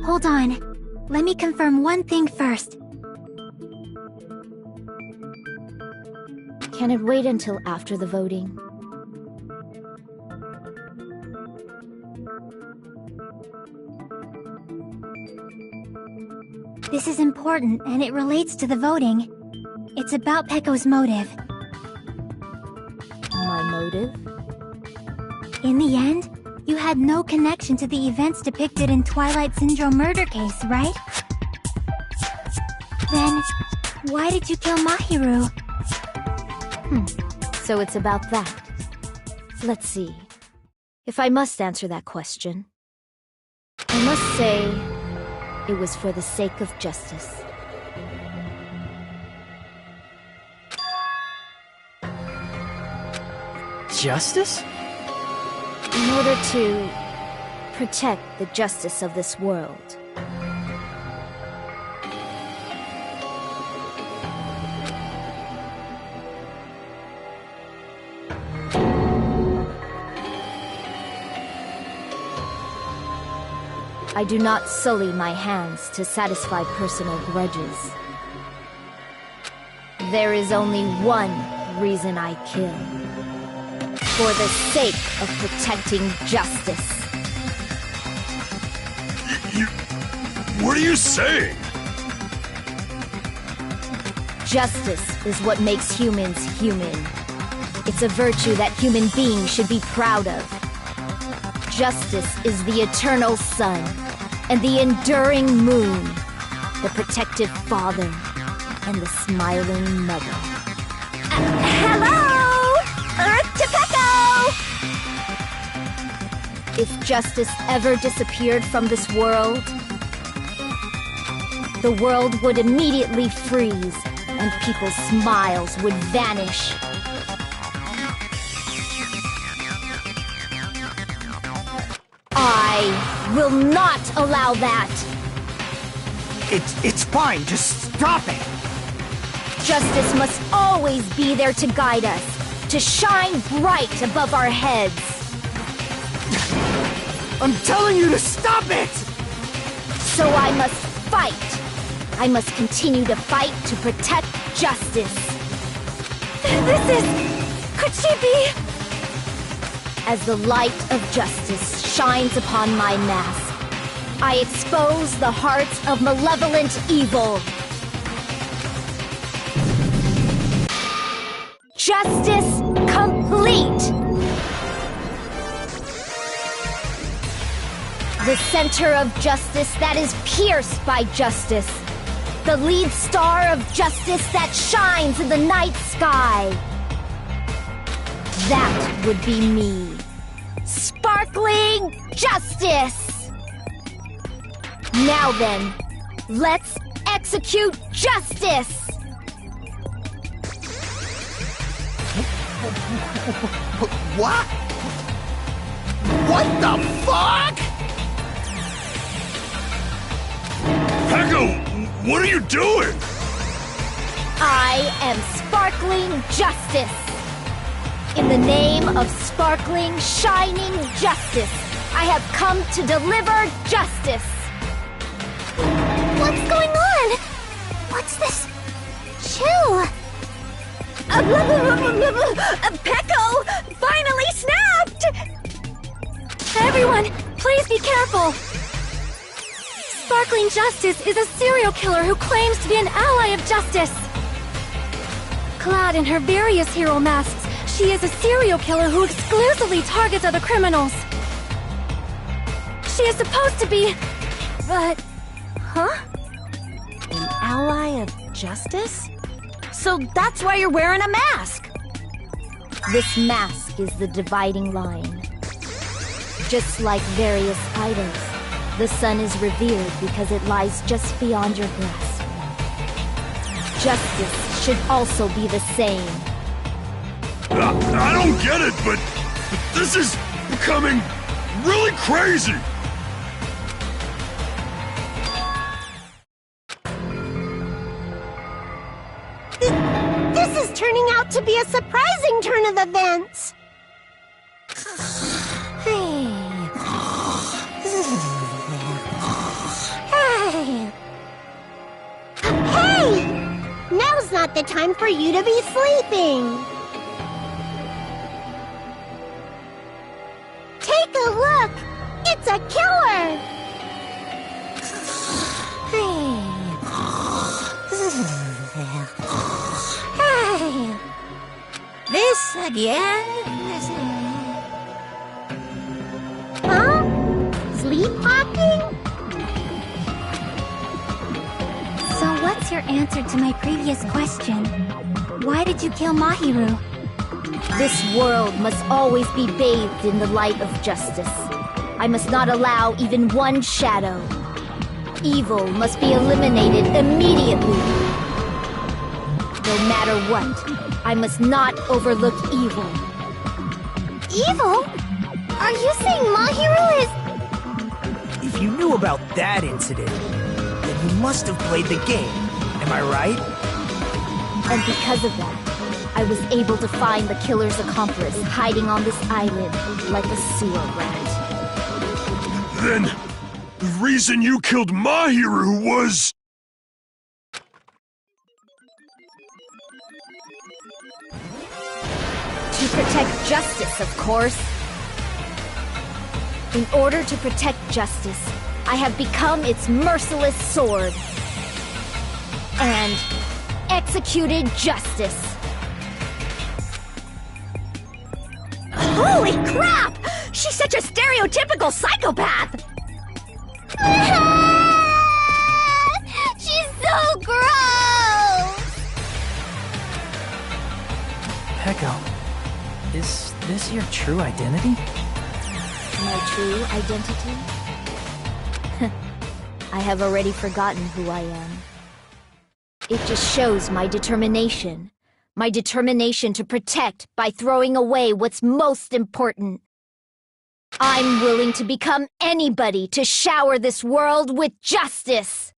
Hold on. Let me confirm one thing first. Can it wait until after the voting? This is important, and it relates to the voting. It's about Peko's motive. My motive? In the end, you had no connection to the events depicted in Twilight Syndrome murder case, right? Then, why did you kill Mahiru? So it's about that. Let's see. If I must answer that question, I must say it was for the sake of justice. Justice? In order to protect the justice of this world. I do not sully my hands to satisfy personal grudges. There is only one reason I kill. For the sake of protecting justice. What are you saying? Justice is what makes humans human. It's a virtue that human beings should be proud of. Justice is the eternal sun and the enduring moon, the protective father and the smiling mother. Hello! Earth to Peko! If justice ever disappeared from this world, the world would immediately freeze and people's smiles would vanish. I will not allow that! It's fine, just stop it! Justice must always be there to guide us, to shine bright above our heads. I'm telling you to stop it! So I must fight. I must continue to fight to protect justice. Could she be? As the light of justice shines upon my mask, I expose the hearts of malevolent evil. Justice complete! The center of justice that is pierced by justice. The lead star of justice that shines in the night sky. That would be me. Sparkling Justice! Now then, let's execute justice! What? What the fuck? Peko, what are you doing? I am Sparkling Justice. In the name of sparkling, shining justice, I have come to deliver justice. What's going on? What's this? Chill. Peko finally snapped! Everyone, please be careful! Sparkling Justice is a serial killer who claims to be an ally of justice. Clad in her various hero masks, she is a serial killer who exclusively targets other criminals. She is supposed to be... but... huh? An ally of justice? So that's why you're wearing a mask! This mask is the dividing line. Just like various idols, the sun is revered because it lies just beyond your grasp. Justice should also be the same. I don't get it, but this is becoming really crazy. This is turning out to be a surprising turn of events. Hey. Hey! Now's not the time for you to be sleeping. Take a look! It's a killer! Hey. This again? Huh? Sleepwalking? So what's your answer to my previous question? Why did you kill Mahiru? This world must always be bathed in the light of justice. I must not allow even one shadow. Evil must be eliminated immediately. No matter what, I must not overlook evil. Evil? Are you saying Mahiru is... If you knew about that incident, then you must have played the game. Am I right? And because of that, I was able to find the killer's accomplice hiding on this island like a sewer rat. Then, the reason you killed Mahiru was... To protect justice, of course. In order to protect justice, I have become its merciless sword. And executed justice. Holy crap! She's such a stereotypical psychopath! She's so gross! Peko, is this your true identity? My true identity? I have already forgotten who I am. It just shows my determination. My determination to protect by throwing away what's most important. I'm willing to become anybody to shower this world with justice.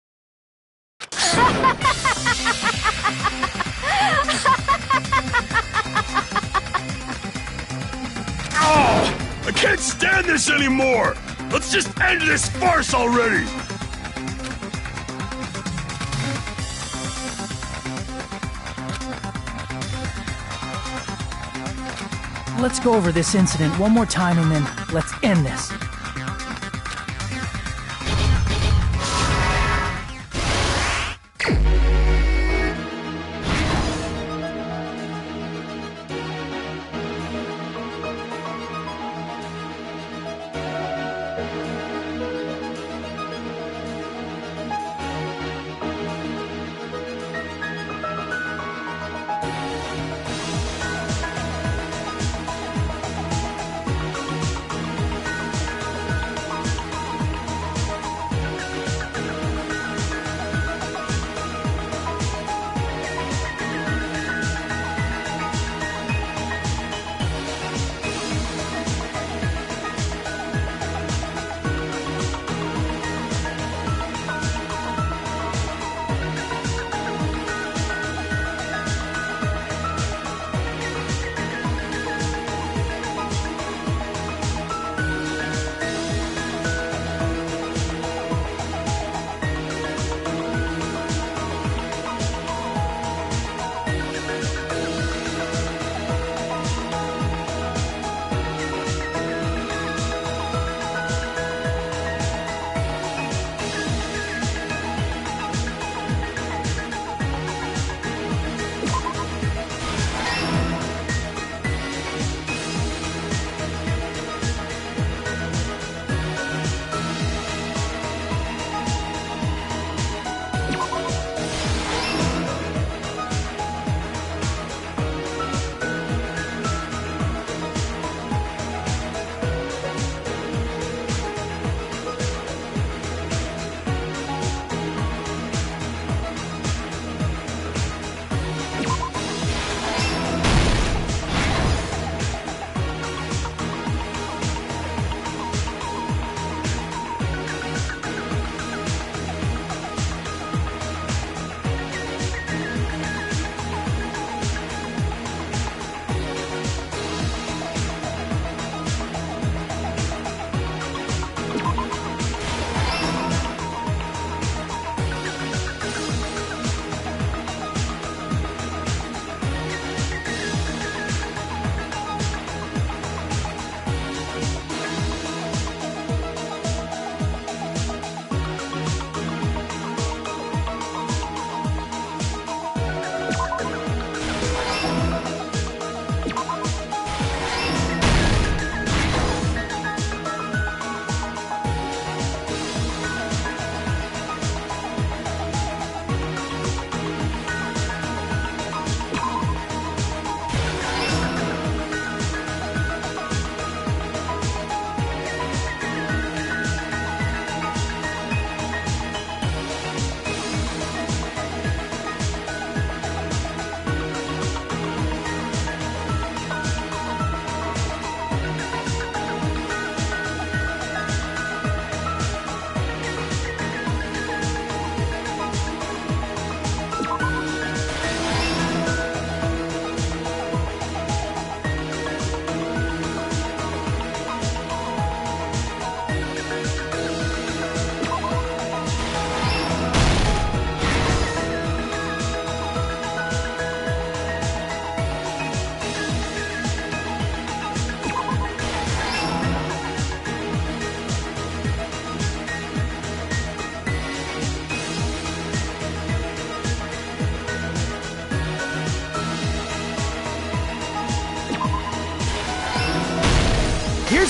Oh! I can't stand this anymore! Let's just end this farce already! Let's go over this incident one more time and then let's end this.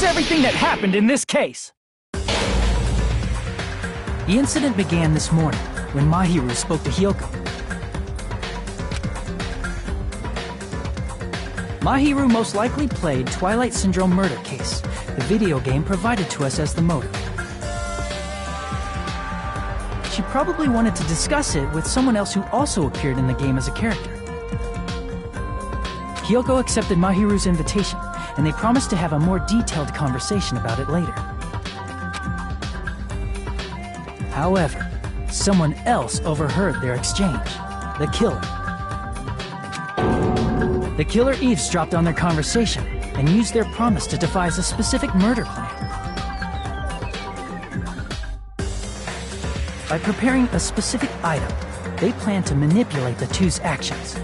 everything that happened in this case. The incident began this morning when Mahiru spoke to Hyoko. Mahiru most likely played Twilight Syndrome Murder Case, the video game provided to us as the motive. She probably wanted to discuss it with someone else who also appeared in the game as a character. Hyoko accepted Mahiru's invitation, and they promised to have a more detailed conversation about it later. However, someone else overheard their exchange. The killer. The killer eavesdropped on their conversation and used their promise to devise a specific murder plan. By preparing a specific item, they planned to manipulate the two's actions.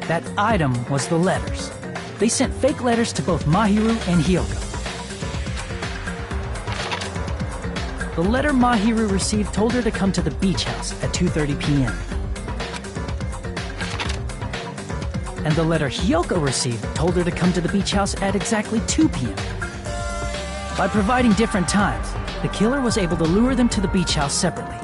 That item was the letters. They sent fake letters to both Mahiru and Hyoko. The letter Mahiru received told her to come to the beach house at 2:30 p.m. And the letter Hyoko received told her to come to the beach house at exactly 2 p.m. By providing different times, the killer was able to lure them to the beach house separately.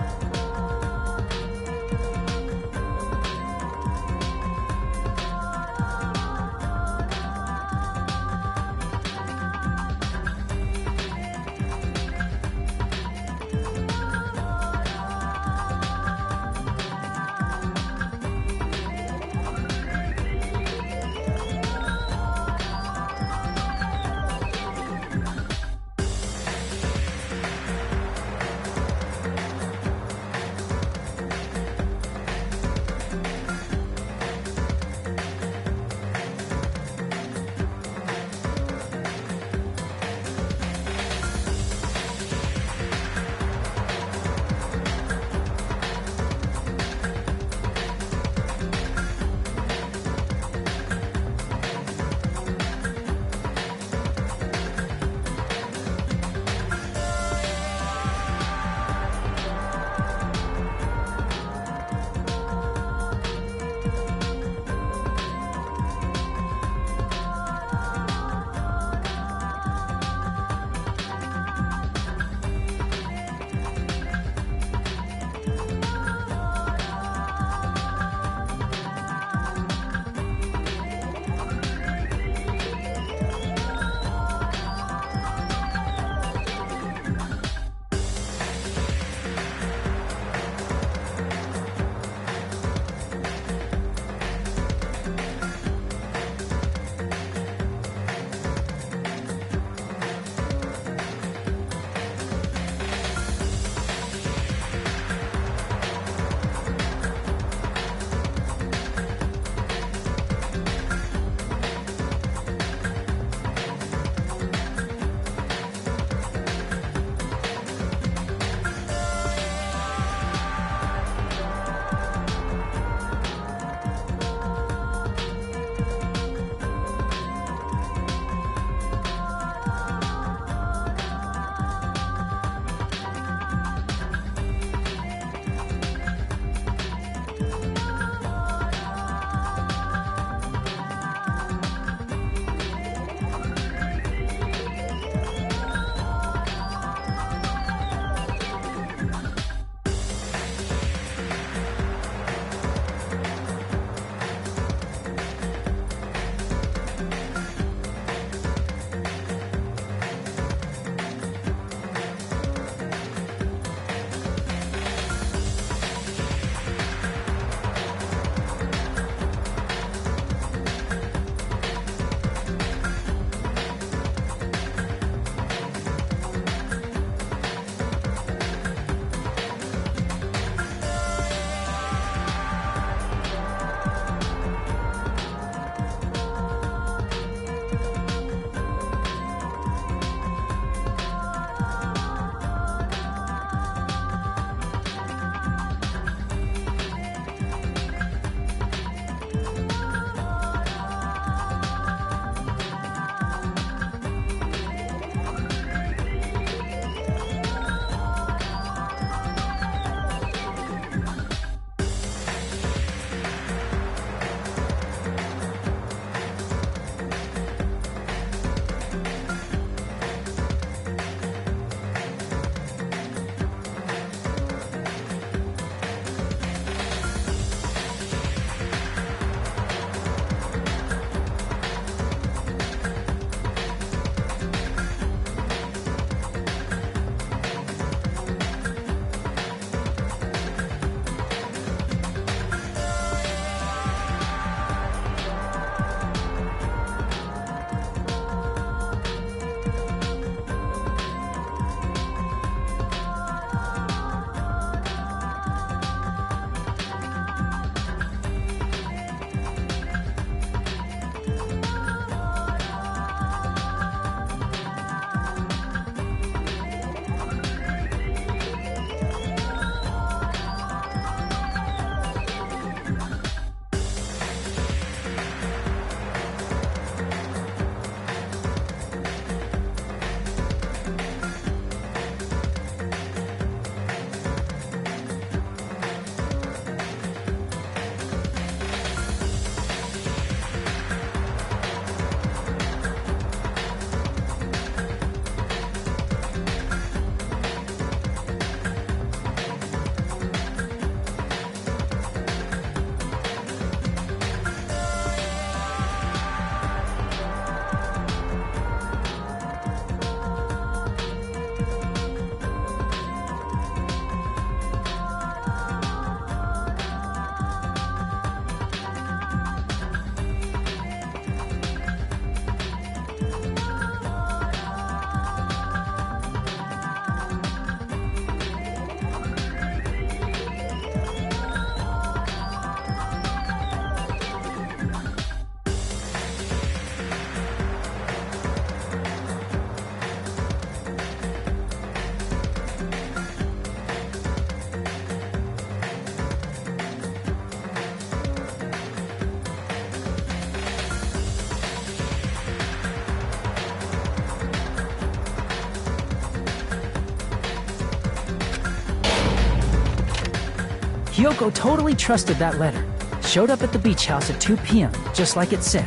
Hiyoko totally trusted that letter, showed up at the beach house at 2 p.m., just like it said,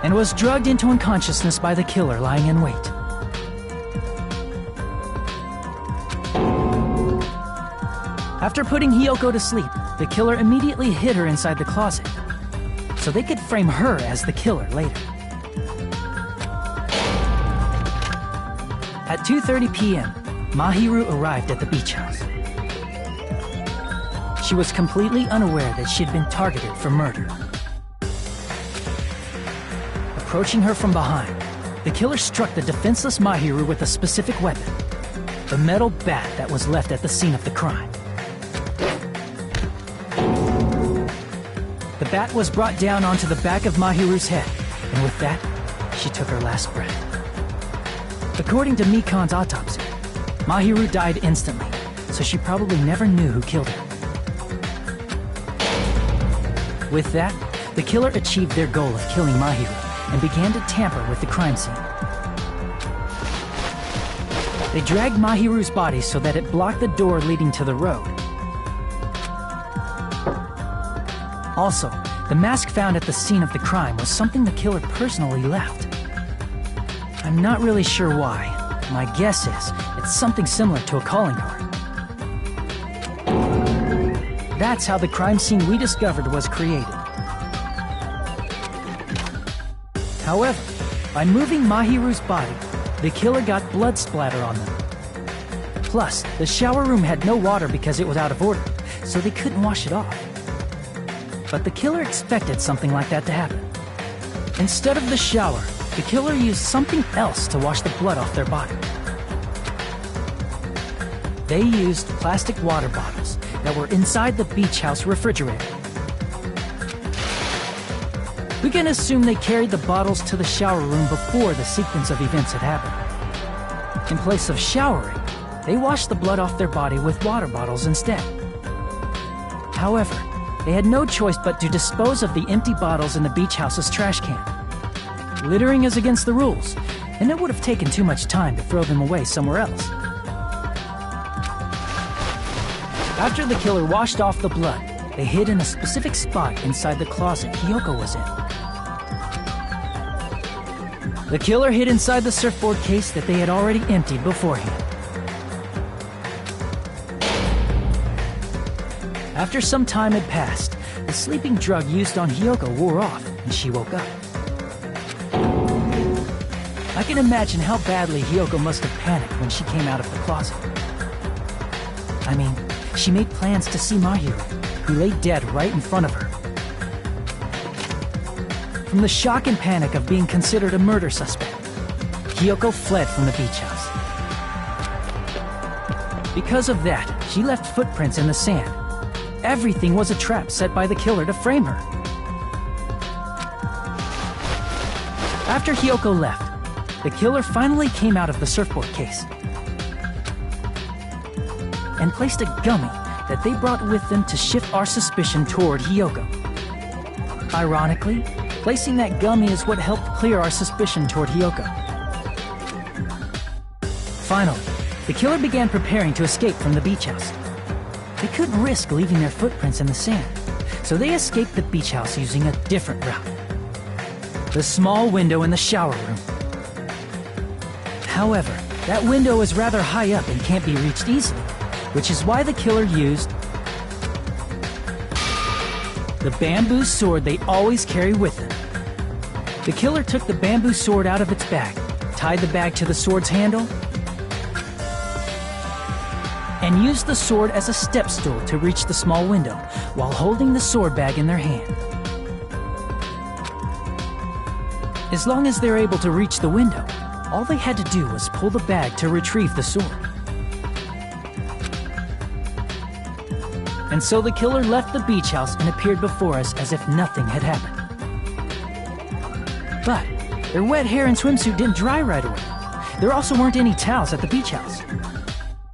and was drugged into unconsciousness by the killer lying in wait. After putting Hiyoko to sleep, the killer immediately hid her inside the closet, so they could frame her as the killer later. At 2:30 p.m., Mahiru arrived at the beach house. She was completely unaware that she'd been targeted for murder. Approaching her from behind, the killer struck the defenseless Mahiru with a specific weapon, the metal bat that was left at the scene of the crime. The bat was brought down onto the back of Mahiru's head, and with that, she took her last breath. According to Mikan's autopsy, Mahiru died instantly, so she probably never knew who killed her. With that, the killer achieved their goal of killing Mahiru and began to tamper with the crime scene. They dragged Mahiru's body so that it blocked the door leading to the road. Also, the mask found at the scene of the crime was something the killer personally left. I'm not really sure why. My guess is it's something similar to a calling card. That's how the crime scene we discovered was created. However, by moving Mahiru's body, the killer got blood splatter on them. Plus, the shower room had no water because it was out of order, so they couldn't wash it off. But the killer expected something like that to happen. Instead of the shower, the killer used something else to wash the blood off their body. They used plastic water bottles that were inside the beach house refrigerator. We can assume they carried the bottles to the shower room before the sequence of events had happened. In place of showering, they washed the blood off their body with water bottles instead. However, they had no choice but to dispose of the empty bottles in the beach house's trash can. Littering is against the rules, and it would have taken too much time to throw them away somewhere else. After the killer washed off the blood, they hid in a specific spot inside the closet Hiyoko was in. The killer hid inside the surfboard case that they had already emptied beforehand. After some time had passed, the sleeping drug used on Hiyoko wore off, and she woke up. I can imagine how badly Hiyoko must have panicked when she came out of the closet. I mean, she made plans to see Mahiru, who lay dead right in front of her. From the shock and panic of being considered a murder suspect, Hiyoko fled from the beach house. Because of that, she left footprints in the sand. Everything was a trap set by the killer to frame her. After Hiyoko left, the killer finally came out of the surfboard case and placed a gummy that they brought with them to shift our suspicion toward Hiyoko. Ironically, placing that gummy is what helped clear our suspicion toward Hiyoko. Finally, the killer began preparing to escape from the beach house. They couldn't risk leaving their footprints in the sand, so they escaped the beach house using a different route. The small window in the shower room. However, that window is rather high up and can't be reached easily, which is why the killer used the bamboo sword they always carry with them. The killer took the bamboo sword out of its bag, tied the bag to the sword's handle, and used the sword as a step stool to reach the small window while holding the sword bag in their hand. As long as they're able to reach the window, all they had to do was pull the bag to retrieve the sword. And so the killer left the beach house and appeared before us as if nothing had happened. But their wet hair and swimsuit didn't dry right away. There also weren't any towels at the beach house.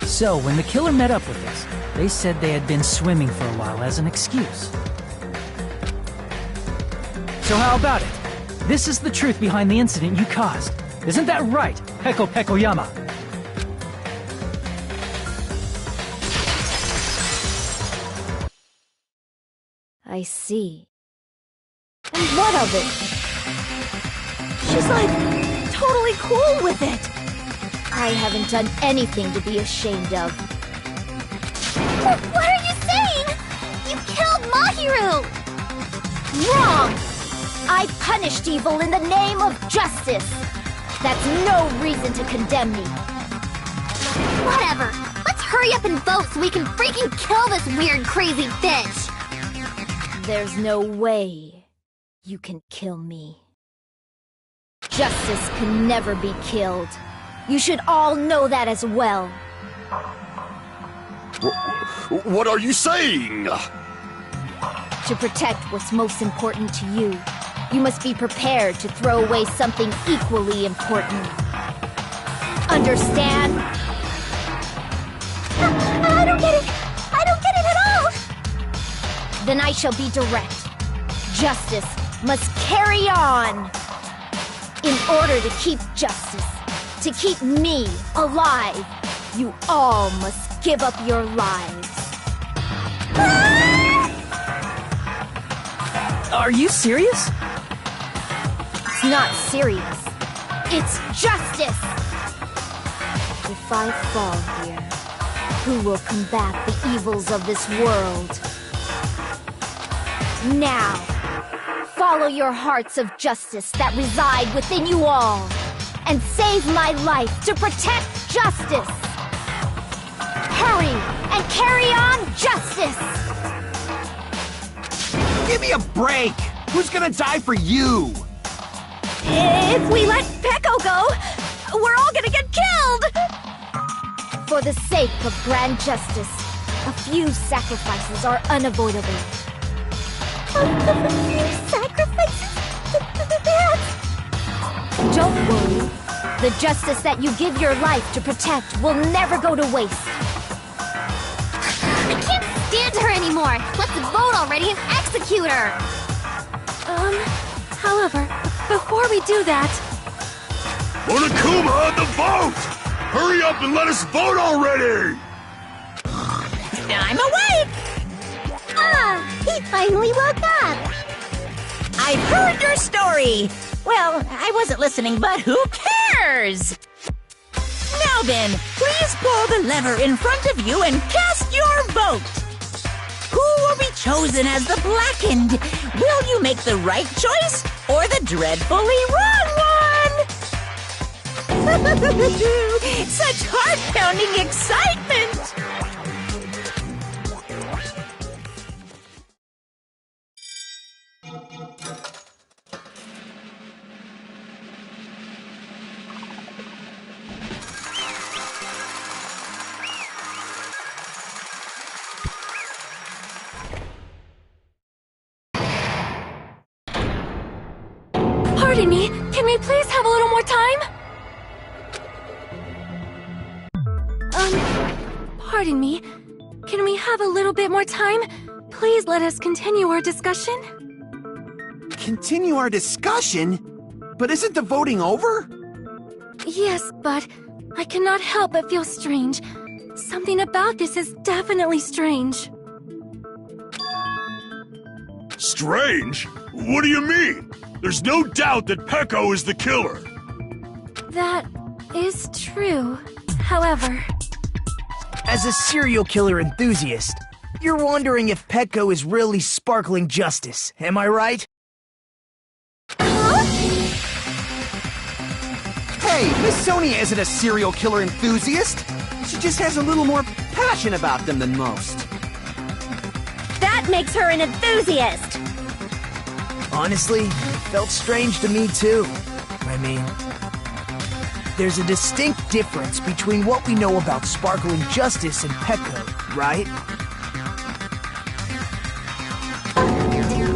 So when the killer met up with us, they said they had been swimming for a while as an excuse. So how about it? This is the truth behind the incident you caused. Isn't that right, Peko Pekoyama? I see. And what of it? She's like, totally cool with it. I haven't done anything to be ashamed of. What are you saying? You killed Mahiru! Wrong! I punished evil in the name of justice. That's no reason to condemn me. Whatever. Let's hurry up and vote so we can freaking kill this weird, crazy bitch! There's no way you can kill me. Justice can never be killed. You should all know that as well. What are you saying? To protect what's most important to you, you must be prepared to throw away something equally important. Understand? I don't get it! I don't get it at all! Then I shall be direct. Justice must carry on. In order to keep justice, to keep me alive, you all must give up your lives. Are you serious? It's not serious. It's justice! If I fall here, who will combat the evils of this world? Now, follow your hearts of justice that reside within you all, and save my life to protect justice! Hurry, and carry on justice! Give me a break! Who's gonna die for you? If we let Peko go, we're all gonna get killed! For the sake of grand justice, a few sacrifices are unavoidable. A few sacrifices? Don't worry. The justice that you give your life to protect will never go to waste. I can't stand her anymore! Let's vote already and execute her! However, before we do that... Monokuma, the vote! Hurry up and let us vote already! I'm awake! Ah! He finally woke up! I've heard your story! Well, I wasn't listening, but who cares? Now then, please pull the lever in front of you and cast your vote! Who will be chosen as the blackened? Will you make the right choice or the dreadfully wrong one? Such heart-pounding excitement! Pardon me, can we please have a little more time? Pardon me, can we have a little bit more time? Please let us continue our discussion. Continue our discussion? But isn't the voting over? Yes, but I cannot help but feel strange. Something about this is definitely strange. Strange? What do you mean? There's no doubt that Peko is the killer. That is true. However... As a serial killer enthusiast, you're wondering if Peko is really sparkling justice, am I right? Hey, Miss Sonia isn't a serial killer enthusiast. She just has a little more passion about them than most. That makes her an enthusiast! Honestly, it felt strange to me too. I mean, there's a distinct difference between what we know about sparkling justice and Peko, right?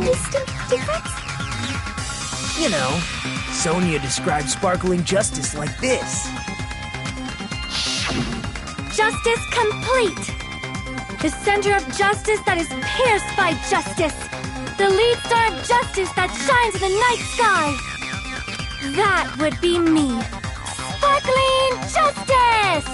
Distinct difference? You know, Sonia described sparkling justice like this. Justice complete! The center of justice that is pierced by justice! The lead star of justice that shines in the night sky! That would be me! Sparkling justice!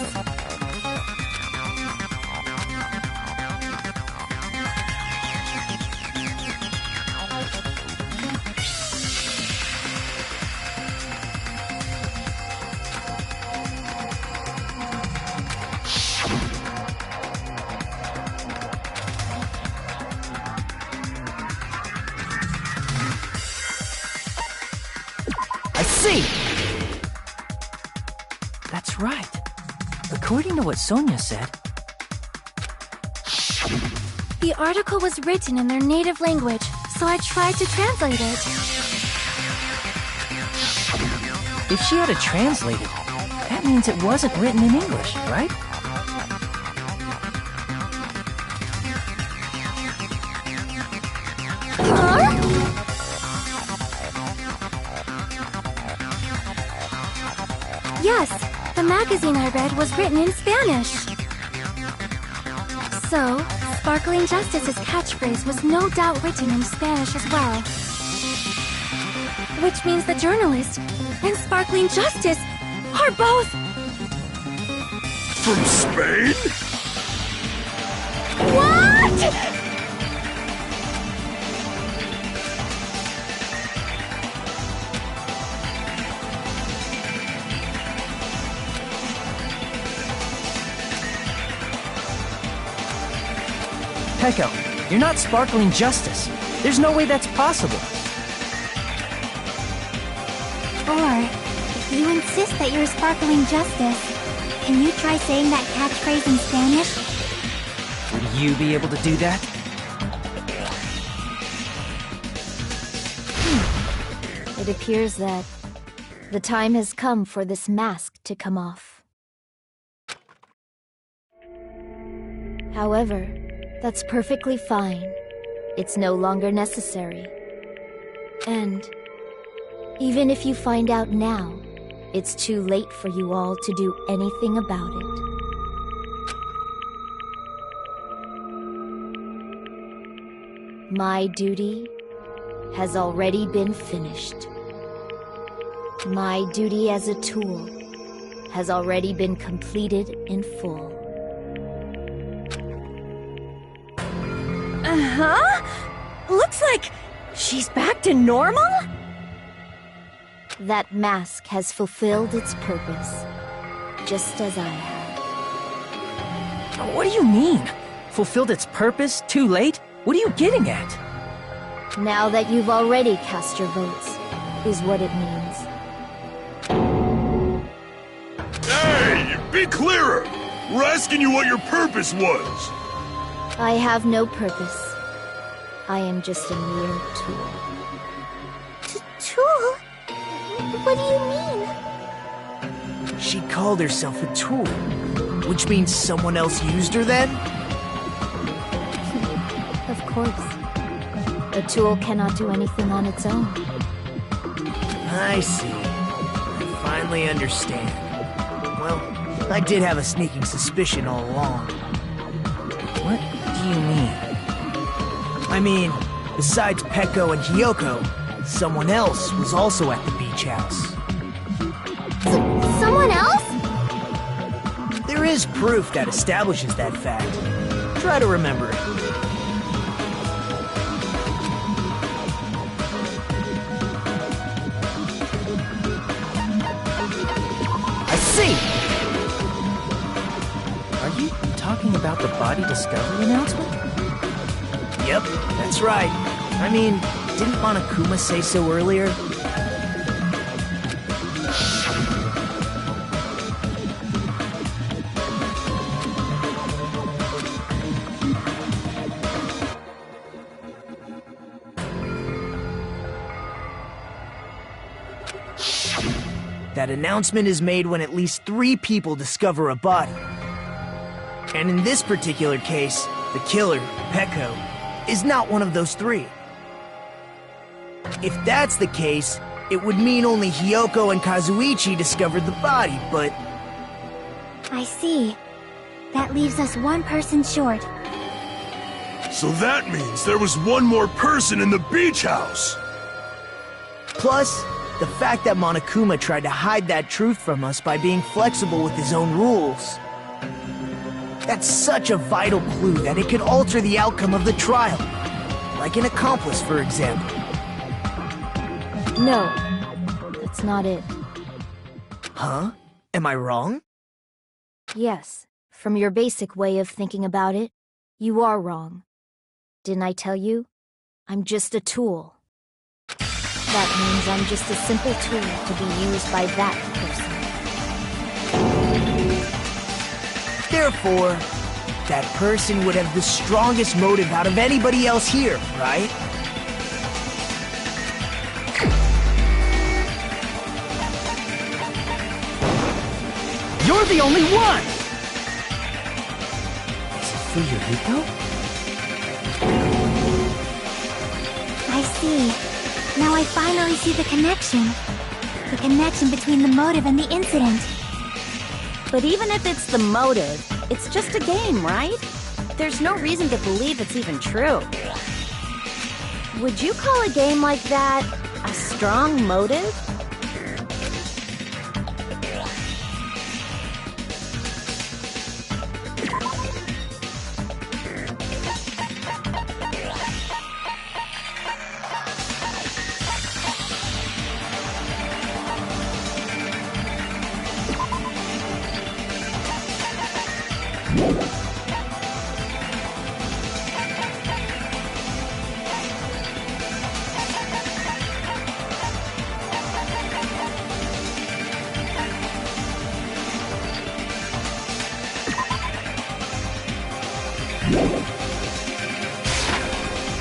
see! That's right. According to what Sonia said, The article was written in their native language, so I tried to translate it. if she had to translate it, that means it wasn't written in English, right? Yes, the magazine I read was written in Spanish. So, Sparkling Justice's catchphrase was no doubt written in Spanish as well. Which means the journalist and Sparkling Justice are both... From Spain? What?! Pecco, you're not Sparkling Justice. There's no way that's possible. Or, if you insist that you're Sparkling Justice, can you try saying that catchphrase in Spanish? Would you be able to do that? It appears that the time has come for this mask to come off. However, that's perfectly fine. It's no longer necessary. And even if you find out now, it's too late for you all to do anything about it. My duty has already been finished. My duty as a tool has already been completed in full. Uh-huh? Looks like she's back to normal? That mask has fulfilled its purpose, just as I have. What do you mean? Fulfilled its purpose? Too late? What are you getting at? Now that you've already cast your votes, is what it means. Hey, be clearer! We're asking you what your purpose was! I have no purpose. I am just a mere tool. Tool? What do you mean? She called herself a tool, which means someone else used her then? Of course. A tool cannot do anything on its own. I see. I finally understand. Well, I did have a sneaking suspicion all along. What do you mean? I mean, besides Pecco and Hiyoko, someone else was also at the beach house. Someone else? There is proof that establishes that fact. Try to remember it. I see! Are you talking about the body discovery announcement? Yep, that's right. I mean, didn't Monokuma say so earlier? That announcement is made when at least 3 people discover a body. And in this particular case, the killer, Pecco, is not one of those 3. If that's the case, it would mean only Hiyoko and Kazuichi discovered the body, but... I see. That leaves us one person short. So that means there was one more person in the beach house! Plus, the fact that Monokuma tried to hide that truth from us by being flexible with his own rules. That's such a vital clue that it could alter the outcome of the trial. Like an accomplice, for example. No, that's not it. Huh? Am I wrong? Yes, from your basic way of thinking about it, you are wrong. Didn't I tell you? I'm just a tool. That means I'm just a simple tool to be used by that person. Therefore, that person would have the strongest motive out of anybody else here, right? You're the only one! Is it Fuyuhiko? I see. Now I finally see the connection. The connection between the motive and the incident. But even if it's the motive, it's just a game, right? There's no reason to believe it's even true. Would you call a game like that a strong motive?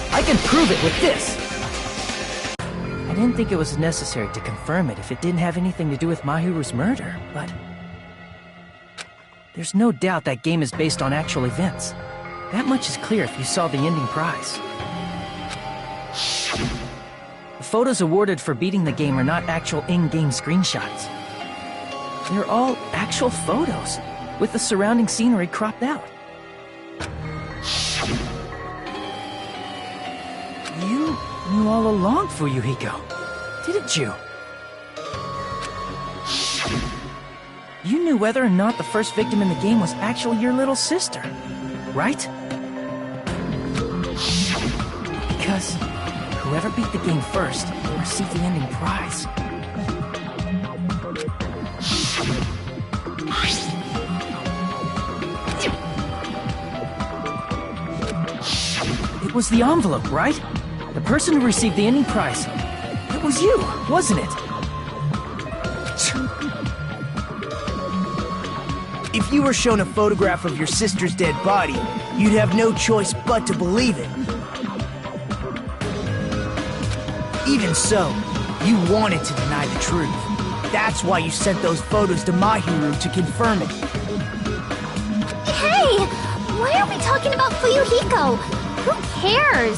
I can prove it with this! I didn't think it was necessary to confirm it if it didn't have anything to do with Mahiru's murder, but... there's no doubt that game is based on actual events. That much is clear if you saw the ending prize. The photos awarded for beating the game are not actual in-game screenshots. They're all actual photos, with the surrounding scenery cropped out. You knew all along, Fuyuhiko, didn't you? You knew whether or not the first victim in the game was actually your little sister, right? Because whoever beat the game first will receive the ending prize. It was the envelope, right? The person who received the ending prize. It was you, wasn't it? If you were shown a photograph of your sister's dead body, you'd have no choice but to believe it. Even so, you wanted to deny the truth. That's why you sent those photos to Mahiru to confirm it. Hey! Why are we talking about Fuyuhiko? Who cares?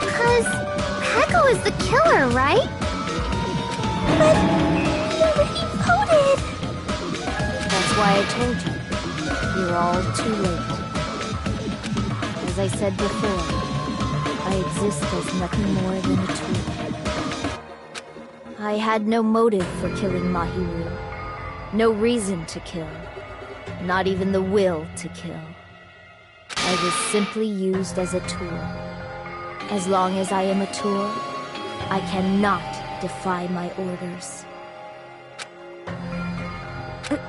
Because Peko is the killer, right? But nobody voted! That's why I told you. You're all too late. As I said before, I exist as nothing more than a tool. I had no motive for killing Mahiru. No reason to kill. Not even the will to kill. I was simply used as a tool. As long as I am a tool, I cannot defy my orders.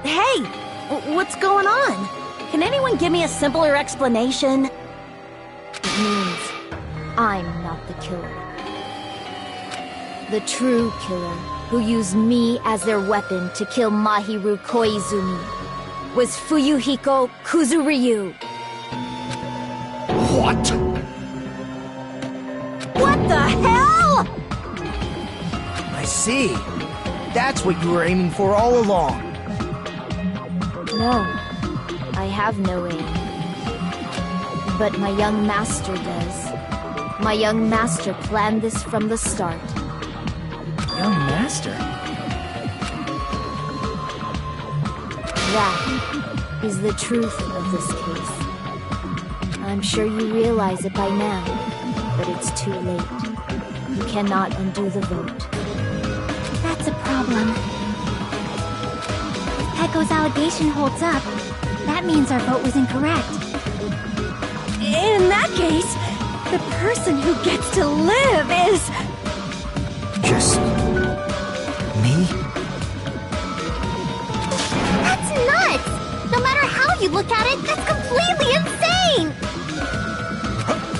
Hey! What's going on? Can anyone give me a simpler explanation? It means I'm not the killer. The true killer, who used me as their weapon to kill Mahiru Koizumi, was Fuyuhiko Kuzuryu. What? What the hell?! I see. That's what you were aiming for all along. No, I have no aim. But my young master does. My young master planned this from the start. Young master? That is the truth of this case. I'm sure you realize it by now, but it's too late. You cannot undo the vote. That's a problem. If Peko's allegation holds up, that means our vote was incorrect. In that case, the person who gets to live is... Just... me? That's nuts! No matter how you look at it, that's completely insane!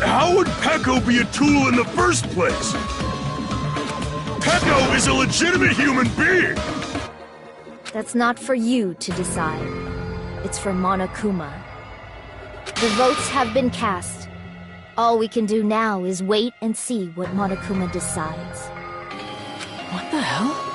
How would Peko be a tool in the first place? Peko is a legitimate human being! That's not for you to decide. It's for Monokuma. The votes have been cast. All we can do now is wait and see what Monokuma decides. What the hell?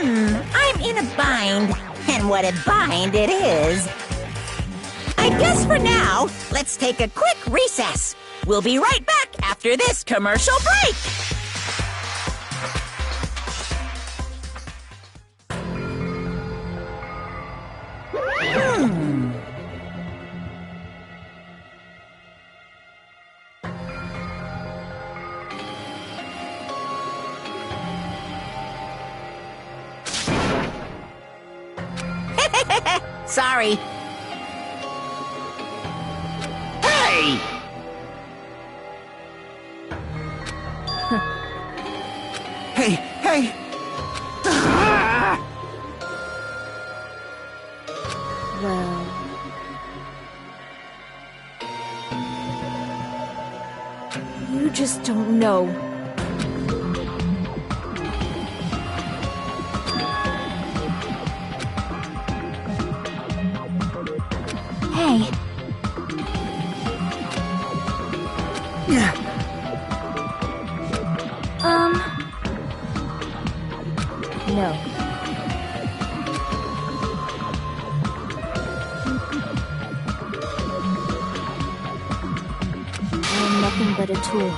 I'm in a bind. And what a bind it is. I guess for now, let's take a quick recess. We'll be right back after this commercial break. Sorry. Hey! Hey, hey! Well... You just don't know. Hey, No. I am nothing but a tool.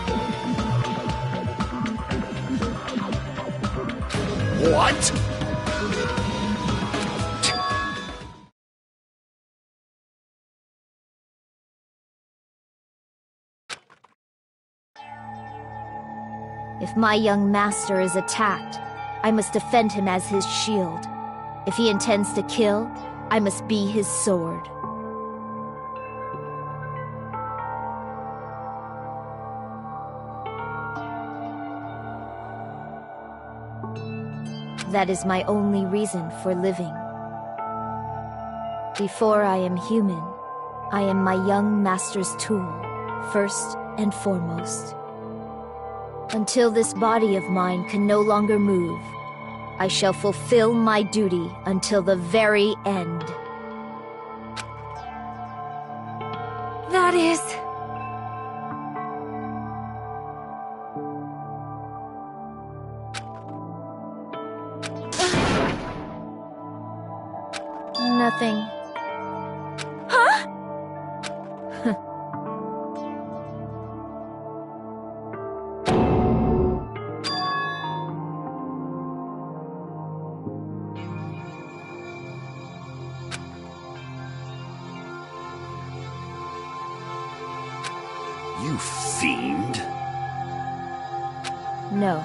What? If my young master is attacked, I must defend him as his shield. If he intends to kill, I must be his sword. That is my only reason for living. Before I am human, I am my young master's tool, first and foremost. Until this body of mine can no longer move, I shall fulfill my duty until the very end. that is... Nothing. Huh? You fiend. No.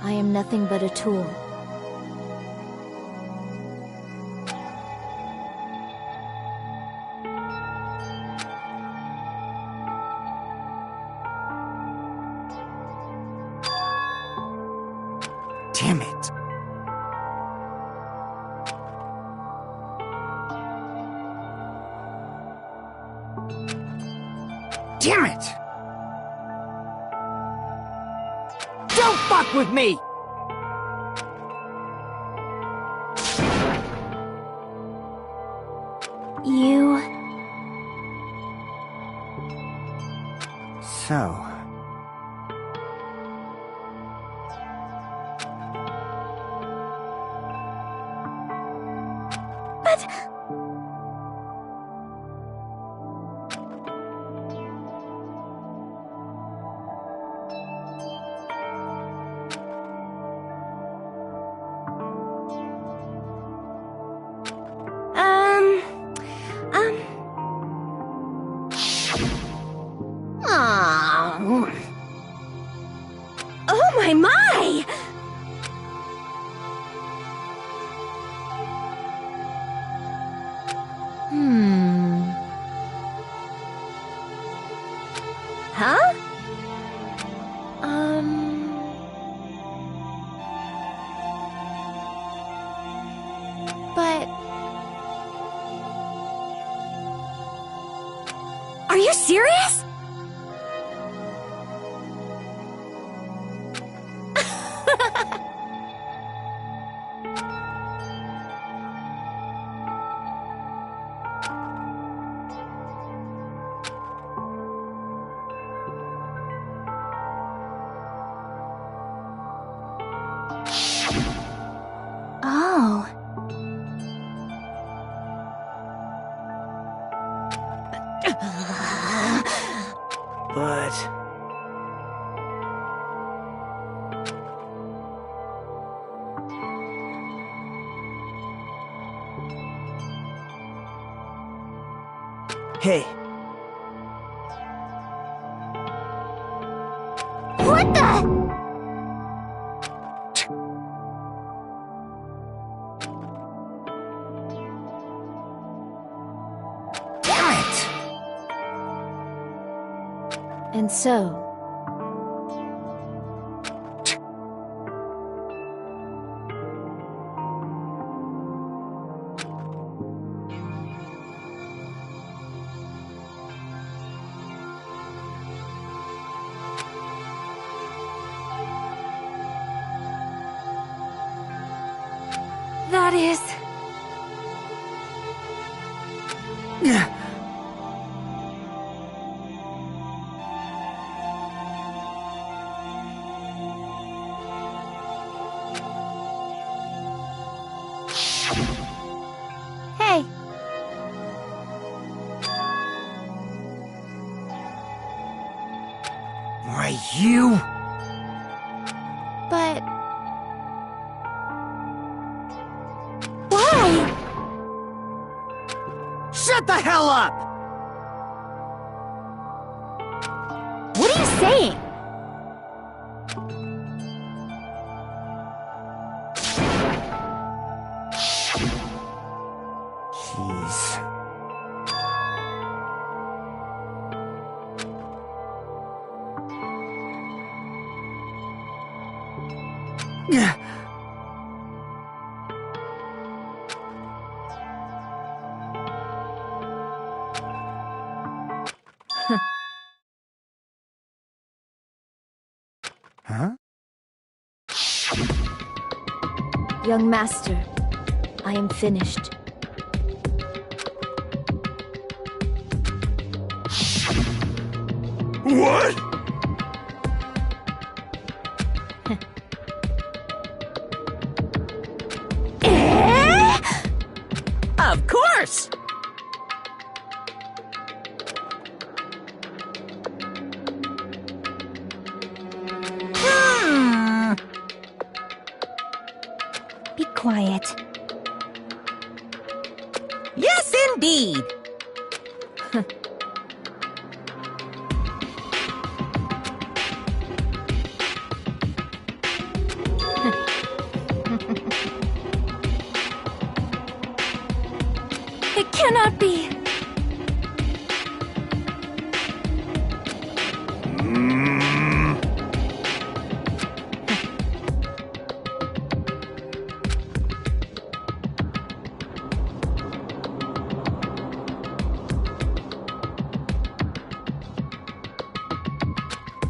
I am nothing but a tool. Damn it. Damn it! Don't fuck with me! You... So... But... Oh my my! Huh? But... Are you serious? But... Hey. What the? Damn it! And so, that is... Hey, Why, you... but... Why? Shut the hell up! What are you saying? Jeez. Huh? Young master, I am finished. What? Of course! Be quiet. Yes, indeed! It cannot be.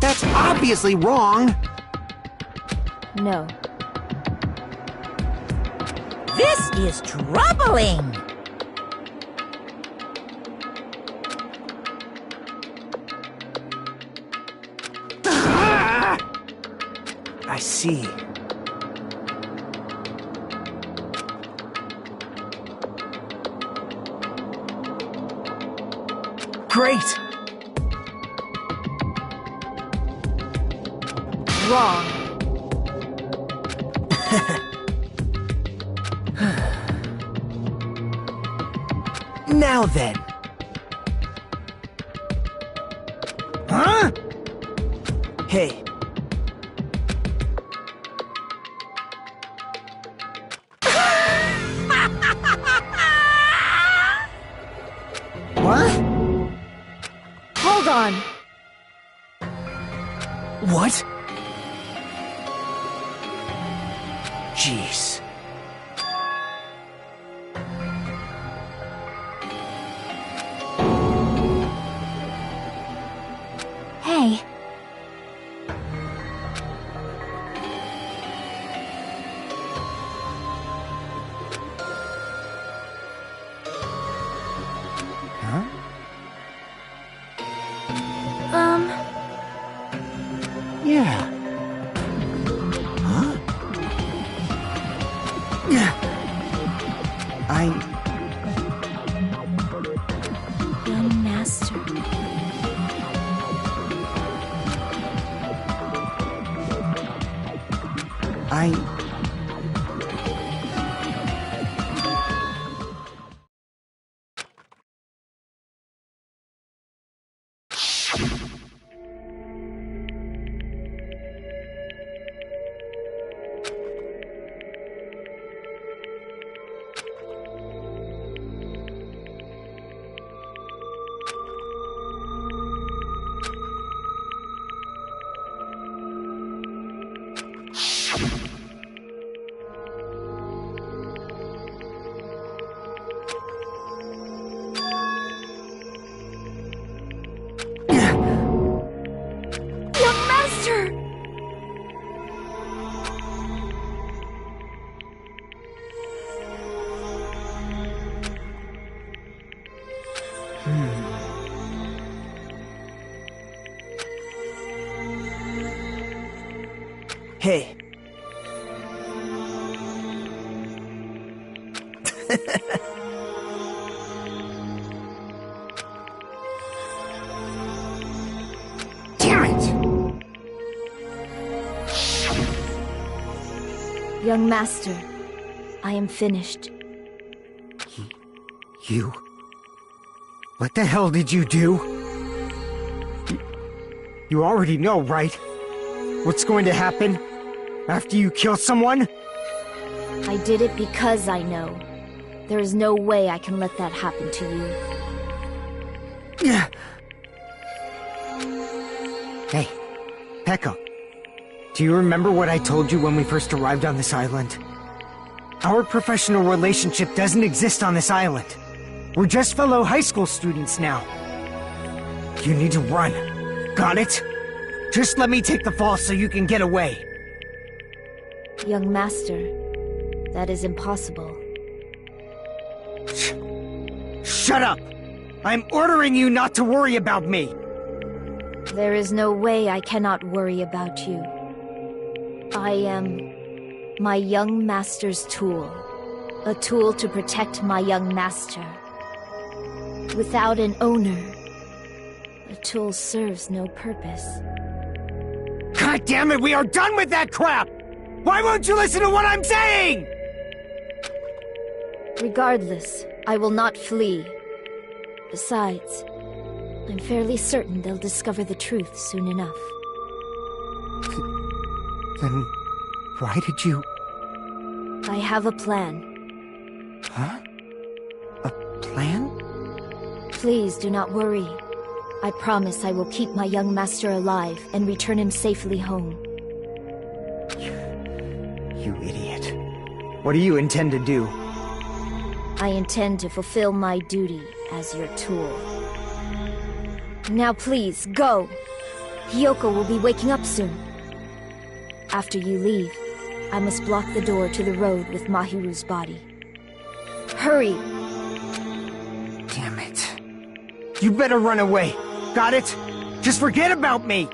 That's obviously wrong. No. This is troubling! I see. Great! Wrong. Now then. Huh? Hey. What? Hold on. What? Jeez. Hey, Huh? Yeah. Huh? young master. Hey. Damn it! Young master, I am finished. You? What the hell did you do? You already know, right? What's going to happen after you kill someone? I did it because I know. There is no way I can let that happen to you. Hey, Pekka. Do you remember what I told you when we first arrived on this island? Our professional relationship doesn't exist on this island. We're just fellow high school students now. You need to run. Got it? Just let me take the fall so you can get away. Young master, that is impossible. Shut up! I'm ordering you not to worry about me! There is no way I cannot worry about you. I am my young master's tool. A tool to protect my young master. Without an owner, a tool serves no purpose. God damn it, we are done with that crap! Why won't you listen to what I'm saying?! Regardless, I will not flee. Besides, I'm fairly certain they'll discover the truth soon enough. Then why did you... I have a plan. Huh? A plan? Please do not worry. I promise I will keep my young master alive and return him safely home. You idiot. What do you intend to do? I intend to fulfill my duty as your tool. Now please, go! Hiyoko will be waking up soon. After you leave, I must block the door to the road with Mahiru's body. Hurry! Damn it. You better run away. Got it? Just forget about me!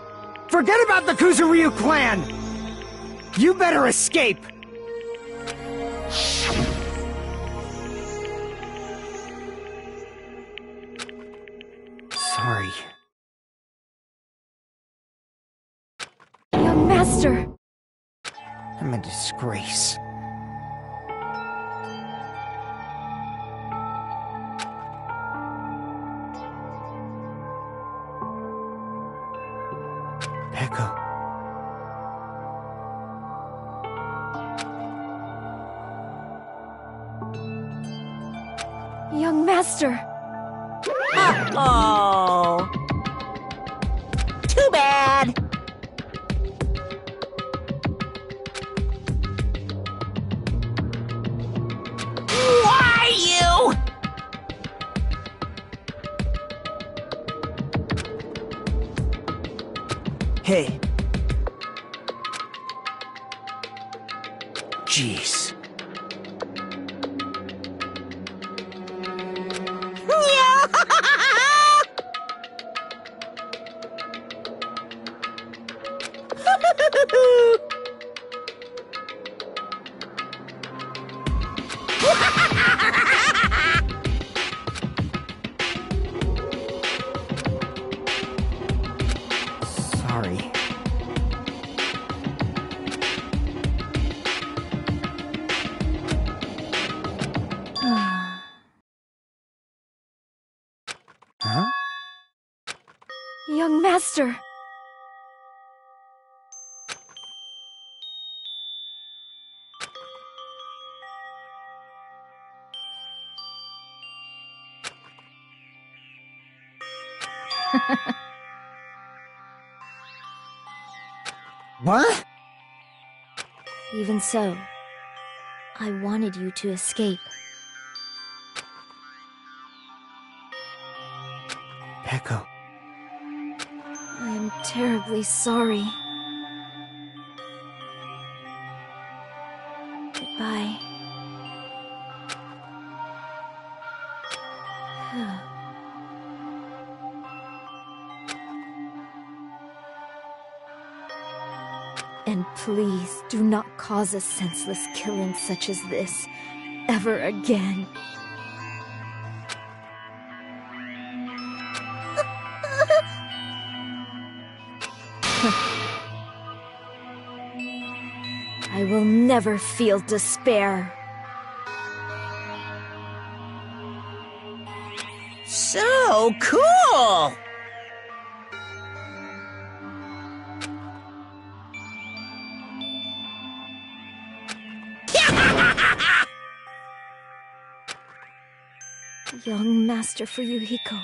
Forget about the Kuzuryu clan! You better escape! Sorry. Young master! I'm a disgrace. Pekka. Young master! Uh-oh. Too bad. Why you? Hey. Jeez. Sorry. Young master. What? Even so, I wanted you to escape. Echo. I am terribly sorry. Goodbye. And please do not cause a senseless killing such as this ever again. I will never feel despair. So cool! Young Master Fuyuhiko.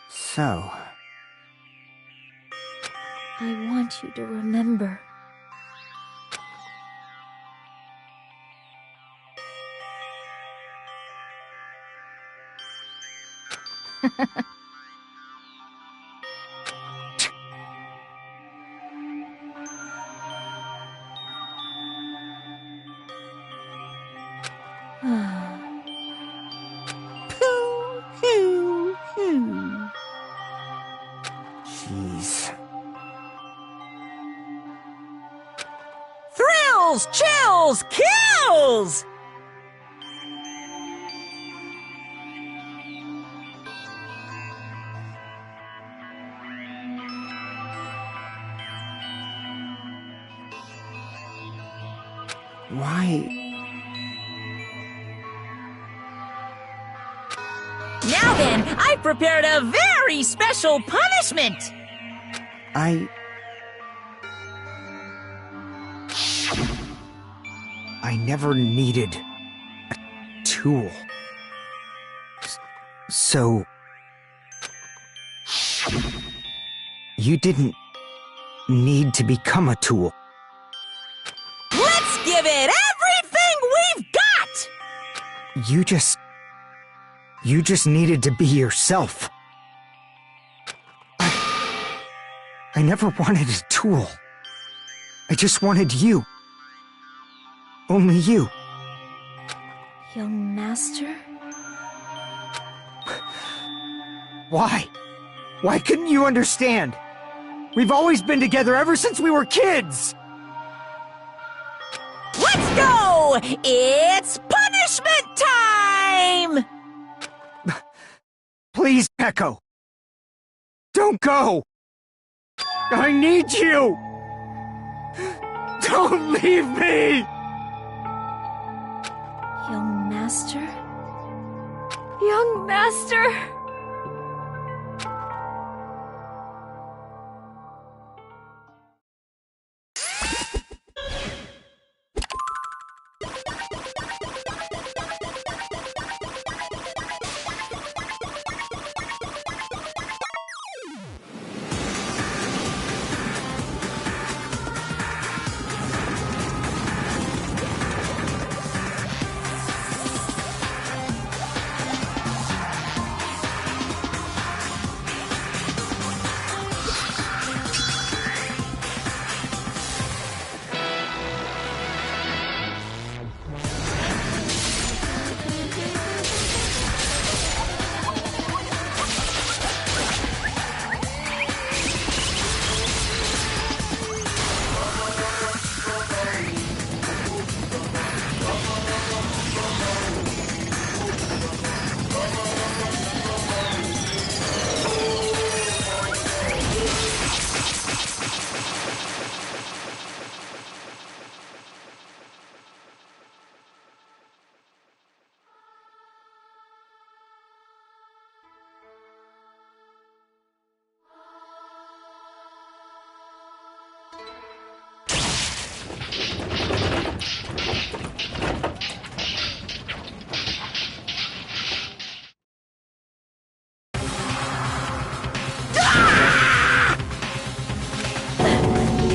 So, I want you to remember. jeez. Thrills, chills, kills! Why? Now then, I've prepared a very special punishment! I never needed a tool. So... you didn't need to become a tool. Let's give it everything we've got! You just needed to be yourself. I never wanted a tool. I just wanted you. Only you. Young Master? Why? Why couldn't you understand? We've always been together ever since we were kids! Let's go! It's punishment time! Please, Echo. Don't go! I need you! Don't leave me! Young Master? Young Master!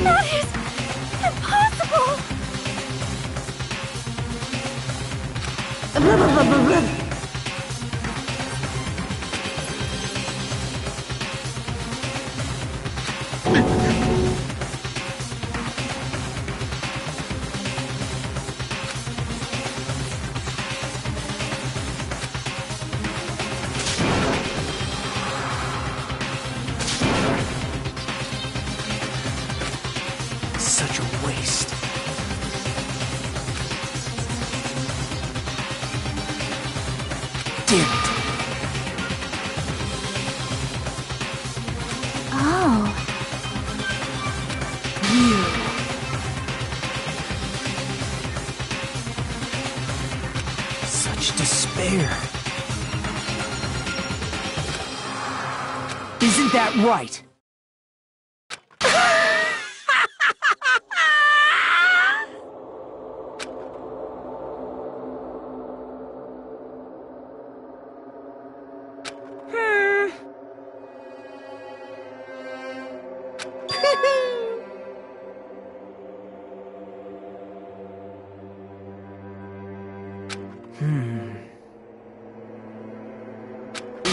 That is impossible! Such a waste. Damn it. Oh. Such despair. Isn't that right?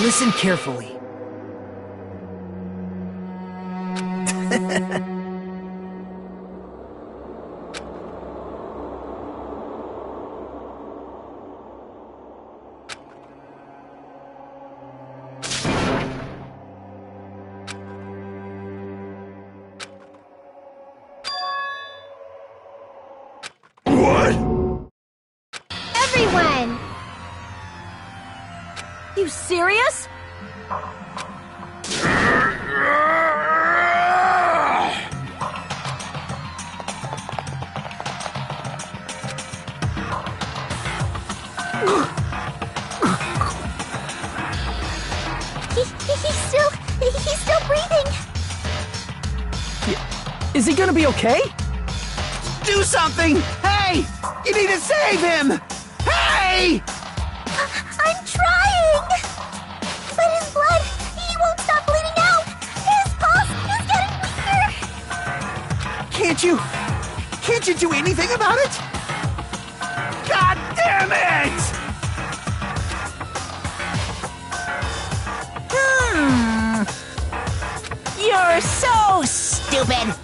Listen carefully. Everyone! You serious? He's still breathing! Is he gonna be okay? Do something! Hey! You need to save him! Hey! I'm trying! But his blood, he won't stop bleeding out! His pulse is getting weaker! Can't you do anything about it? God damn it! You're so stupid!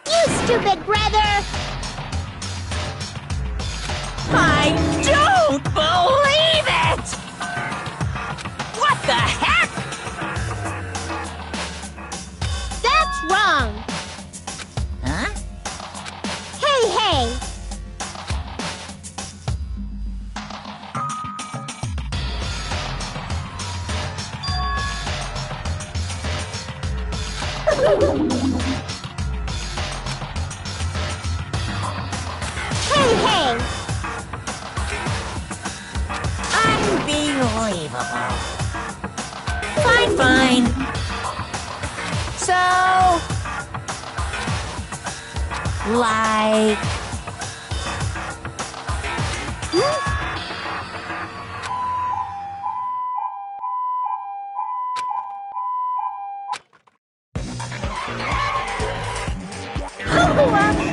You stupid brother! I don't believe it! What the heck? That's wrong! Huh? Hey! Hey! Unbelievable. Fine. So... like...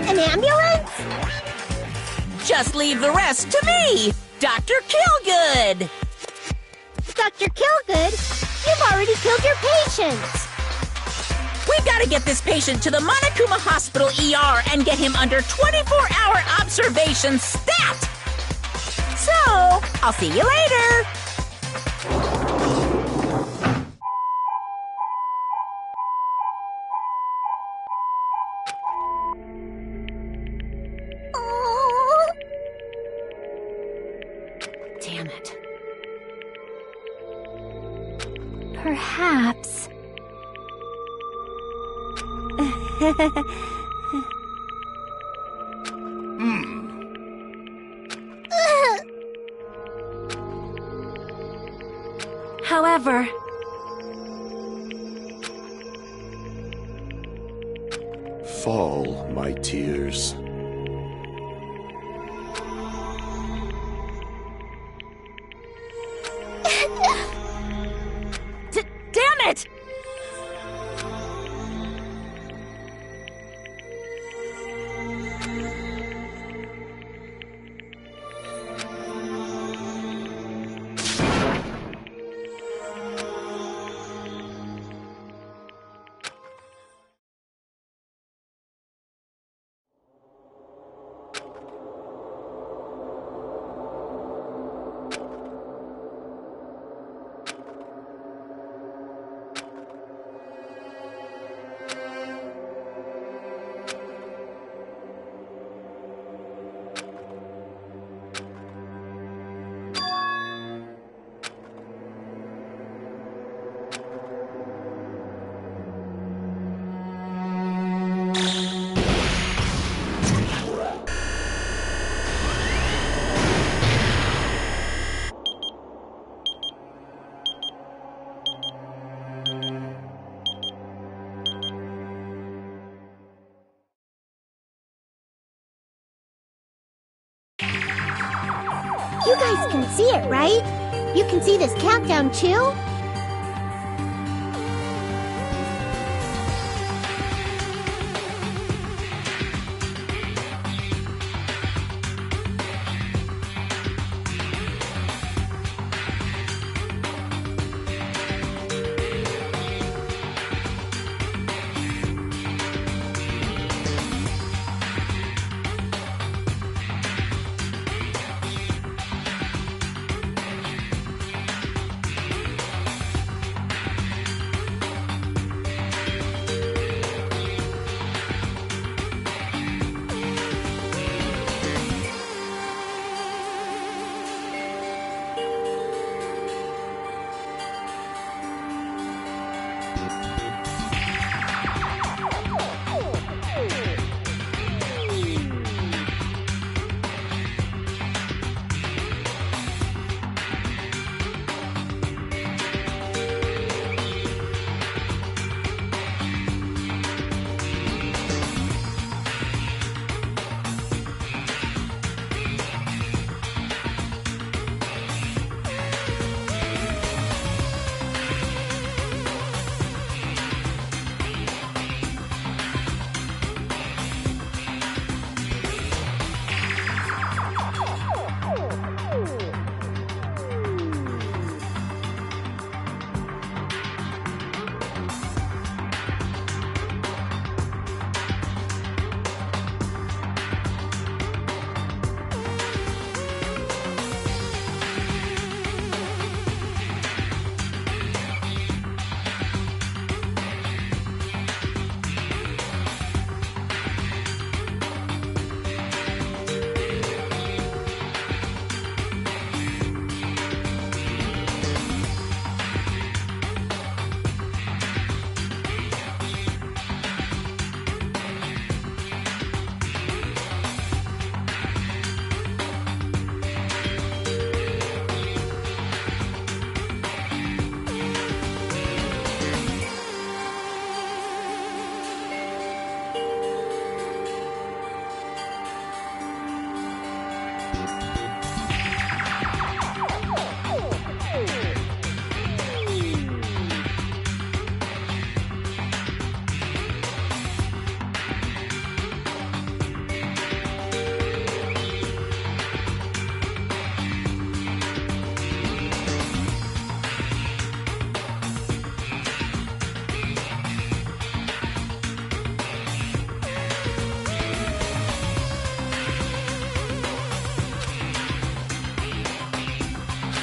An ambulance? Just leave the rest to me, Dr. Killgood! Dr. Killgood, you've already killed your patient! We've got to get this patient to the Monokuma Hospital ER and get him under 24-hour observation stat! So, I'll see you later! Oh. Damn it. Perhaps. However, fall, my tears. Damn it! You guys can see it, right? You can see this countdown too?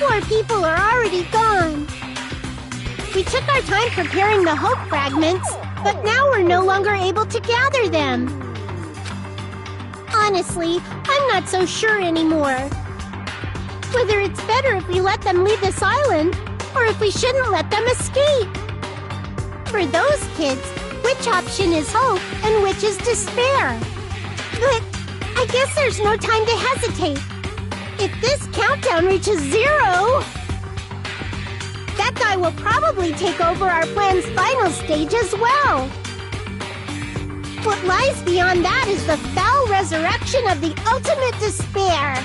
Poor people are already gone. We took our time preparing the hope fragments, but now we're no longer able to gather them. Honestly, I'm not so sure anymore. Whether it's better if we let them leave this island, or if we shouldn't let them escape. For those kids, which option is hope and which is despair? But I guess there's no time to hesitate. If this countdown reaches 0, that guy will probably take over our plan's final stage as well. What lies beyond that is the foul resurrection of the ultimate despair.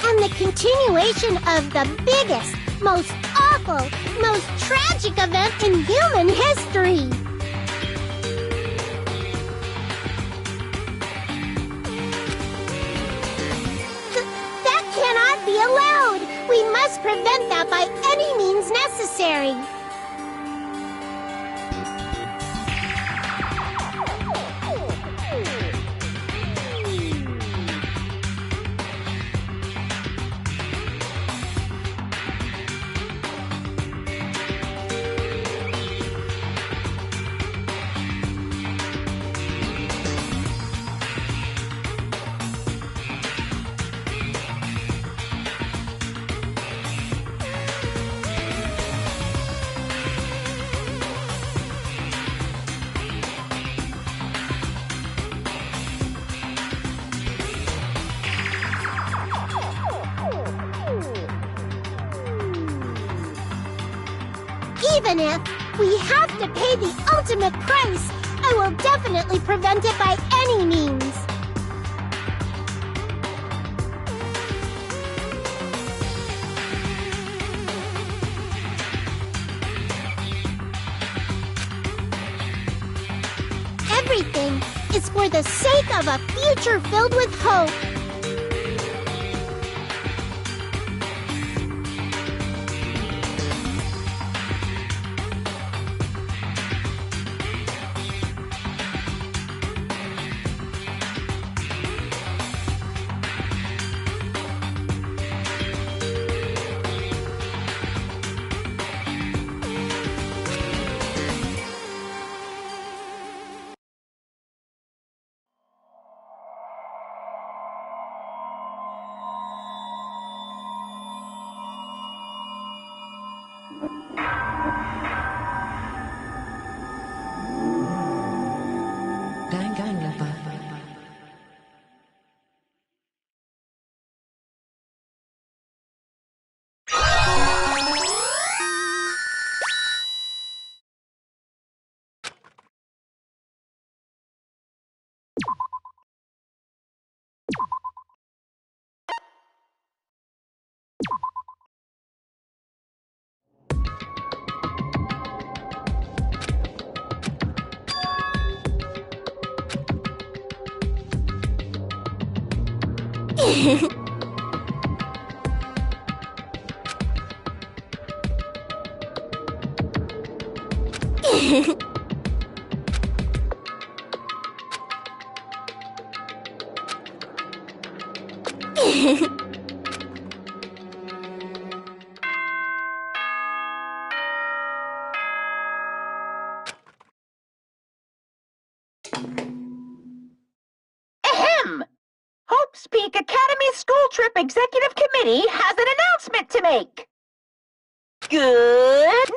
And the continuation of the biggest, most awful, most tragic event in human history. That cannot be allowed. We must prevent that by any means necessary. Even if we have to pay the ultimate price, I will definitely prevent it by any means. Everything is for the sake of a future filled with hope. Danganronpa. Ahem! Hope's Peak Academy School Trip Executive Committee has an announcement to make. Good.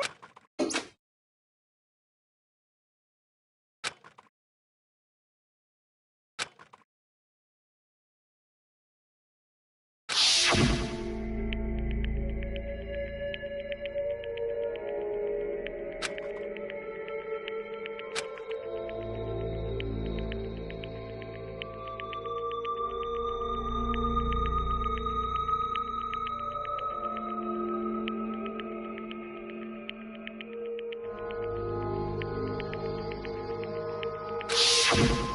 You